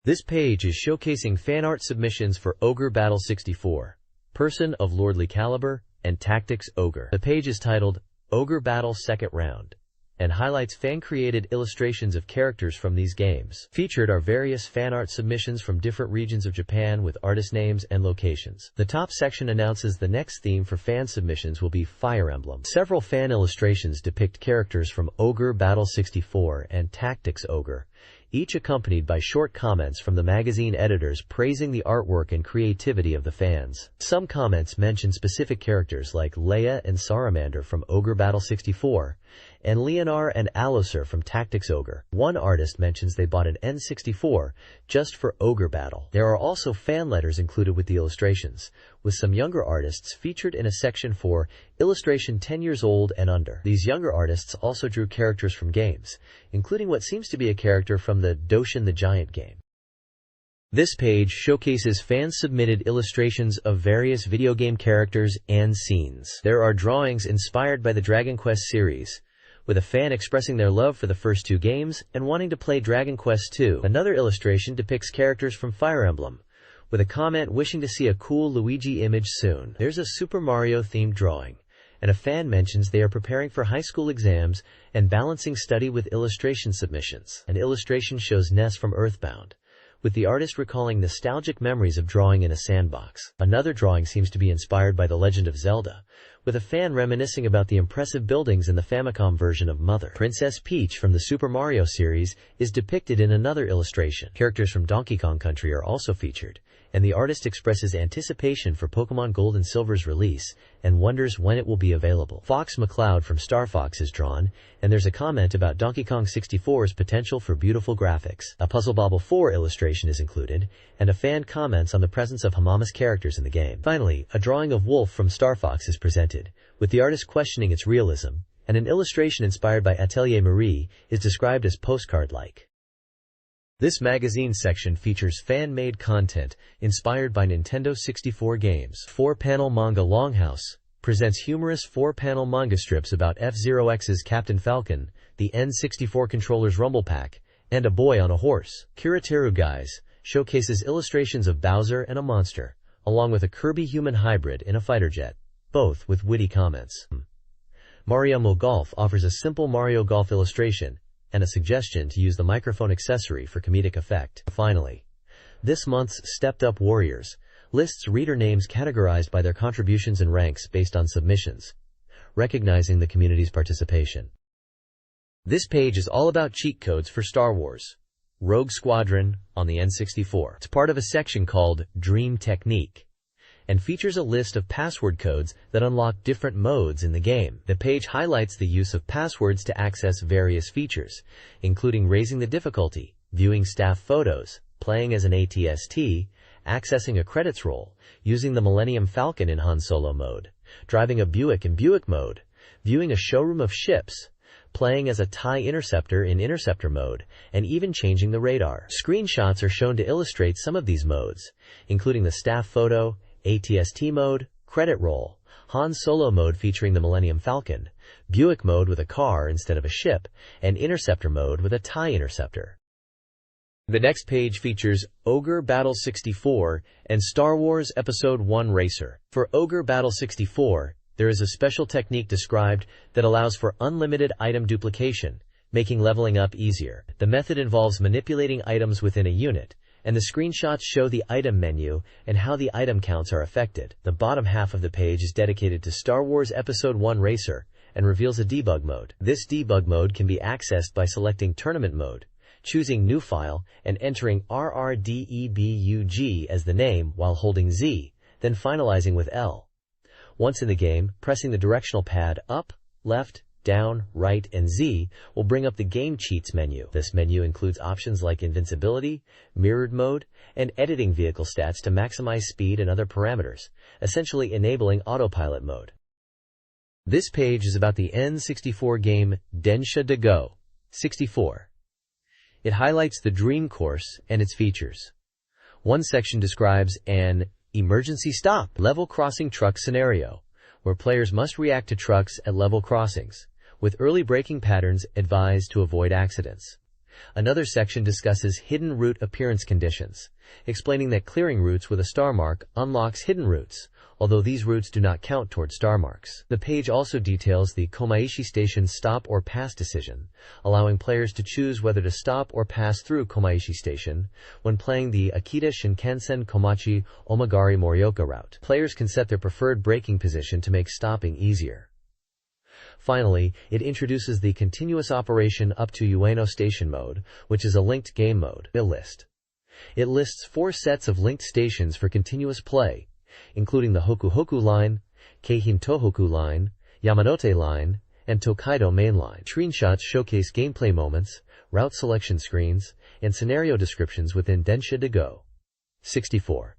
This page is showcasing fan art submissions for Ogre Battle 64, Person of Lordly Caliber, and Tactics Ogre. The page is titled Ogre Battle Second Round, and highlights fan-created illustrations of characters from these games. Featured are various fan art submissions from different regions of Japan with artist names and locations. The top section announces the next theme for fan submissions will be Fire Emblem. Several fan illustrations depict characters from Ogre Battle 64 and Tactics Ogre, each accompanied by short comments from the magazine editors praising the artwork and creativity of the fans. Some comments mention specific characters like Leia and Saramander from Ogre Battle 64, and Leonar and Allosaur from Tactics Ogre. One artist mentions they bought an N64 just for Ogre Battle. There are also fan letters included with the illustrations, with some younger artists featured in a section for illustration 10 years old and under. These younger artists also drew characters from games, including what seems to be a character from the Doshin the Giant game. This page showcases fan-submitted illustrations of various video game characters and scenes. There are drawings inspired by the Dragon Quest series, with a fan expressing their love for the first two games and wanting to play Dragon Quest II. Another illustration depicts characters from Fire Emblem, with a comment wishing to see a cool Luigi image soon. There's a Super Mario-themed drawing, and a fan mentions they are preparing for high school exams and balancing study with illustration submissions. An illustration shows Ness from Earthbound, with the artist recalling nostalgic memories of drawing in a sandbox. Another drawing seems to be inspired by The Legend of Zelda, with a fan reminiscing about the impressive buildings in the Famicom version of Mother. Princess Peach from the Super Mario series is depicted in another illustration. Characters from Donkey Kong Country are also featured, and the artist expresses anticipation for Pokemon Gold and Silver's release and wonders when it will be available. Fox McCloud from Star Fox is drawn, and there's a comment about Donkey Kong 64's potential for beautiful graphics. A Puzzle Bobble 4 illustration is included, and a fan comments on the presence of Hamamas characters in the game. Finally, a drawing of Wolf from Star Fox is presented, with the artist questioning its realism, and an illustration inspired by Atelier Marie is described as postcard-like. This magazine section features fan-made content inspired by Nintendo 64 games. 4-panel manga Longhouse presents humorous 4-panel manga strips about F-Zero X's Captain Falcon, the N64 controller's Rumble Pack, and a boy on a horse. Kirateru Guys showcases illustrations of Bowser and a monster, along with a Kirby human hybrid in a fighter jet, both with witty comments. Mario Golf offers a simple Mario Golf illustration and a suggestion to use the microphone accessory for comedic effect. Finally, this month's Stepped Up Warriors lists reader names categorized by their contributions and ranks based on submissions, recognizing the community's participation. This page is all about cheat codes for Star Wars Rogue Squadron on the N64. It's part of a section called Dream Technique, and features a list of password codes that unlock different modes in the game. The page highlights the use of passwords to access various features, including raising the difficulty, viewing staff photos, playing as an ATST, accessing a credits roll, using the Millennium Falcon in Han Solo mode, driving a Buick in Buick mode, viewing a showroom of ships, playing as a TIE Interceptor in Interceptor mode, and even changing the radar. Screenshots are shown to illustrate some of these modes, including the staff photo, ATST mode, credit roll, Han Solo mode featuring the Millennium Falcon, Buick mode with a car instead of a ship, and Interceptor mode with a TIE Interceptor. The next page features Ogre Battle 64 and Star Wars Episode 1 Racer. For Ogre Battle 64, there is a special technique described that allows for unlimited item duplication, making leveling up easier. The method involves manipulating items within a unit, and the screenshots show the item menu and how the item counts are affected. The bottom half of the page is dedicated to Star Wars Episode 1 Racer and reveals a debug mode. This debug mode can be accessed by selecting Tournament Mode, choosing New File, and entering RRDEBUG as the name while holding Z, then finalizing with L. Once in the game, pressing the directional pad up, left, down, right, and Z will bring up the Game Cheats menu. This menu includes options like Invincibility, Mirrored Mode, and editing vehicle stats to maximize speed and other parameters, essentially enabling autopilot mode. This page is about the N64 game Densha de Go 64. It highlights the Dream Course and its features. One section describes an emergency stop level crossing truck scenario, where players must react to trucks at level crossings, with early braking patterns advised to avoid accidents. Another section discusses hidden route appearance conditions, explaining that clearing routes with a star mark unlocks hidden routes, although these routes do not count toward star marks. The page also details the Komaishi Station stop or pass decision, allowing players to choose whether to stop or pass through Komaishi Station when playing the Akita Shinkansen Komachi Omagari Morioka route. Players can set their preferred braking position to make stopping easier. Finally, it introduces the continuous operation up to Ueno Station mode, which is a linked game mode. It lists 4 sets of linked stations for continuous play, including the Hoku Hoku Line, Keihin Tohoku Line, Yamanote Line, and Tokaido Main Line. Screenshots showcase gameplay moments, route selection screens, and scenario descriptions within Densha de Go 64.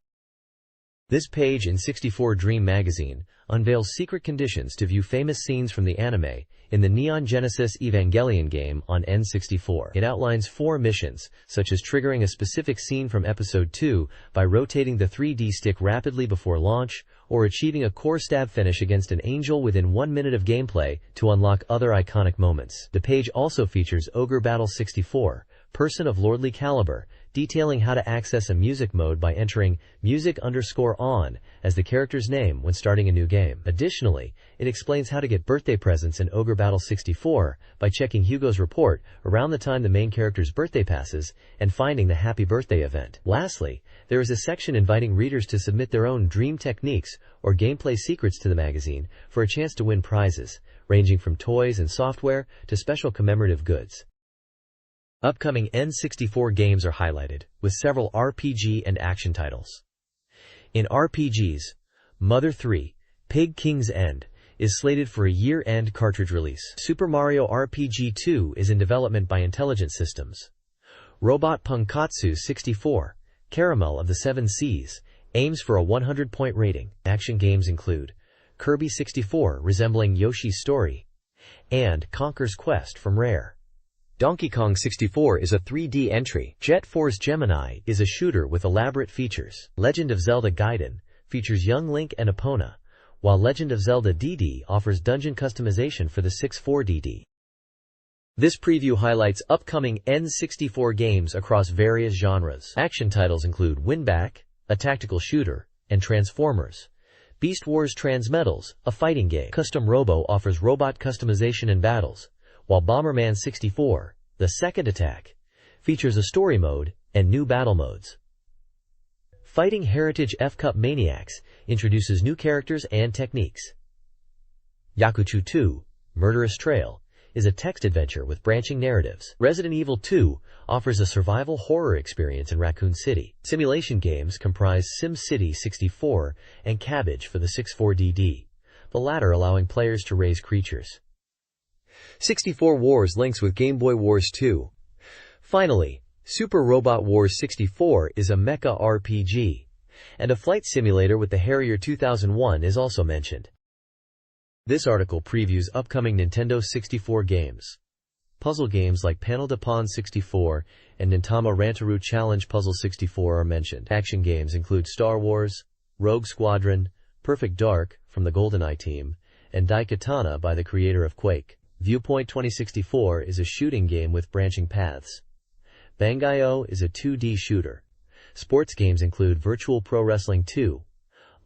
This page in 64Dream magazine unveils secret conditions to view famous scenes from the anime in the Neon Genesis Evangelion game on N64. It outlines 4 missions, such as triggering a specific scene from Episode 2 by rotating the 3D stick rapidly before launch, or achieving a core stab finish against an angel within 1 minute of gameplay to unlock other iconic moments. The page also features Ogre Battle 64, Person of Lordly Caliber, detailing how to access a music mode by entering music_on as the character's name when starting a new game. Additionally, it explains how to get birthday presents in Ogre Battle 64 by checking Hugo's report around the time the main character's birthday passes and finding the Happy Birthday event. Lastly, there is a section inviting readers to submit their own dream techniques or gameplay secrets to the magazine for a chance to win prizes, ranging from toys and software to special commemorative goods. Upcoming N64 games are highlighted, with several RPG and action titles. In RPGs, Mother 3, Pig King's End, is slated for a year-end cartridge release. Super Mario RPG 2 is in development by Intelligent Systems. Robot Punkatsu 64, Caramel of the Seven Seas, aims for a 100-point rating. Action games include Kirby 64, resembling Yoshi's Story, and Conker's Quest from Rare. Donkey Kong 64 is a 3D entry. Jet Force Gemini is a shooter with elaborate features. Legend of Zelda Gaiden features young Link and Epona, while Legend of Zelda DD offers dungeon customization for the 64DD. This preview highlights upcoming N64 games across various genres. Action titles include Winback, a tactical shooter, and Transformers. Beast Wars Transmetals, a fighting game. Custom Robo offers robot customization and battles, while Bomberman 64, The Second Attack, features a story mode and new battle modes. Fighting Heritage F-Cup Maniacs introduces new characters and techniques. Yakuchu 2, Murderous Trail, is a text adventure with branching narratives. Resident Evil 2 offers a survival horror experience in Raccoon City. Simulation games comprise SimCity 64 and Cabbage for the 64DD, the latter allowing players to raise creatures. 64 Wars links with Game Boy Wars 2. Finally, Super Robot Wars 64 is a mecha RPG, and a flight simulator with the Harrier 2001 is also mentioned. This article previews upcoming Nintendo 64 games. Puzzle games like Panel de Pon 64 and Nintama Rantaru Challenge Puzzle 64 are mentioned. Action games include Star Wars, Rogue Squadron, Perfect Dark from the GoldenEye team, and Daikatana by the creator of Quake. Viewpoint 2064 is a shooting game with branching paths. Bangai-O is a 2D shooter. Sports games include Virtual Pro Wrestling 2,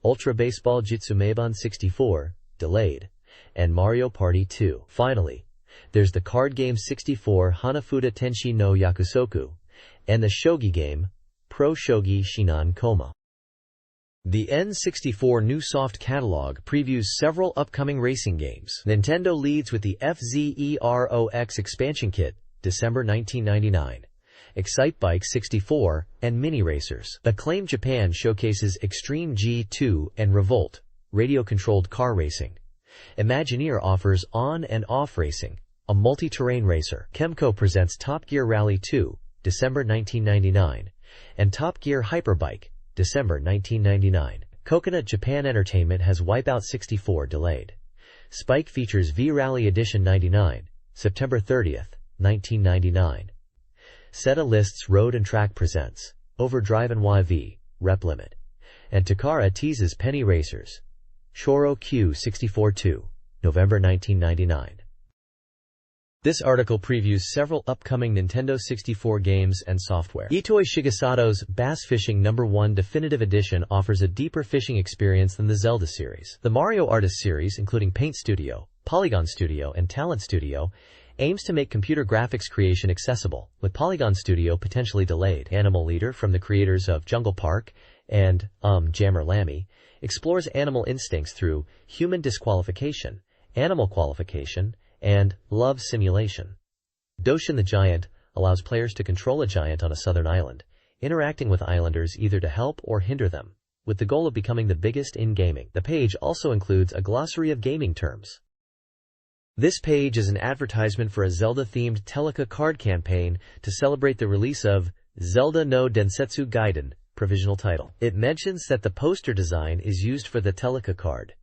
Ultra Baseball Jitsumeiban 64, delayed, and Mario Party 2. Finally, there's the card game 64 Hanafuda Tenshi no Yakusoku, and the shogi game, Pro Shogi Shinan Koma. The N64 new soft catalog previews several upcoming racing games. Nintendo leads with the FZEROX expansion kit, December 1999. Excitebike 64 and Mini Racers. Acclaim Japan showcases Extreme G2 and Revolt, radio-controlled car racing. Imagineer offers On and Off Racing, a multi-terrain racer. Kemco presents Top Gear Rally 2, December 1999, and Top Gear Hyperbike, December 1999. Coconut Japan Entertainment has Wipeout 64 delayed. Spike features V-Rally Edition 99, September 30th, 1999. Seta lists Road and Track presents Overdrive and YV, Rep Limit. And Takara teases Penny Racers, Shoro Q64-2, November 1999. This article previews several upcoming Nintendo 64 games and software. Itoi Shigesato's Bass Fishing No. 1 Definitive Edition offers a deeper fishing experience than the Zelda series. The Mario Artist series, including Paint Studio, Polygon Studio, and Talent Studio, aims to make computer graphics creation accessible, with Polygon Studio potentially delayed. Animal Leader, from the creators of Jungle Park and Jammer Lammy, explores animal instincts through human disqualification, animal qualification, and love simulation. Doshin the Giant allows players to control a giant on a southern island, interacting with islanders either to help or hinder them, with the goal of becoming the biggest in gaming. The page also includes a glossary of gaming terms. This page is an advertisement for a Zelda-themed Teleka card campaign to celebrate the release of Zelda no Densetsu Gaiden, provisional title. It mentions that the poster design is used for the Telica card.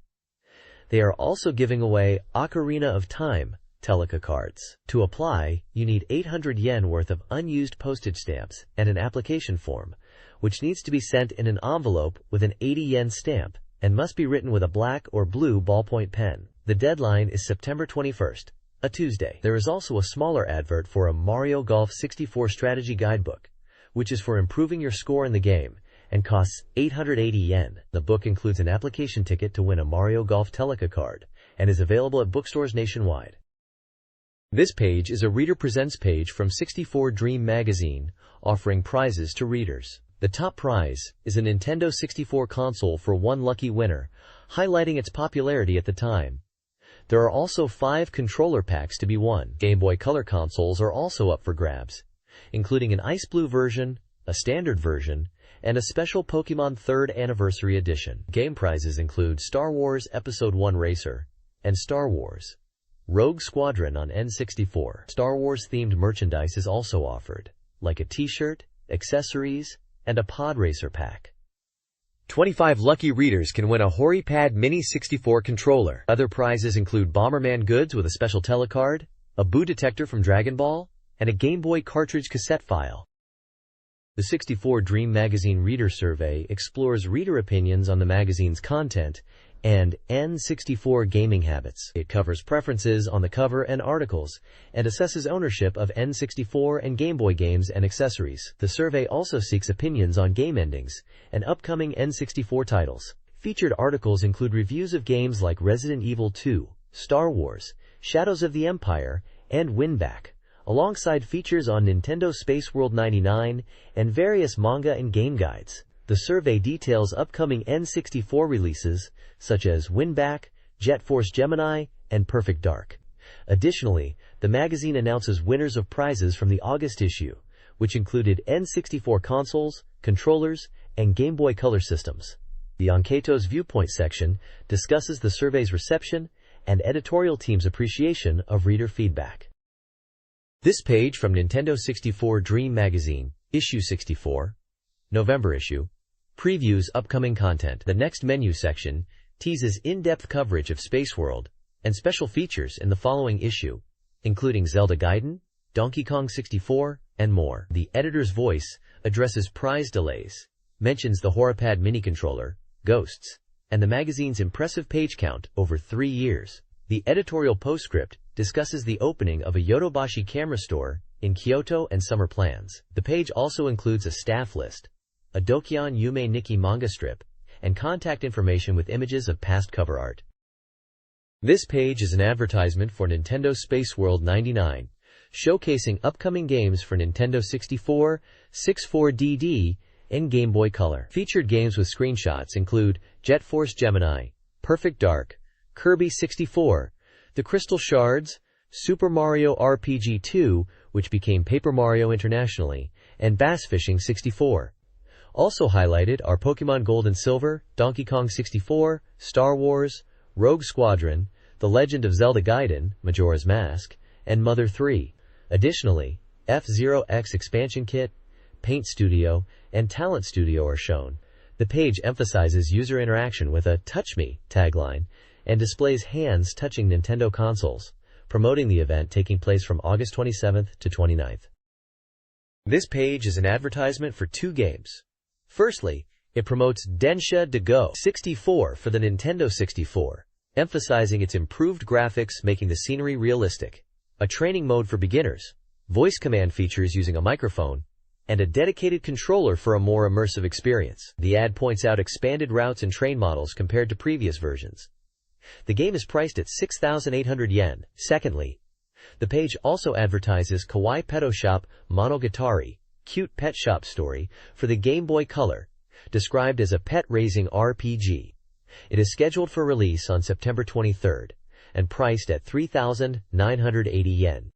They are also giving away Ocarina of Time Telica cards. To apply, you need 800 yen worth of unused postage stamps and an application form, which needs to be sent in an envelope with an 80 yen stamp and must be written with a black or blue ballpoint pen. The deadline is September 21st, a Tuesday. There is also a smaller advert for a Mario Golf 64 strategy guidebook, which is for improving your score in the game and costs 880 yen. The book includes an application ticket to win a Mario Golf Telica card and is available at bookstores nationwide. This page is a Reader Presents page from 64Dream magazine, offering prizes to readers. The top prize is a Nintendo 64 console for one lucky winner, highlighting its popularity at the time. There are also 5 controller packs to be won. Game Boy Color consoles are also up for grabs, including an ice blue version, a standard version, and a special Pokémon 3rd Anniversary Edition. Game prizes include Star Wars Episode 1 Racer and Star Wars Rogue Squadron on N64. Star Wars-themed merchandise is also offered, like a t-shirt, accessories, and a Pod Racer pack. 25 lucky readers can win a HoriPad Mini 64 controller. Other prizes include Bomberman goods with a special telecard, a Boo detector from Dragon Ball, and a Game Boy cartridge cassette file. The 64Dream magazine reader survey explores reader opinions on the magazine's content and N64 gaming habits. It covers preferences on the cover and articles, and assesses ownership of N64 and Game Boy games and accessories. The survey also seeks opinions on game endings and upcoming N64 titles. Featured articles include reviews of games like Resident Evil 2, Star Wars, Shadows of the Empire, and Winback, alongside features on Nintendo Space World 99 and various manga and game guides. The survey details upcoming N64 releases such as Winback, Jet Force Gemini, and Perfect Dark. Additionally, the magazine announces winners of prizes from the August issue, which included N64 consoles, controllers, and Game Boy Color systems. The Enqueto's Viewpoint section discusses the survey's reception and editorial team's appreciation of reader feedback. This page from Nintendo 64 Dream magazine, issue 64, November issue, previews upcoming content. The next menu section teases in-depth coverage of Space World and special features in the following issue, including Zelda Gaiden, Donkey Kong 64, and more. The editor's voice addresses prize delays, mentions the HoriPad mini controller, ghosts, and the magazine's impressive page count over 3 years. The editorial postscript discusses the opening of a Yodobashi camera store in Kyoto and summer plans. The page also includes a staff list, a Dokkan Yume Nikki manga strip, and contact information with images of past cover art. This page is an advertisement for Nintendo Space World 99, showcasing upcoming games for Nintendo 64, 64DD, and Game Boy Color. Featured games with screenshots include Jet Force Gemini, Perfect Dark, Kirby 64, The Crystal Shards, Super Mario RPG 2, which became Paper Mario internationally, and Bass Fishing 64. Also highlighted are Pokémon Gold and Silver, Donkey Kong 64, Star Wars, Rogue Squadron, The Legend of Zelda Gaiden, Majora's Mask, and Mother 3. Additionally, F-Zero X Expansion Kit, Paint Studio, and Talent Studio are shown. The page emphasizes user interaction with a "Touch Me" tagline and displays hands touching Nintendo consoles, promoting the event taking place from August 27th to 29th. This page is an advertisement for 2 games. Firstly, it promotes Densha de Go 64 for the Nintendo 64, emphasizing its improved graphics, making the scenery realistic, a training mode for beginners, voice command features using a microphone, and a dedicated controller for a more immersive experience. The ad points out expanded routes and train models compared to previous versions. The game is priced at 6,800 yen. Secondly, the page also advertises Kawaii Petto Shop Monogatari, Cute Pet Shop Story, for the Game Boy Color, described as a pet-raising RPG. It is scheduled for release on September 23rd, and priced at 3,980 yen.